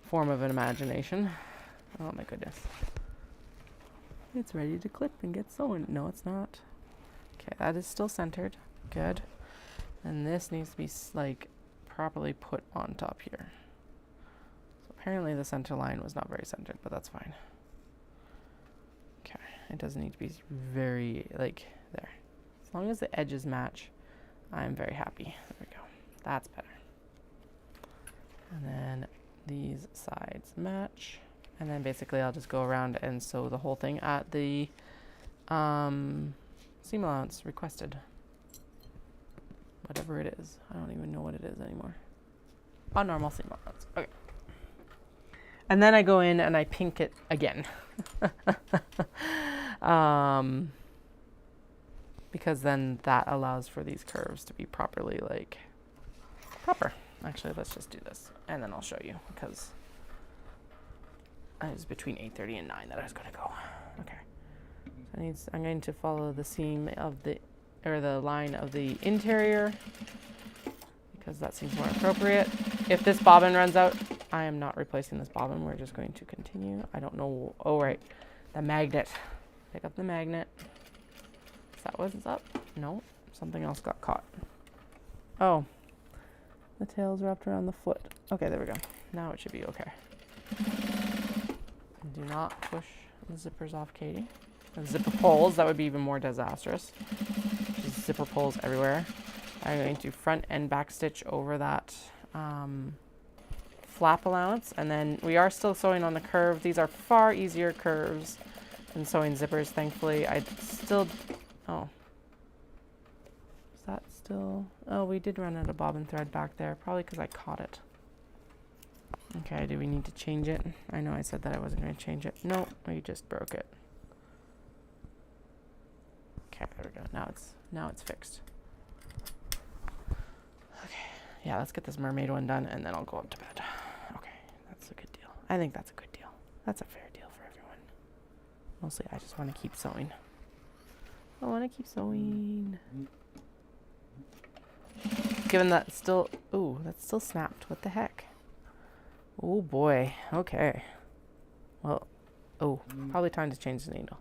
form of an imagination. Oh my goodness. It's ready to clip and get sewn. No, it's not. Okay, that is still centered. Good. And this needs to be like properly put on top here. So apparently the center line was not very centered, but that's fine. Okay, it doesn't need to be very like there. As long as the edges match, I'm very happy. There we go. That's better. And then these sides match. And then basically I'll just go around and sew the whole thing at the seam allowance requested. Whatever it is. I don't even know what it is anymore. A normal seam allowance. Okay. And then I go in and I pink it again. Because then that allows for these curves to be properly, like, proper. Actually, let's just do this. And then I'll show you, because it was between 8:30 and 9 that I was going to go. Okay. So I'm going to follow the seam of the line of the interior, because that seems more appropriate. If this bobbin runs out, I am not replacing this bobbin. We're just going to continue. I don't know. Oh, right. The magnet. Pick up the magnet. Is that what's up? No. Something else got caught. Oh. The tail's wrapped around the foot. Okay, there we go. Now it should be okay. Do not push the zippers off, Katie. The zipper pulls, that would be even more disastrous. Just zipper pulls everywhere. I'm going to front and back stitch over that flap allowance, and then we are still sewing on the curve. These are far easier curves than sewing zippers, thankfully. I still, oh, is that still, oh, we did run out of bobbin thread back there, probably because I caught it. Okay, do we need to change it? I know I said that I wasn't going to change it. No, we just broke it. Okay, there we go. Now it's fixed. Okay, yeah, let's get this mermaid one done, and then I'll go up to bed. Okay, that's a good deal. I think that's a good deal. That's a fair deal for everyone. Mostly, I just want to keep sewing. I want to keep sewing. Given that still, ooh, that's still snapped. What the heck? Oh boy. Okay. Well, oh, probably time to change the needle.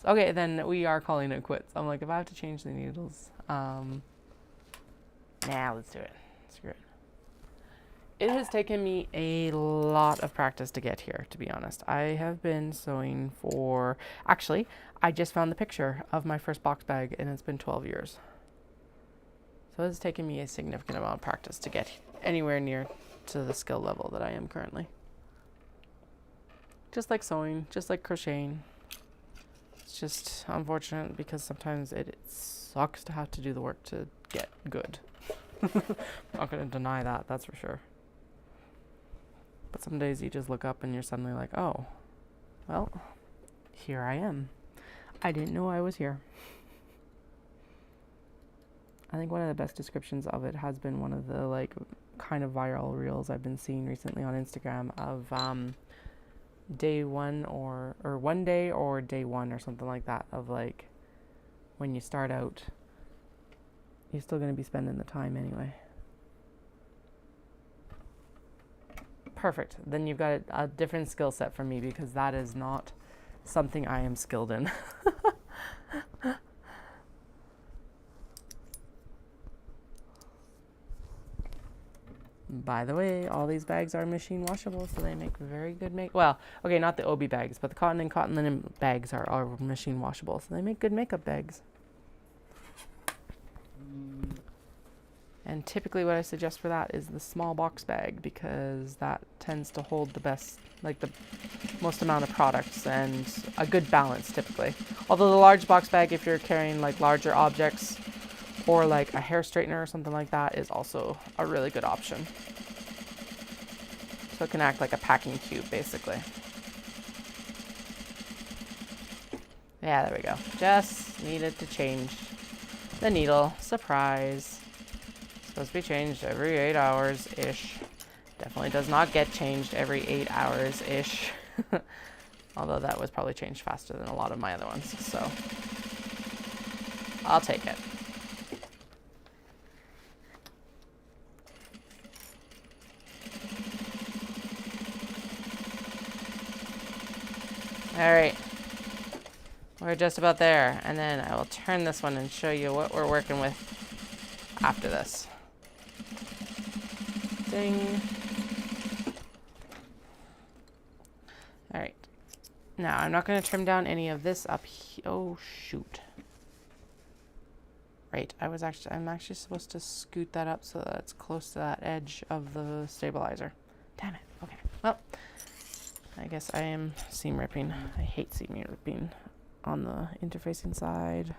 Okay, then we are calling it quits. I'm like, if I have to change the needles, nah, let's do it. Screw it. It has taken me a lot of practice to get here, to be honest. I have been sewing for, actually, I just found the picture of my first box bag, and it's been 12 years. So it's taken me a significant amount of practice to get anywhere near to the skill level that I am currently. Just like sewing, just like crocheting. It's just unfortunate because sometimes it sucks to have to do the work to get good. Not going to deny that, that's for sure. But some days you just look up and you're suddenly like, oh, well, here I am. I didn't know I was here. I think one of the best descriptions of it has been one of the like kind of viral reels I've been seeing recently on Instagram of day one or one day or day one or something like that, of like when you start out, you're still going to be spending the time anyway. Perfect. Then you've got a different skill set from me, because that is not something I am skilled in. By the way, all these bags are machine washable, so they make very good well, okay, not the Obi bags, but the cotton and cotton linen bags are machine washable, so they make good makeup bags. And typically what I suggest for that is the small box bag, because that tends to hold the best, like the most amount of products and a good balance typically. Although the large box bag, if you're carrying like larger objects or like a hair straightener or something like that, is also a really good option. So it can act like a packing cube basically. Yeah, there we go. Just needed to change the needle. Surprise. Supposed to be changed every 8 hours-ish. Definitely does not get changed every 8 hours-ish. Although that was probably changed faster than a lot of my other ones, so I'll take it. All right. We're just about there, and then I will turn this one and show you what we're working with after this. Ding. All right. Now, I'm not going to trim down any of this up here. Oh, shoot. Right, I'm actually supposed to scoot that up so that it's close to that edge of the stabilizer. Damn it. Okay. Well, I guess I am seam ripping. I hate seam ripping on the interfacing side.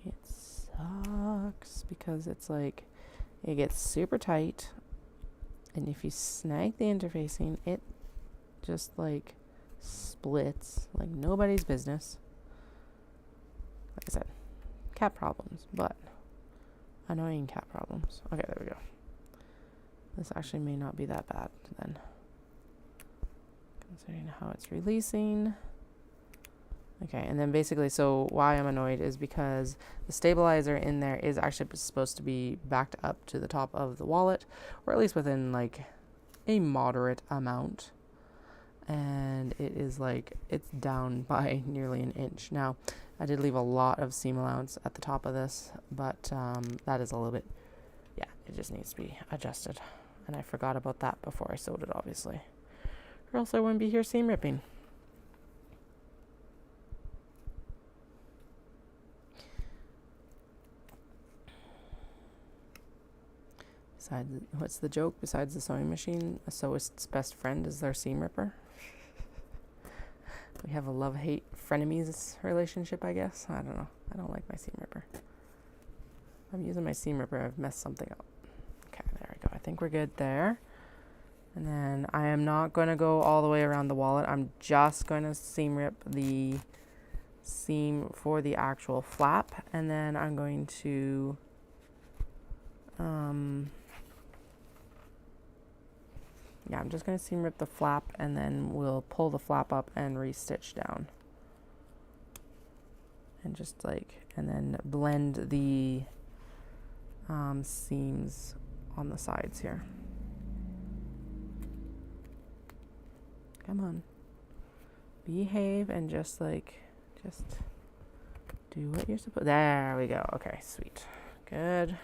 It sucks because it's like it gets super tight, and if you snag the interfacing, it just like splits like nobody's business. Like I said, cat problems, but annoying cat problems. Okay, there we go. This actually may not be that bad then, considering how it's releasing. Okay, and then basically, so why I'm annoyed is because the stabilizer in there is actually supposed to be backed up to the top of the wallet, or at least within like a moderate amount. And it is like, it's down by nearly an inch. Now, I did leave a lot of seam allowance at the top of this, but that is a little bit, yeah, it just needs to be adjusted. And I forgot about that before I sewed it, obviously. Or else I wouldn't be here seam ripping. Besides, what's the joke? Besides the sewing machine, a sewist's best friend is their seam ripper. We have a love-hate frenemies relationship, I guess. I don't know. I don't like my seam ripper. I'm using my seam ripper. I've messed something up. Okay, there we go. I think we're good there. And then I am not going to go all the way around the wallet. I'm just going to seam rip the seam for the actual flap. And then I'm going to yeah, I'm just going to seam rip the flap, and then we'll pull the flap up and re-stitch down. And just like, and then blend the seams on the sides here. Come on. Behave and just like, just do what you're supposed to. There we go. Okay, sweet. Good.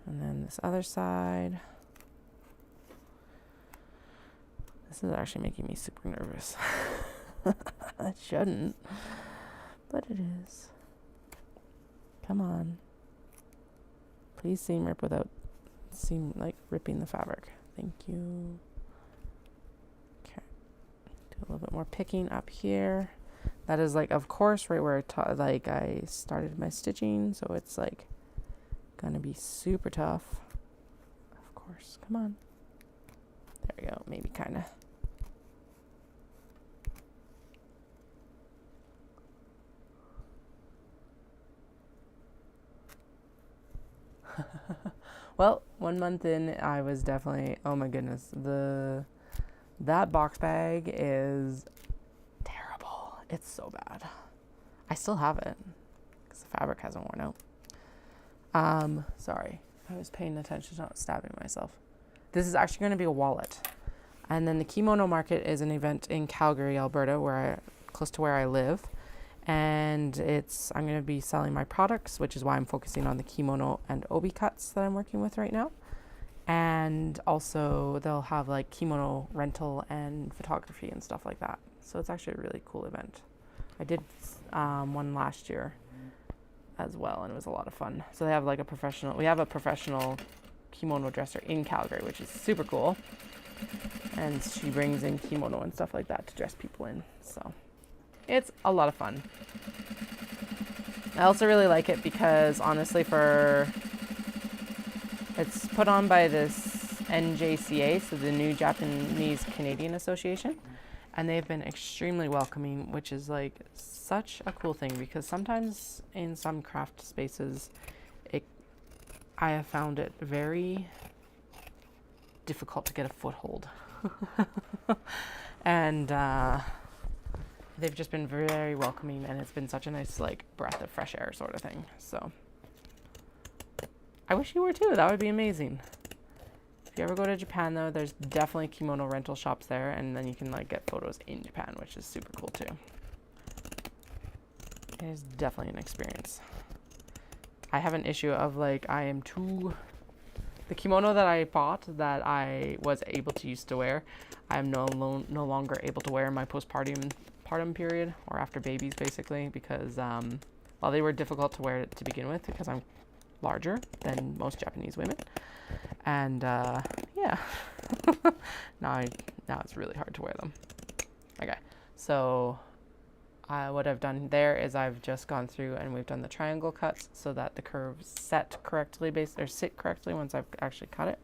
And then this other side. This is actually making me super nervous. It shouldn't, but it is. Come on. Please seam rip without ripping the fabric. Thank you. Okay. Do a little bit more picking up here. That is like, of course, right where I started my stitching, so it's like gonna be super tough. Of course. Come on. There we go. Maybe kind of. Well, 1 month in, I was definitely, oh my goodness, that box bag is terrible. It's so bad. I still have it because the fabric hasn't worn out. Sorry, I was paying attention, not stabbing myself. This is actually going to be a wallet. And then the Kimono Market is an event in Calgary, Alberta, close to where I live. And I'm going to be selling my products, which is why I'm focusing on the kimono and obi cuts that I'm working with right now. And also they'll have like kimono rental and photography and stuff like that. So it's actually a really cool event. I did one last year as well, and it was a lot of fun. So they have like we have a professional kimono dresser in Calgary, which is super cool. And she brings in kimono and stuff like that to dress people in. So it's a lot of fun. I also really like it because honestly it's put on by this NJCA, so the New Japanese Canadian Association, and they've been extremely welcoming, which is like such a cool thing because sometimes in some craft spaces I have found it very difficult to get a foothold. And they've just been very welcoming, and it's been such a nice like breath of fresh air sort of thing. So I wish you were too. That would be amazing. If you ever go to Japan though, there's definitely kimono rental shops there, and then you can like get photos in Japan, which is super cool too. It is definitely an experience. I have an issue of like the kimono that I bought that I was able to used to wear, I am no longer able to wear in my postpartum period or after babies basically because well, Well, they were difficult to wear to begin with because I'm larger than most Japanese women. And yeah, now it's really hard to wear them. Okay, so what I've done there is I've just gone through and we've done the triangle cuts so that the curves sit correctly once I've actually cut it.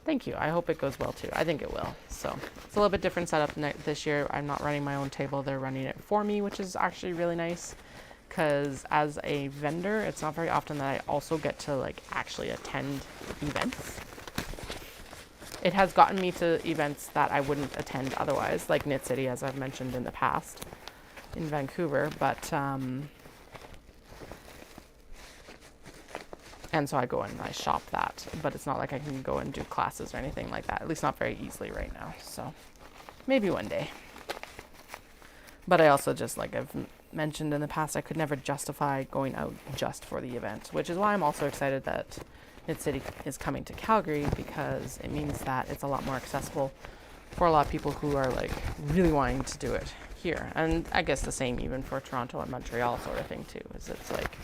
Thank you. I hope it goes well too. I think it will. So it's a little bit different setup this year. I'm not running my own table. They're running it for me, which is actually really nice because as a vendor, it's not very often that I also get to like actually attend events. It has gotten me to events that I wouldn't attend otherwise, like Knit City, as I've mentioned in the past in Vancouver, but and so I go and I shop that, but it's not like I can go and do classes or anything like that, at least not very easily right now. So maybe one day. But I also, just like I've mentioned in the past, I could never justify going out just for the event, which is why I'm also excited that Knit City is coming to Calgary, because it means that it's a lot more accessible for a lot of people who are like really wanting to do it here. And I guess the same even for Toronto and Montreal sort of thing too, is it's like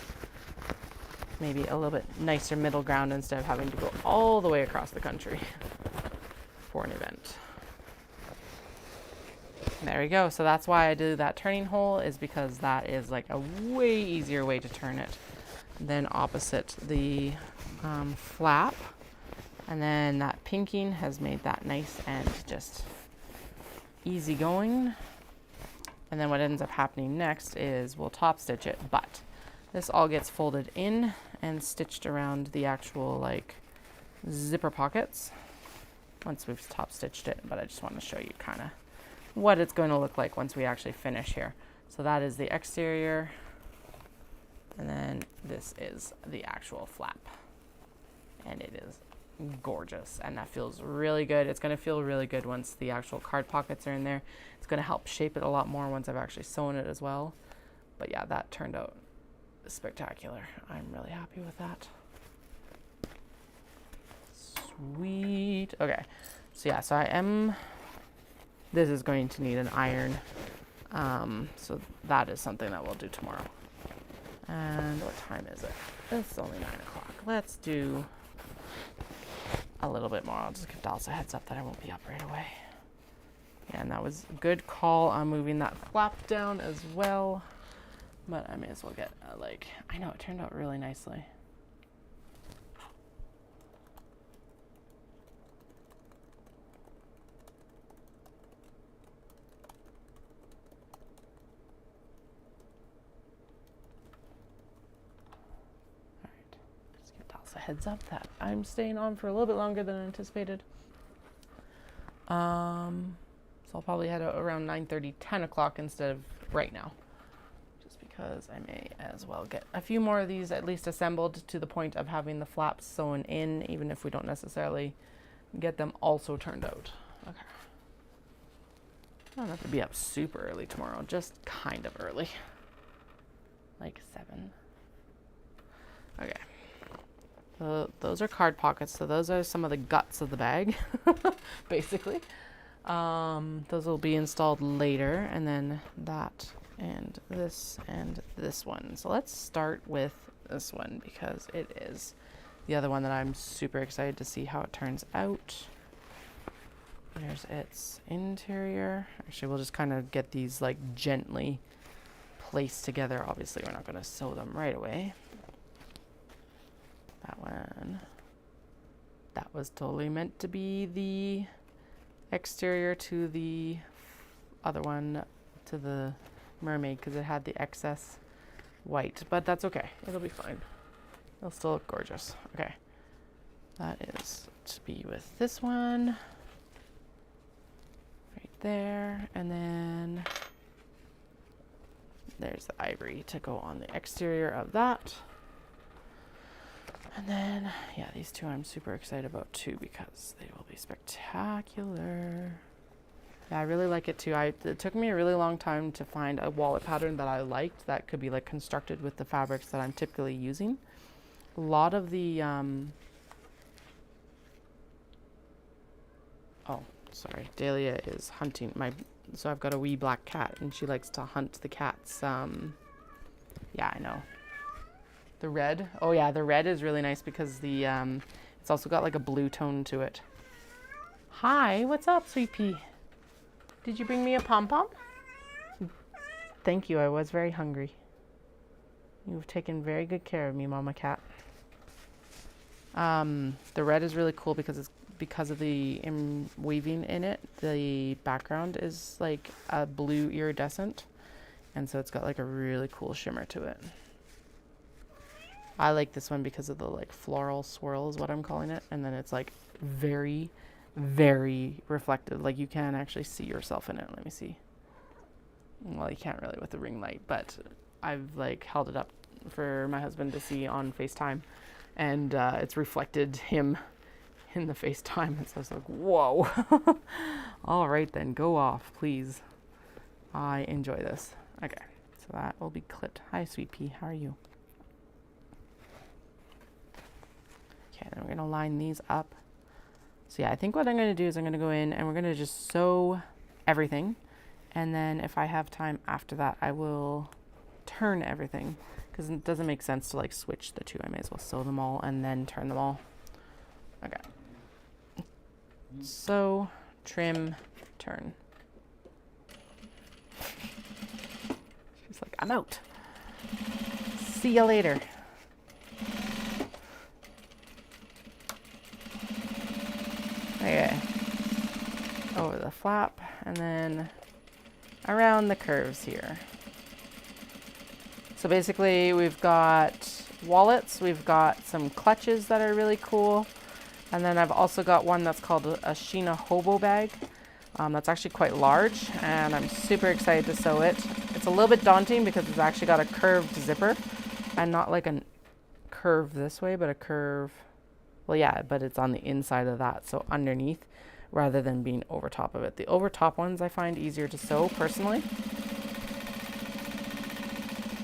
maybe a little bit nicer middle ground instead of having to go all the way across the country for an event. There we go. So that's why I do that turning hole, is because that is like a way easier way to turn it than opposite the flap. And then that pinking has made that nice and just easy going. And then what ends up happening next is we'll top stitch it, but this all gets folded in and stitched around the actual like zipper pockets once we've top stitched it. But I just want to show you kind of what it's going to look like once we actually finish here. So that is the exterior, and then this is the actual flap, and it is gorgeous, and that feels really good. It's going to feel really good once the actual card pockets are in there. It's going to help shape it a lot more once I've actually sewn it as well. But yeah, that turned out spectacular. I'm really happy with that. Sweet. Okay, so yeah, this is going to need an iron, so that is something that we'll do tomorrow. And what time is it? It's only 9 o'clock. Let's do a little bit more. I'll just give Dallas a heads up that I won't be up right away. Yeah, and that was a good call on moving that flap down as well. But I may as well get I know it turned out really nicely. A heads up that I'm staying on for a little bit longer than anticipated. So I'll probably head out around 9:30, 10 o'clock instead of right now, just because I may as well get a few more of these at least assembled to the point of having the flaps sewn in, even if we don't necessarily get them also turned out. Okay. I don't have to be up super early tomorrow, just kind of early, like 7. Okay. Those are card pockets, so those are some of the guts of the bag, basically. Those will be installed later, and then that and this one. So let's start with this one, because it is the other one that I'm super excited to see how it turns out. There's its interior. Actually, we'll just kind of get these like gently placed together. Obviously, we're not going to sew them right away. That one, that was totally meant to be the exterior to the other one, to the mermaid, because it had the excess white, but that's okay. It'll be fine. It'll still look gorgeous. Okay. That is to be with this one right there, and then there's the ivory to go on the exterior of that. And then, yeah, these two I'm super excited about too, because they will be spectacular. Yeah, I really like it too. It took me a really long time to find a wallet pattern that I liked that could be like constructed with the fabrics that I'm typically using. A lot of the, oh, sorry, Dahlia is hunting. My So I've got a wee black cat, and she likes to hunt the cats. Yeah, I know. The red. Oh yeah, the red is really nice because the it's also got like a blue tone to it. Hi, what's up, sweet pea? Did you bring me a pom-pom? Thank you, I was very hungry. You've taken very good care of me, Mama Cat. The red is really cool because of the weaving in it. The background is like a blue iridescent, and so it's got like a really cool shimmer to it. I like this one because of the like floral swirl is what I'm calling it, and then it's like very, very reflective. Like you can actually see yourself in it. Let me see. Well, you can't really with the ring light, but I've like held it up for my husband to see on FaceTime, and it's reflected him in the FaceTime, and so I was like, whoa. All right then, go off, please. I enjoy this. Okay, so that will be clipped. Hi, sweet pea, how are you? Okay, then we're gonna line these up. So yeah, I think what I'm gonna do is I'm gonna go in and we're gonna just sew everything. And then if I have time after that, I will turn everything, because it doesn't make sense to like switch the two. I may as well sew them all and then turn them all. Okay. Sew, trim, turn. She's like, I'm out. See you later. Okay. Over the flap and then around the curves here. So basically we've got wallets, we've got some clutches that are really cool, and then I've also got one that's called a Sheena Hobo bag. That's actually quite large, and I'm super excited to sew it. It's a little bit daunting because it's actually got a curved zipper, and not like a curve this way, but a curve, well yeah, but it's on the inside of that, so underneath, rather than being over top of it. The over top ones I find easier to sew personally.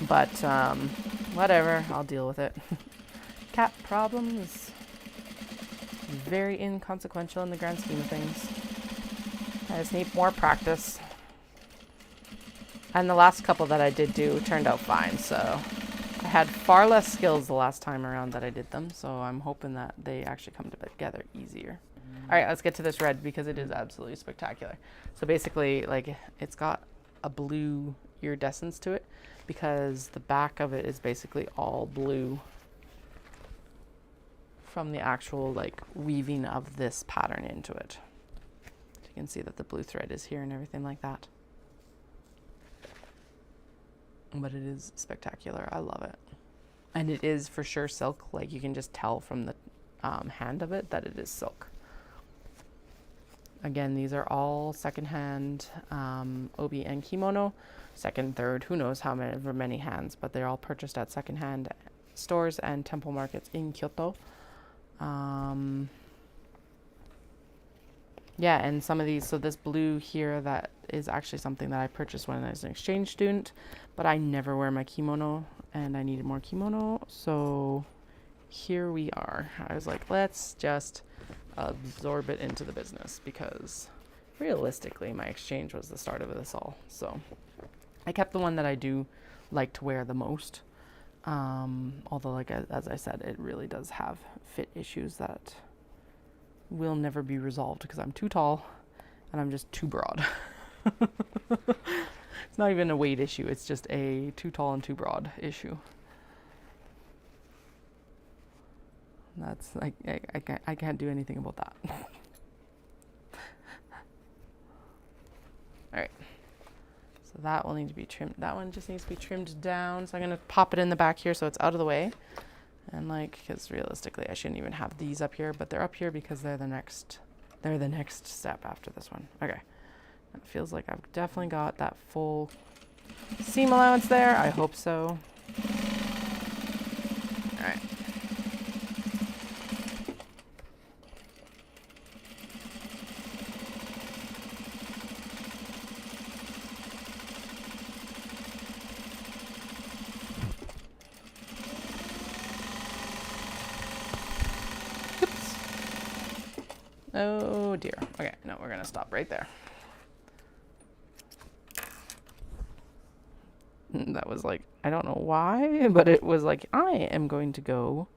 But whatever, I'll deal with it. Cat problems. Very inconsequential in the grand scheme of things. I just need more practice. And the last couple that I did do turned out fine, so I had far less skills the last time around that I did them, so I'm hoping that they actually come together easier. All right, let's get to this red because it is absolutely spectacular. So basically, like, it's got a blue iridescence to it because the back of it is basically all blue from the actual like weaving of this pattern into it. So you can see that the blue thread is here and everything like that. But it is spectacular. I love it. And it is for sure silk. Like you can just tell from the hand of it that it is silk. Again, these are all secondhand Obi and Kimono. Second, third, who knows how many hands, but they're all purchased at secondhand stores and temple markets in Kyoto. Yeah, and some of these, so this blue here, that is actually something that I purchased when I was an exchange student, but I never wear my kimono and I needed more kimono, so here we are. I was like, let's just absorb it into the business, because realistically my exchange was the start of this all. So I kept the one that I do like to wear the most, although like as I said, it really does have fit issues that will never be resolved because I'm too tall and I'm just too broad. It's not even a weight issue, it's just a too tall and too broad issue. That's like I can't do anything about that. All right, so that will need to be trimmed. That one just needs to be trimmed down. So I'm gonna pop it in the back here so it's out of the way. And like, because realistically I shouldn't even have these up here, but they're up here because they're the next step after this one. Okay, it feels like I've definitely got that full seam allowance there. I hope so. All right. Oh dear. Okay, no, we're gonna stop right there. That was like, I don't know why, but it was like, I am going to go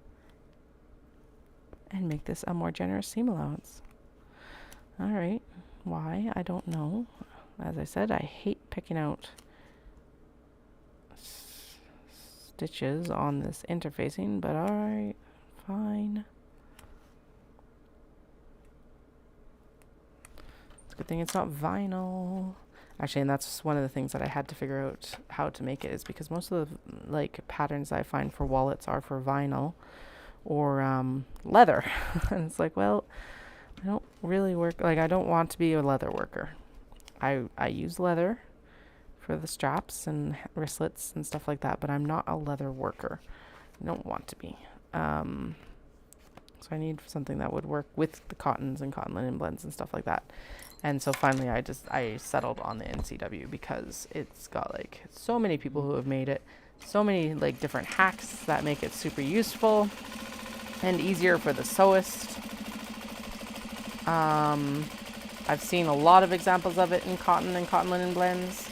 and make this a more generous seam allowance. All right. Why? I don't know. As I said, I hate picking out stitches on this interfacing, but all right, fine. It's a good thing it's not vinyl. Actually, and that's one of the things that I had to figure out how to make it, is because most of the like patterns I find for wallets are for vinyl or leather. And it's like, well, I don't really work, like I don't want to be a leather worker. I use leather for the straps and wristlets and stuff like that, but I'm not a leather worker. I don't want to be. So I need something that would work with the cottons and cotton linen blends and stuff like that. And so finally I settled on the NCW because it's got like so many people who have made it, so many like different hacks that make it super useful and easier for the sewist. I've seen a lot of examples of it in cotton and cotton linen blends.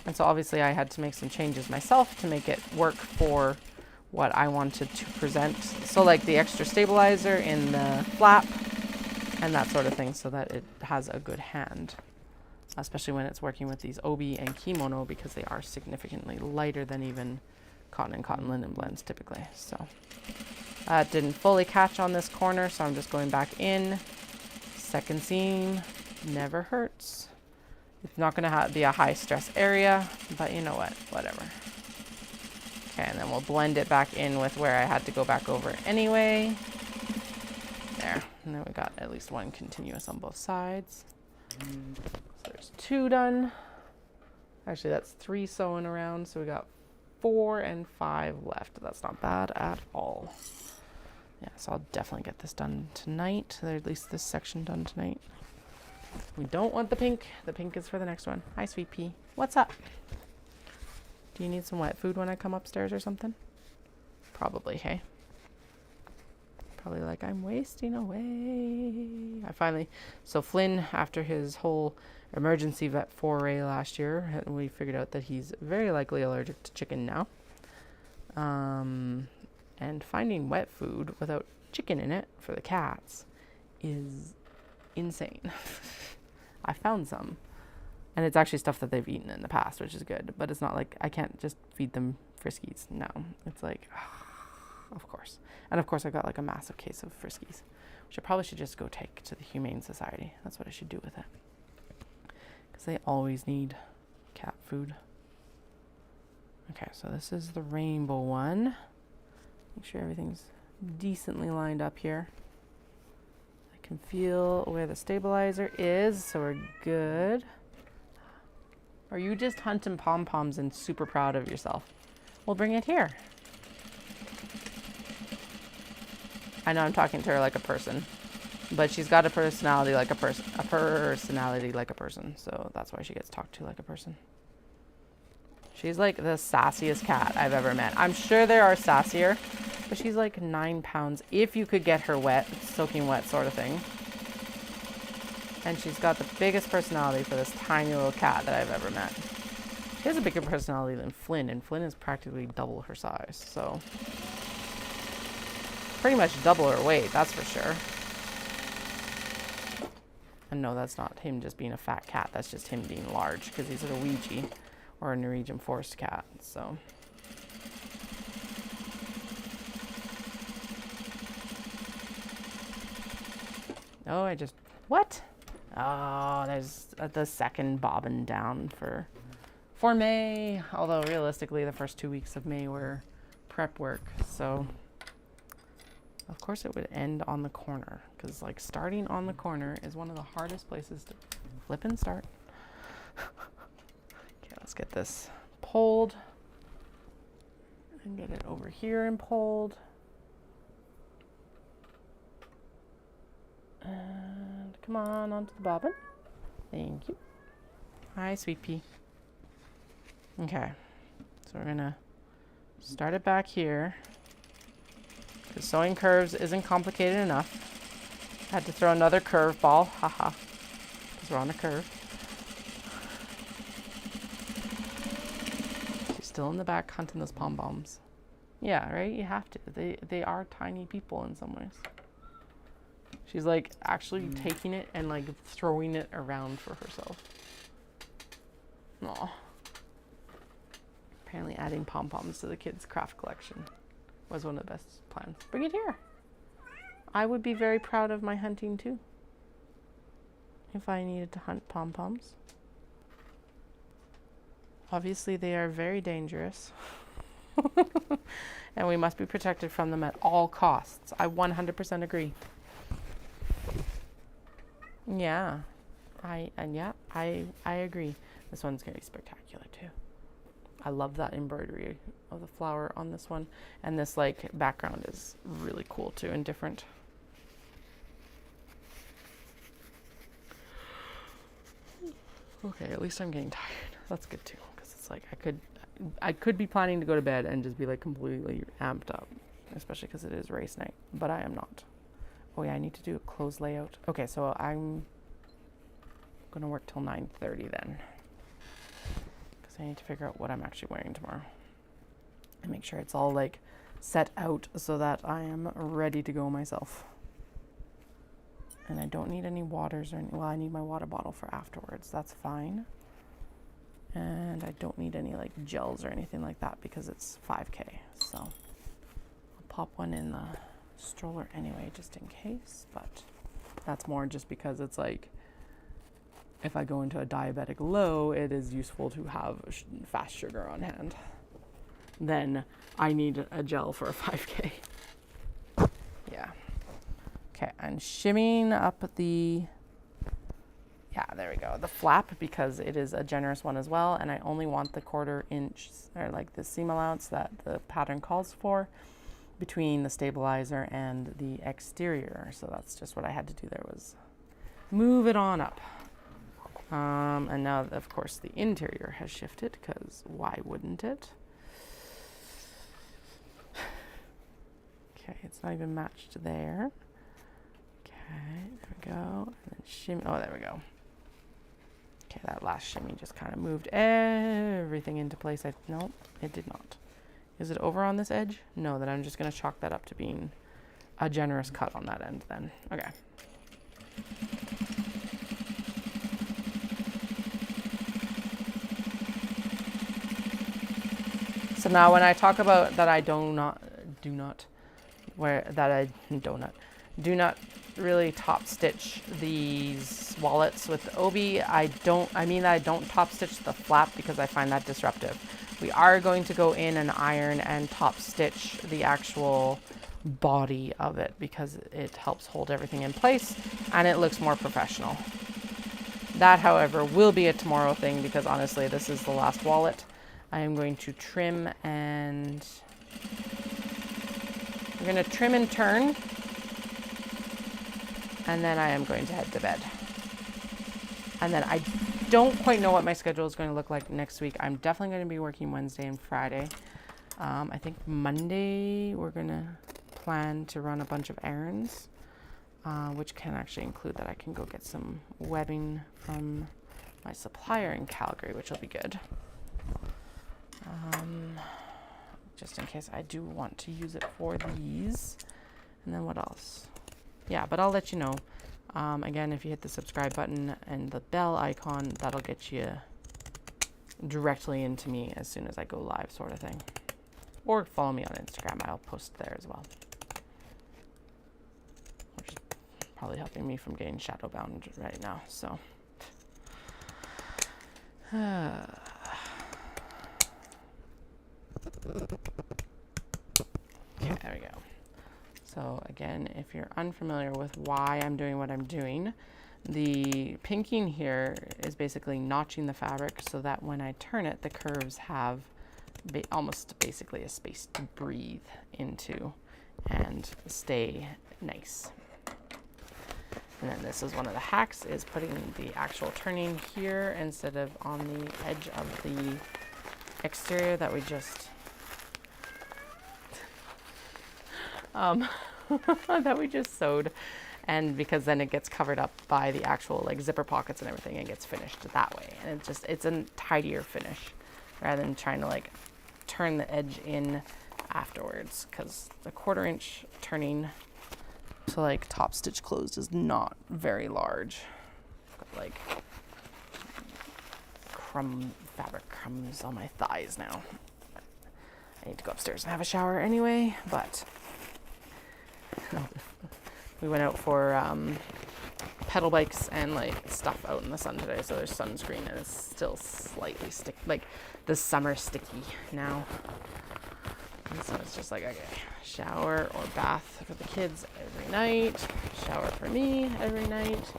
And so obviously I had to make some changes myself to make it work for what I wanted to present. So like the extra stabilizer in the flap and that sort of thing, so that it has a good hand, especially when it's working with these Obi and Kimono, because they are significantly lighter than even cotton and cotton linen blends typically. So it didn't fully catch on this corner, so I'm just going back in. Second seam never hurts. It's not going to be a high stress area, but you know what, whatever. Okay, and then we'll blend it back in with where I had to go back over anyway. There, and then we got at least one continuous on both sides. So there's 2 done. Actually, that's 3 sewing around, so we got 4 and 5 left. That's not bad at all. Yeah, so I'll definitely get this done tonight, or at least this section done tonight. We don't want the pink. The pink is for the next one. Hi, Sweet Pea. What's up? Do you need some wet food when I come upstairs or something? Probably, hey? Probably like, I'm wasting away. So Flynn, after his whole emergency vet foray last year, we figured out that he's very likely allergic to chicken now. And finding wet food without chicken in it for the cats is insane. I found some. And it's actually stuff that they've eaten in the past, which is good. But it's not like I can't just feed them Friskies. No. It's like, of course. And of course I got like a massive case of Friskies, which I probably should just go take to the Humane Society. That's what I should do with it. Because they always need cat food. Okay, so this is the rainbow one. Make sure everything's decently lined up here. I can feel where the stabilizer is, so we're good. Are you just hunting pom-poms and super proud of yourself? Well, bring it here. I know I'm talking to her like a person, but she's got a personality like a person. So that's why she gets talked to like a person. She's like the sassiest cat I've ever met. I'm sure there are sassier, but she's like 9 pounds if you could get her wet, soaking wet sort of thing. And she's got the biggest personality for this tiny little cat that I've ever met. She has a bigger personality than Flynn, and Flynn is practically double her size, so pretty much double her weight, that's for sure. And no, that's not him just being a fat cat, that's just him being large, because he's a Ouija, or a Norwegian forest cat, so. Oh, what? Oh, there's the second bobbin down for May. Although realistically, the first 2 weeks of May were prep work. So, of course, it would end on the corner. Because, like, starting on the corner is one of the hardest places to flip and start. Okay, let's get this pulled. And get it over here and pulled. And come on, onto the bobbin. Thank you. Hi, Sweet Pea. Okay, so we're gonna start it back here. Because sewing curves isn't complicated enough. Had to throw another curve ball, haha, because we're on a curve. still in the back hunting those pom-poms. Yeah, right? You have to. They are tiny people in some ways. She's like actually taking it and like throwing it around for herself. Aw. Apparently adding pom-poms to the kids' craft collection was one of the best plans. Bring it here. I would be very proud of my hunting too, if I needed to hunt pom-poms. Obviously they are very dangerous. And we must be protected from them at all costs. I 100% agree. Yeah. I agree. This one's gonna be spectacular too. I love that embroidery of the flower on this one, and this like background is really cool too and different. Okay, at least I'm getting tired. That's good too, because it's like I could be planning to go to bed and just be like completely amped up, especially because it is race night, but I am not. Oh yeah, I need to do a clothes layout. Okay, so I'm gonna work till 9:30 then, because I need to figure out what I'm actually wearing tomorrow and make sure it's all like set out so that I am ready to go myself. And I don't need any waters or any, well, I need my water bottle for afterwards. That's fine. And I don't need any like gels or anything like that because it's 5K. So I'll pop one in the stroller anyway, just in case. But that's more just because it's like, if I go into a diabetic low, it is useful to have fast sugar on hand. Then I need a gel for a 5K. Yeah. Okay, I'm shimmying up the, yeah, there we go, the flap, because it is a generous one as well, and I only want the 1/4 inch, or like the seam allowance that the pattern calls for, between the stabilizer and the exterior. So that's just what I had to do there, was move it on up. And now, of course, the interior has shifted, because why wouldn't it? Okay, it's not even matched there. Okay, there we go. And then shimmy. Oh, there we go. Okay, that last shimmy just kind of moved everything into place. No, it did not. Is it over on this edge? No, then I'm just going to chalk that up to being a generous cut on that end then. Okay. So now when I talk about that I do not really top stitch these wallets with the Obi, I mean that I don't top stitch the flap because I find that disruptive. We are going to go in and iron and top stitch the actual body of it because it helps hold everything in place and it looks more professional. That, however, will be a tomorrow thing because honestly, this is the last wallet. I am going to trim and we're going to trim and turn. And then I am going to head to bed. And then I don't quite know what my schedule is going to look like next week. I'm definitely going to be working Wednesday and Friday. I think Monday we're going to plan to run a bunch of errands, which can actually include that I can go get some webbing from my supplier in Calgary, which will be good. Just in case I do want to use it for these. And then what else? Yeah, but I'll let you know. Again, if you hit the subscribe button and the bell icon, that'll get you directly into me as soon as I go live, sort of thing. Or follow me on Instagram. I'll post there as well. Which is probably helping me from getting shadow bound right now, so. Okay, there we go. So again, if you're unfamiliar with why I'm doing what I'm doing, the pinking here is basically notching the fabric so that when I turn it, the curves have almost basically a space to breathe into and stay nice. And then this is one of the hacks, is putting the actual turning here instead of on the edge of the exterior that we just that we just sewed, and because then it gets covered up by the actual like zipper pockets and everything and gets finished that way, and it's a tidier finish rather than trying to like turn the edge in afterwards, because the 1/4 inch turning to like top stitch closed is not very large. I've got like fabric crumbs on my thighs now. I need to go upstairs and have a shower anyway, but we went out for pedal bikes and like stuff out in the sun today, so there's sunscreen and it's still slightly sticky, like the summer sticky now. And so it's just like, okay, shower or bath for the kids every night, shower for me every night.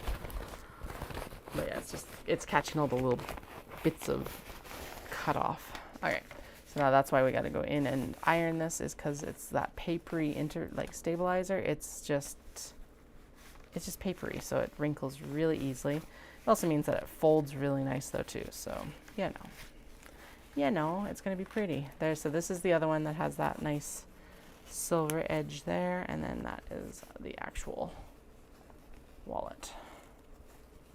But yeah, it's catching all the little bits of cut off. Okay, so now that's why we got to go in and iron this, is because it's that papery stabilizer. It's just papery, so it wrinkles really easily. It also means that it folds really nice though too. So it's gonna be pretty there. So this is the other one that has that nice silver edge there, and then that is the actual wallet.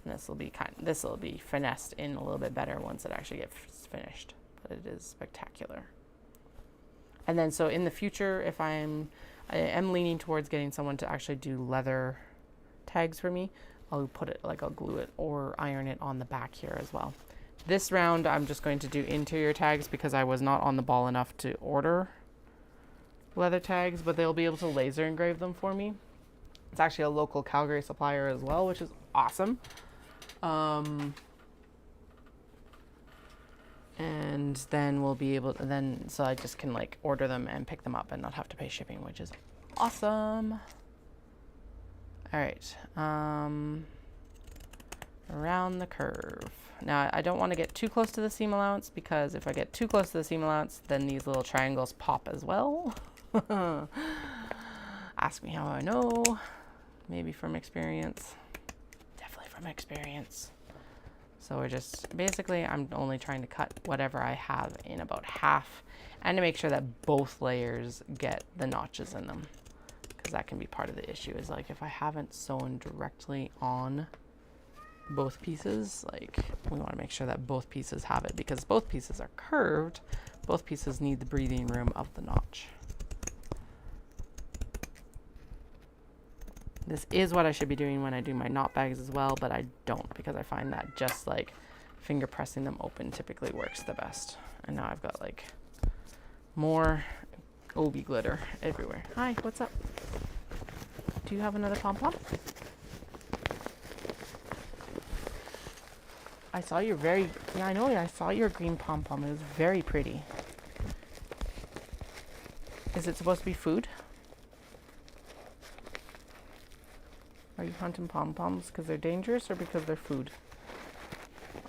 And this will be finessed in a little bit better once it actually gets finished, but it is spectacular. And then so in the future, if I am leaning towards getting someone to actually do leather tags for me, I'll glue it or iron it on the back here as well. This round I'm just going to do interior tags because I was not on the ball enough to order leather tags, but they'll be able to laser engrave them for me. It's actually a local Calgary supplier as well, which is awesome. And then we'll be able to so I just can like order them and pick them up and not have to pay shipping, which is awesome. All right, around the curve. Now I don't want to get too close to the seam allowance, because if I get too close to the seam allowance, then these little triangles pop as well. Ask me how I know. Maybe from experience. Definitely from experience. So we're just, basically I'm only trying to cut whatever I have in about half, and to make sure that both layers get the notches in them, because that can be part of the issue, is like if I haven't sewn directly on both pieces, like we want to make sure that both pieces have it, because both pieces are curved, both pieces need the breathing room of the notch. This is what I should be doing when I do my knot bags as well, but I don't, because I find that just like finger pressing them open typically works the best. And now I've got like more Obi glitter everywhere. Hi, what's up? Do you have another pom-pom? I saw your I saw your green pom-pom. It was very pretty. Is it supposed to be food? Are you hunting pom-poms because they're dangerous or because they're food?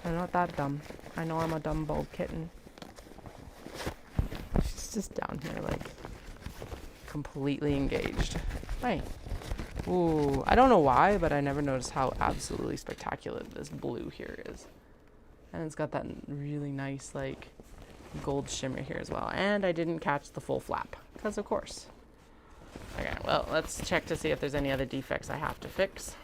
I'm not that dumb. I know I'm a dumb bulb kitten. She's just down here like completely engaged. Hi. Ooh, I don't know why, but I never noticed how absolutely spectacular this blue here is. And it's got that really nice like gold shimmer here as well. And I didn't catch the full flap, because of course. Okay, well, let's check to see if there's any other defects I have to fix.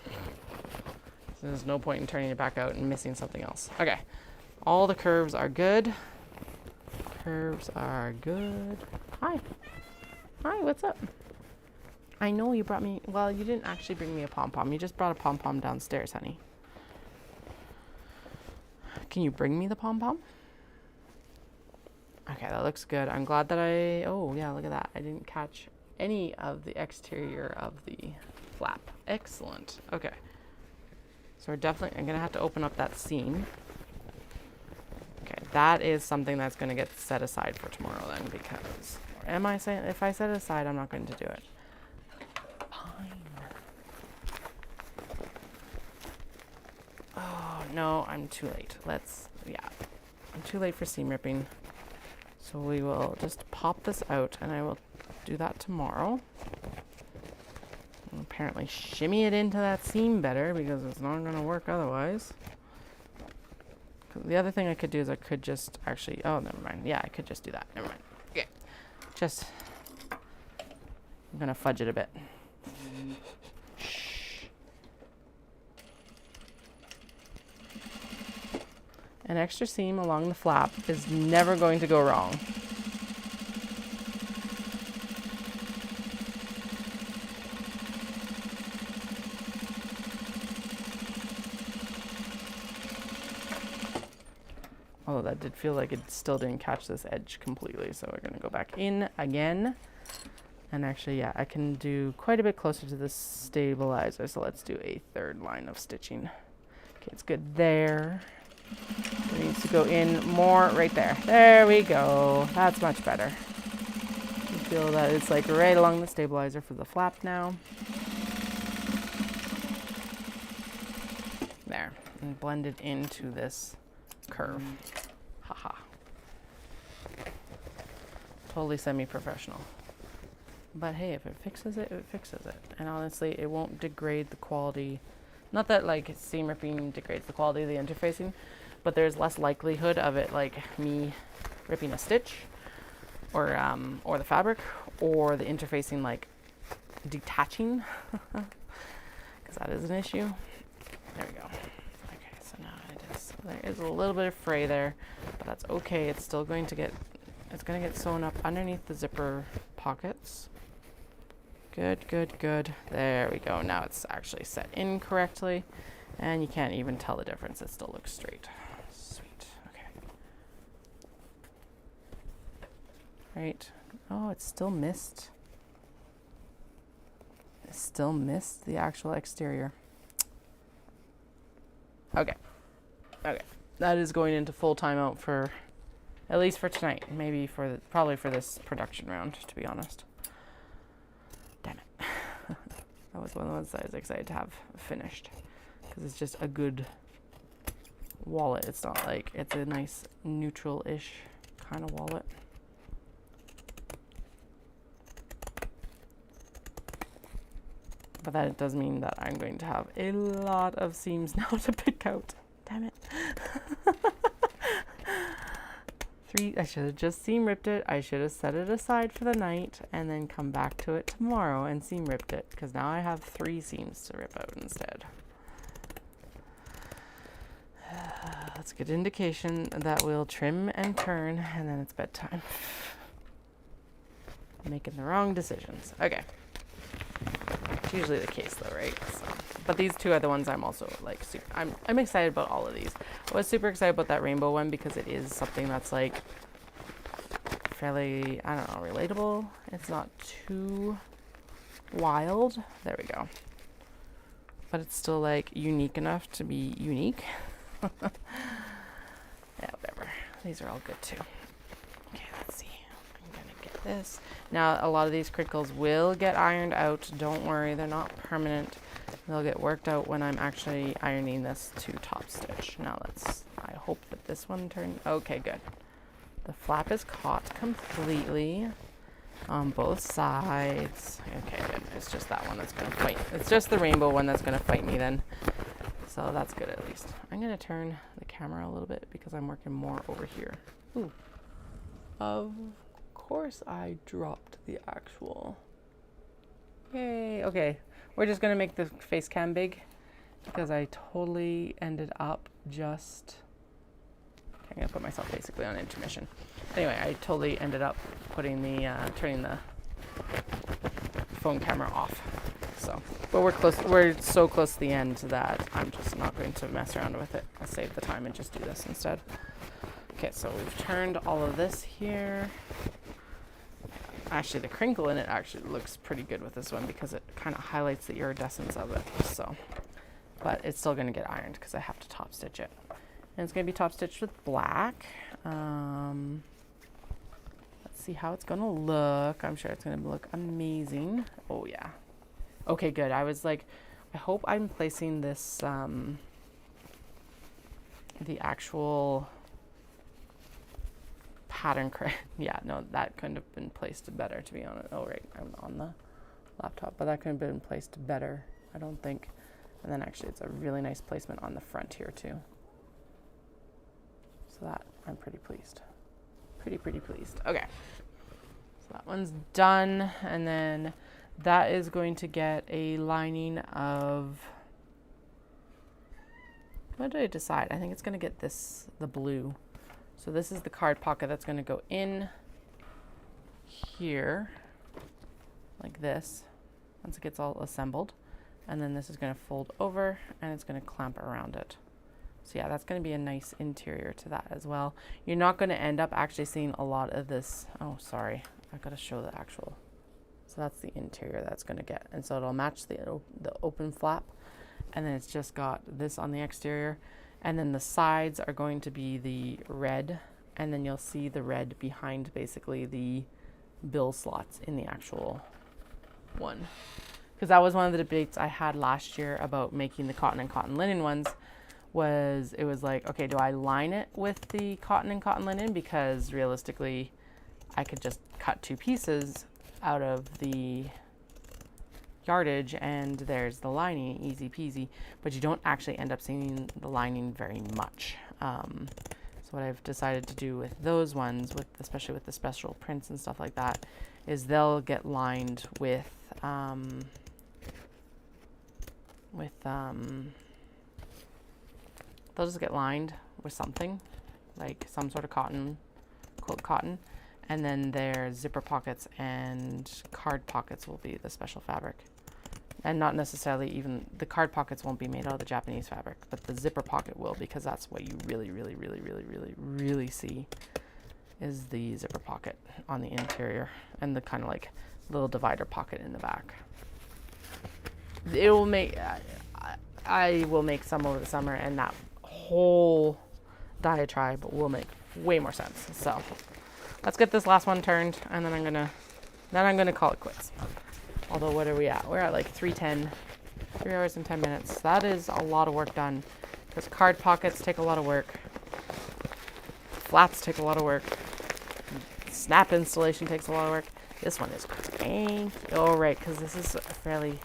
So there's no point in turning it back out and missing something else. Okay, all the curves are good. Curves are good. Hi. Hi, what's up? I know you brought me, well, you didn't actually bring me a pom-pom. You just brought a pom-pom downstairs, honey. Can you bring me the pom-pom? Okay, that looks good. I'm glad that oh yeah, look at that. I didn't catch any of the exterior of the flap. Excellent. Okay. So I'm gonna have to open up that seam. Okay, that is something that's gonna get set aside for tomorrow then, because, if I set it aside, I'm not going to do it. Oh, no, I'm too late. I'm too late for seam ripping. So we will just pop this out, and I will do that tomorrow. And apparently shimmy it into that seam better, because it's not going to work otherwise. The other thing I could do is I could just actually, oh, never mind. Yeah, I could just do that. Never mind. Okay. I'm going to fudge it a bit. An extra seam along the flap is never going to go wrong. Oh, that did feel like it still didn't catch this edge completely. So we're gonna go back in again. And actually, yeah, I can do quite a bit closer to the stabilizer. So let's do a third line of stitching. Okay, it's good there. It needs to go in more right there. There we go. That's much better. You feel that it's like right along the stabilizer for the flap now. There. And blend it into this curve. Haha. Totally semi-professional. But hey, if it fixes it, it fixes it. And honestly, it won't degrade the quality. Not that like seam ripping degrades the quality of the interfacing, but there's less likelihood of it like me ripping a stitch or the fabric or the interfacing like detaching, because that is an issue. There we go. Okay, so now there is a little bit of fray there, but that's okay. It's still going to get, it's going to get sewn up underneath the zipper pockets. Good, good, good. There we go. Now it's actually set in correctly, and you can't even tell the difference. It still looks straight. Sweet. Okay. Right. Oh, it's still missed. It still missed the actual exterior. Okay. Okay. That is going into full timeout for, at least for tonight. Maybe for, probably for this production round, to be honest. Damn it. That was one of the ones I was excited to have finished, because it's just a good wallet. It's not like, it's a nice neutral-ish kind of wallet. But that does mean that I'm going to have a lot of seams now to pick out. Damn it. I should have just seam ripped it. I should have set it aside for the night and then come back to it tomorrow and seam ripped it, because now I have 3 seams to rip out instead. That's a good indication that we'll trim and turn, and then it's bedtime. Making the wrong decisions. Okay. It's usually the case though, right? So, but these 2 are the ones I'm also like I'm excited about all of these. I was super excited about that rainbow one because it is something that's like fairly, I don't know, relatable. It's not too wild. There we go. But it's still like unique enough to be unique. Yeah, whatever. These are all good too. Okay, let's see. I'm gonna get this. Now, a lot of these crinkles will get ironed out. Don't worry, they're not permanent. They'll get worked out when I'm actually ironing this to top stitch. Now I hope that this one turned, okay, good. The flap is caught completely on both sides. Okay, good. It's just that one that's gonna fight. It's just the rainbow one that's gonna fight me then. So that's good at least. I'm gonna turn the camera a little bit because I'm working more over here. Ooh. Of course I dropped the actual. Yay. Okay. We're just gonna make the face cam big because I totally ended up just, I'm gonna put myself basically on intermission. Anyway, I totally ended up putting the, turning the phone camera off. So, but we're so close to the end that I'm just not going to mess around with it. I'll save the time and just do this instead. Okay, so we've turned all of this here. Actually, the crinkle in it actually looks pretty good with this one because it kind of highlights the iridescence of it. So, but it's still going to get ironed because I have to top stitch it. And it's going to be top stitched with black. Let's see how it's going to look. I'm sure it's going to look amazing. Oh yeah. Okay, good. I was like, I hope I'm placing this, the actual pattern yeah, no, that couldn't have been placed better, to be honest. Oh, right, I'm on the laptop, but that couldn't have been placed better, I don't think. And then actually it's a really nice placement on the front here too. So that, I'm pretty pleased. Pretty pleased. Okay, so that one's done. And then that is going to get a lining of, what did I decide? I think it's going to get this, the blue. So this is the card pocket that's going to go in here, like this, once it gets all assembled. And then this is going to fold over and it's going to clamp around it. So yeah, that's going to be a nice interior to that as well. You're not going to end up actually seeing a lot of this. Oh, sorry. I got to show the actual. So that's the interior that's going to get. And so it'll match the open flap. And then it's just got this on the exterior. And then the sides are going to be the red. And then you'll see the red behind basically the bill slots in the actual one. Because that was one of the debates I had last year about making the cotton and cotton linen ones. It was like, okay, do I line it with the cotton and cotton linen? Because realistically, I could just cut 2 pieces out of the yardage and there's the lining, easy peasy, but you don't actually end up seeing the lining very much. So what I've decided to do with those ones, especially with the special prints and stuff like that, is they'll get lined with they'll just get lined with something, like some sort of cotton, quote cotton, and then their zipper pockets and card pockets will be the special fabric. And not necessarily even, the card pockets won't be made out of the Japanese fabric, but the zipper pocket will, because that's what you really see is the zipper pocket on the interior and the kind of like little divider pocket in the back. It will make, I will make some over the summer, and that whole diatribe will make way more sense. So let's get this last one turned, and then I'm gonna call it quits. Although, what are we at? We're at like 3:10, 3 hours and 10 minutes. That is a lot of work done, because card pockets take a lot of work, flaps take a lot of work, snap installation takes a lot of work. This one is cranky. Oh, right, because this is the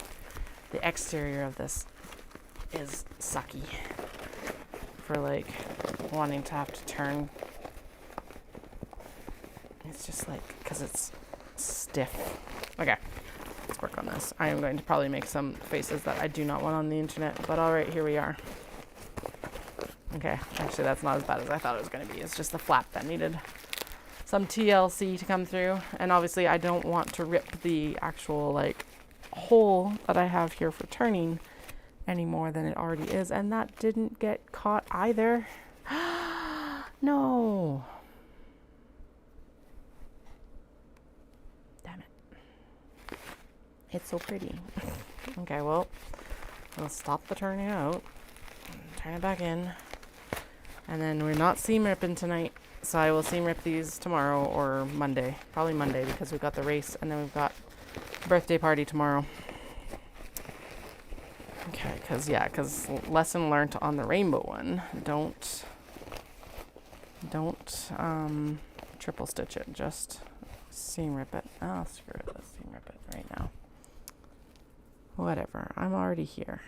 exterior of this is sucky for like wanting to have to turn. It's just like, because it's stiff. Okay, let's work on this. I am going to probably make some faces that I do not want on the internet, but all right, here we are. Okay, actually that's not as bad as I thought it was going to be. It's just the flap that needed some TLC to come through. And obviously I don't want to rip the actual like hole that I have here for turning any more than it already is. And that didn't get caught either. No. Damn it. It's so pretty. Okay, well, we'll stop the turning out. Turn it back in. And then we're not seam ripping tonight. So I will seam rip these tomorrow or Monday. Probably Monday, because we've got the race and then we've got birthday party tomorrow. Okay, because lesson learned on the rainbow one. Don't triple stitch it. Just seam rip it. Oh, screw it. Let's seam rip it right now. Whatever. I'm already here.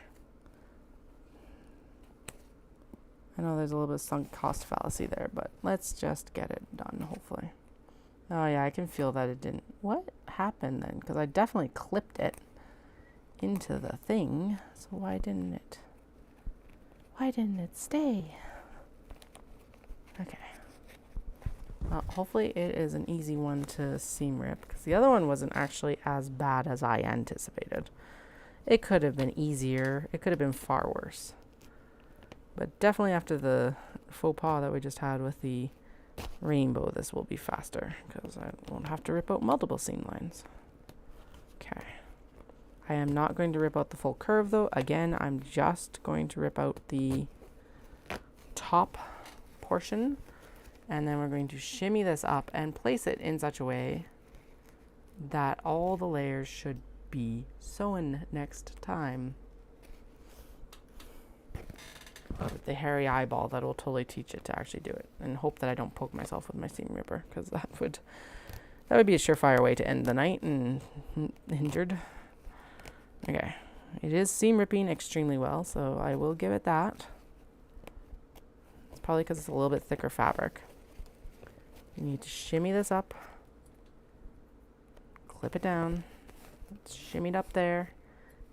I know there's a little bit of sunk cost fallacy there, but let's just get it done, hopefully. Oh yeah, I can feel that it didn't. What happened then? Because I definitely clipped it into the thing. So why didn't it stay? Okay. Well, hopefully it is an easy one to seam rip, because the other one wasn't actually as bad as I anticipated. It could have been easier. It could have been far worse. But definitely after the faux pas that we just had with the rainbow, this will be faster, because I won't have to rip out multiple seam lines. Okay. I am not going to rip out the full curve though. Again, I'm just going to rip out the top portion, and then we're going to shimmy this up and place it in such a way that all the layers should be next time. The hairy eyeball that will totally teach it to actually do it, and hope that I don't poke myself with my seam ripper, because that would be a surefire way to end the night and injured. Okay, it is seam ripping extremely well, so I will give it that. It's probably because it's a little bit thicker fabric. You need to shimmy this up, clip it down. It's shimmied up there.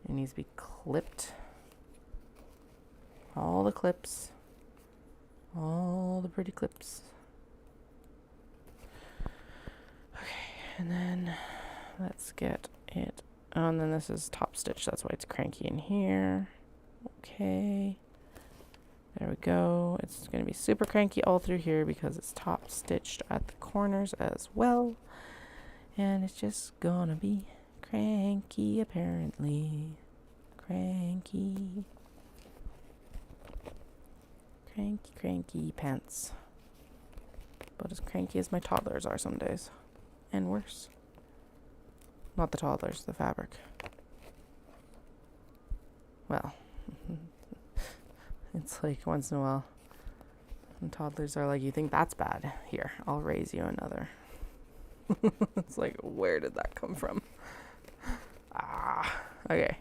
It needs to be clipped. All the clips. All the pretty clips. Okay, and then let's get it. Oh, and then this is top stitch. That's why it's cranky in here. Okay. There we go. It's going to be super cranky all through here because it's top stitched at the corners as well. And it's just going to be cranky apparently. Cranky. Cranky, cranky pants. But as cranky as my toddlers are some days. And worse. Not the toddlers, the fabric. Well, it's like once in a while, and toddlers are like, you think that's bad? Here, I'll raise you another. It's like, where did that come from? Okay.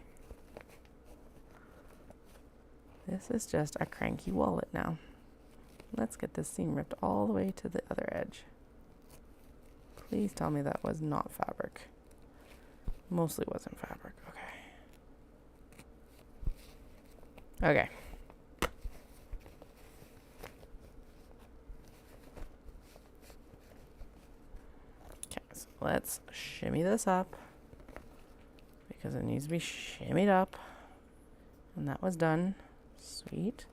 This is just a cranky wallet now. Let's get this seam ripped all the way to the other edge. Please tell me that was not fabric. Mostly wasn't fabric. Okay. Okay. Okay, so let's shimmy this up because it needs to be shimmied up. And that was done. Sweet.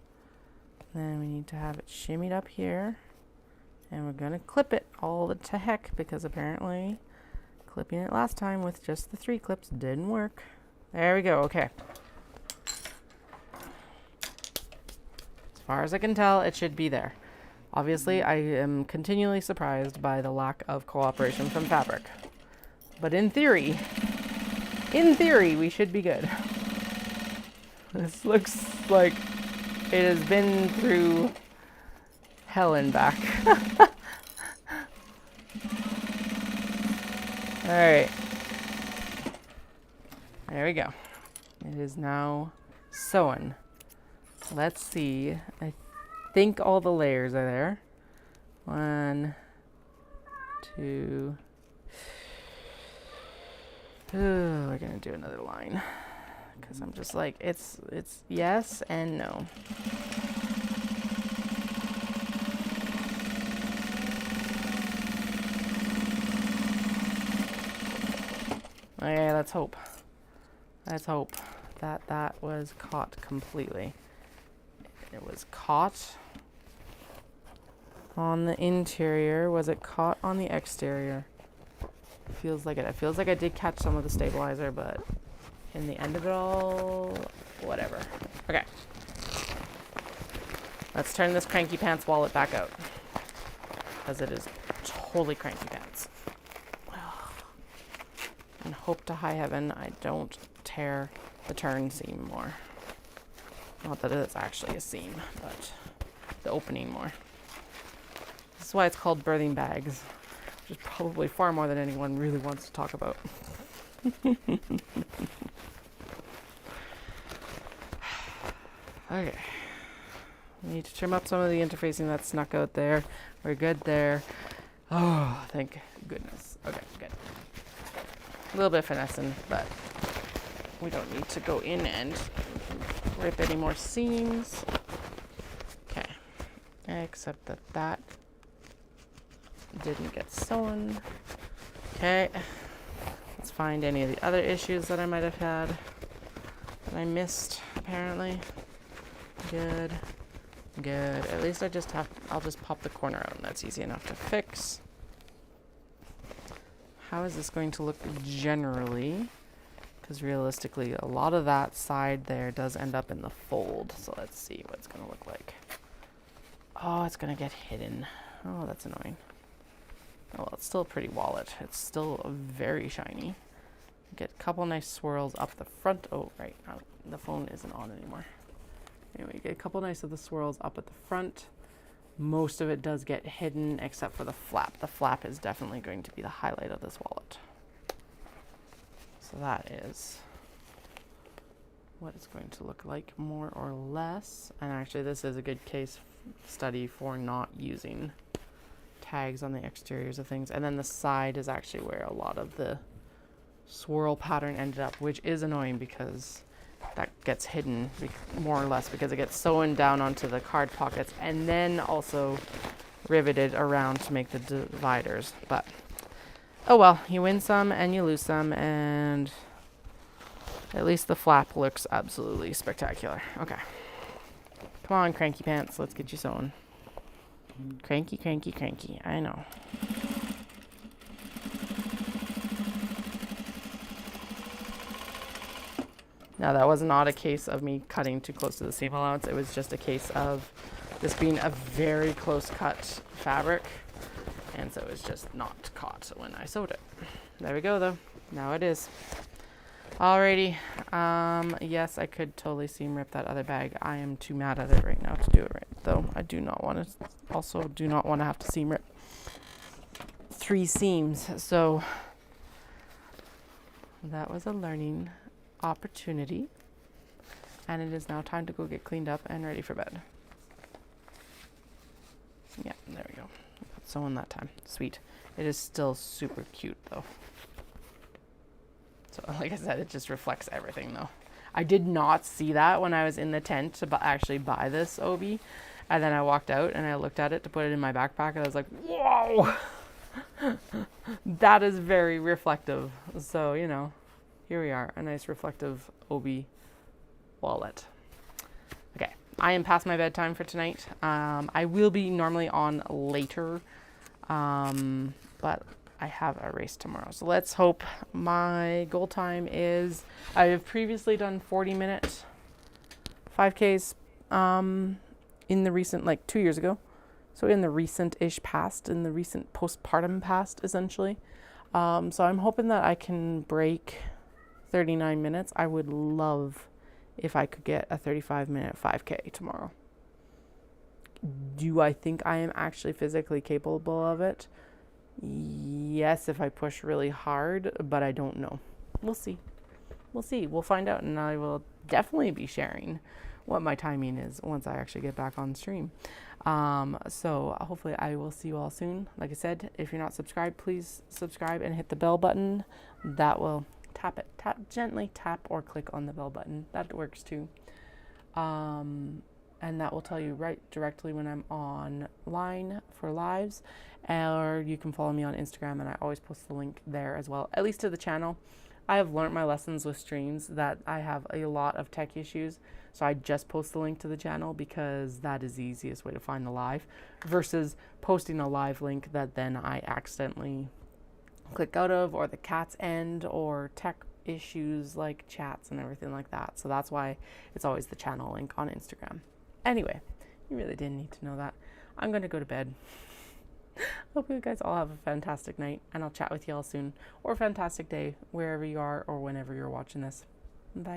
Then we need to have it shimmied up here. And we're going to clip it all to heck because apparently clipping it last time with just the 3 clips didn't work. There we go. Okay. As far as I can tell, it should be there. Obviously, I am continually surprised by the lack of cooperation from fabric. But in theory, we should be good. This looks like it has been through hell and back. Alright. There we go. It is now sewn. Let's see. I think all the layers are there. 1, 2. Ooh, we're gonna do another line. Because I'm just like, it's yes and no. Okay, let's hope. Let's hope that that was caught completely. It was caught on the interior. Was it caught on the exterior? Feels like it. It feels like I did catch some of the stabilizer, but in the end of it all, whatever. Okay. Let's turn this cranky pants wallet back out. Because it is totally cranky pants. And hope to high heaven I don't tear the turn seam more. Not that it's actually a seam, but the opening more. This is why it's called birthing bags, which is probably far more than anyone really wants to talk about. Okay. We need to trim up some of the interfacing that snuck out there. We're good there. Oh, thank goodness. Okay, good. A little bit of finessing, but we don't need to go in and rip any more seams. Okay. Except that that didn't get sewn. Okay. Let's find any of the other issues that I might have had that I missed, apparently. Good. Good. At least I'll just pop the corner out, and that's easy enough to fix. How is this going to look generally? Because realistically, a lot of that side there does end up in the fold. So let's see what it's going to look like. Oh, it's going to get hidden. Oh, that's annoying. Oh, well, it's still a pretty wallet. It's still very shiny. Get a couple nice swirls up the front. Oh, right. Oh, the phone isn't on anymore. Anyway, get a couple nice of the swirls up at the front. Most of it does get hidden except for the flap. The flap is definitely going to be the highlight of this wallet. So that is what it's going to look like more or less. And actually this is a good case study for not using tags on the exteriors of things. And then the side is actually where a lot of the swirl pattern ended up, which is annoying because that gets hidden more or less because it gets sewn down onto the card pockets and then also riveted around to make the dividers. But oh well, you win some and you lose some, and at least the flap looks absolutely spectacular. Okay. Come on, cranky pants. Let's get you sewn. Cranky, cranky, cranky. I know. Now, that was not a case of me cutting too close to the seam allowance. It was just a case of this being a very close cut fabric. And so it was just not caught when I sewed it. There we go, though. Now it is. Alrighty. Yes, I could totally seam rip that other bag. I am too mad at it right now to do it right, though. I do not want to, also do not want to have to seam rip 3 seams. So that was a learning opportunity. And it is now time to go get cleaned up and ready for bed. Yeah, there we go. Sewing that time. Sweet. It is still super cute, though. So, like I said, it just reflects everything, though. I did not see that when I was in the tent to actually buy this Obi. And then I walked out and I looked at it to put it in my backpack. And I was like, whoa! That is very reflective. So, you know, here we are. A nice reflective Obi wallet. Okay. I am past my bedtime for tonight. I will be normally on later. But I have a race tomorrow. So let's hope. My goal time is, I have previously done 40-minute 5Ks in the recent, like 2 years ago. So in the recent-ish past, in the recent postpartum past, essentially. So I'm hoping that I can break 39 minutes. I would love if I could get a 35-minute 5K tomorrow. Do I think I am actually physically capable of it? Yes, if I push really hard, but I don't know. We'll see. We'll see. We'll find out, and I will definitely be sharing what my timing is once I actually get back on stream. So hopefully I will see you all soon. Like I said, if you're not subscribed, please subscribe and hit the bell button. That will gently tap or click on the bell button. That works too. And that will tell you right directly when I'm online for lives. Or you can follow me on Instagram, and I always post the link there as well, at least to the channel. I have learned my lessons with streams that I have a lot of tech issues, so I just post the link to the channel because that is the easiest way to find the live, versus posting a live link that then I accidentally click out of, or the cats end, or tech issues like chats and everything like that. So that's why it's always the channel link on Instagram. Anyway, you really didn't need to know that. I'm going to go to bed. Hope you guys all have a fantastic night, and I'll chat with you all soon, or a fantastic day wherever you are or whenever you're watching this. Bye.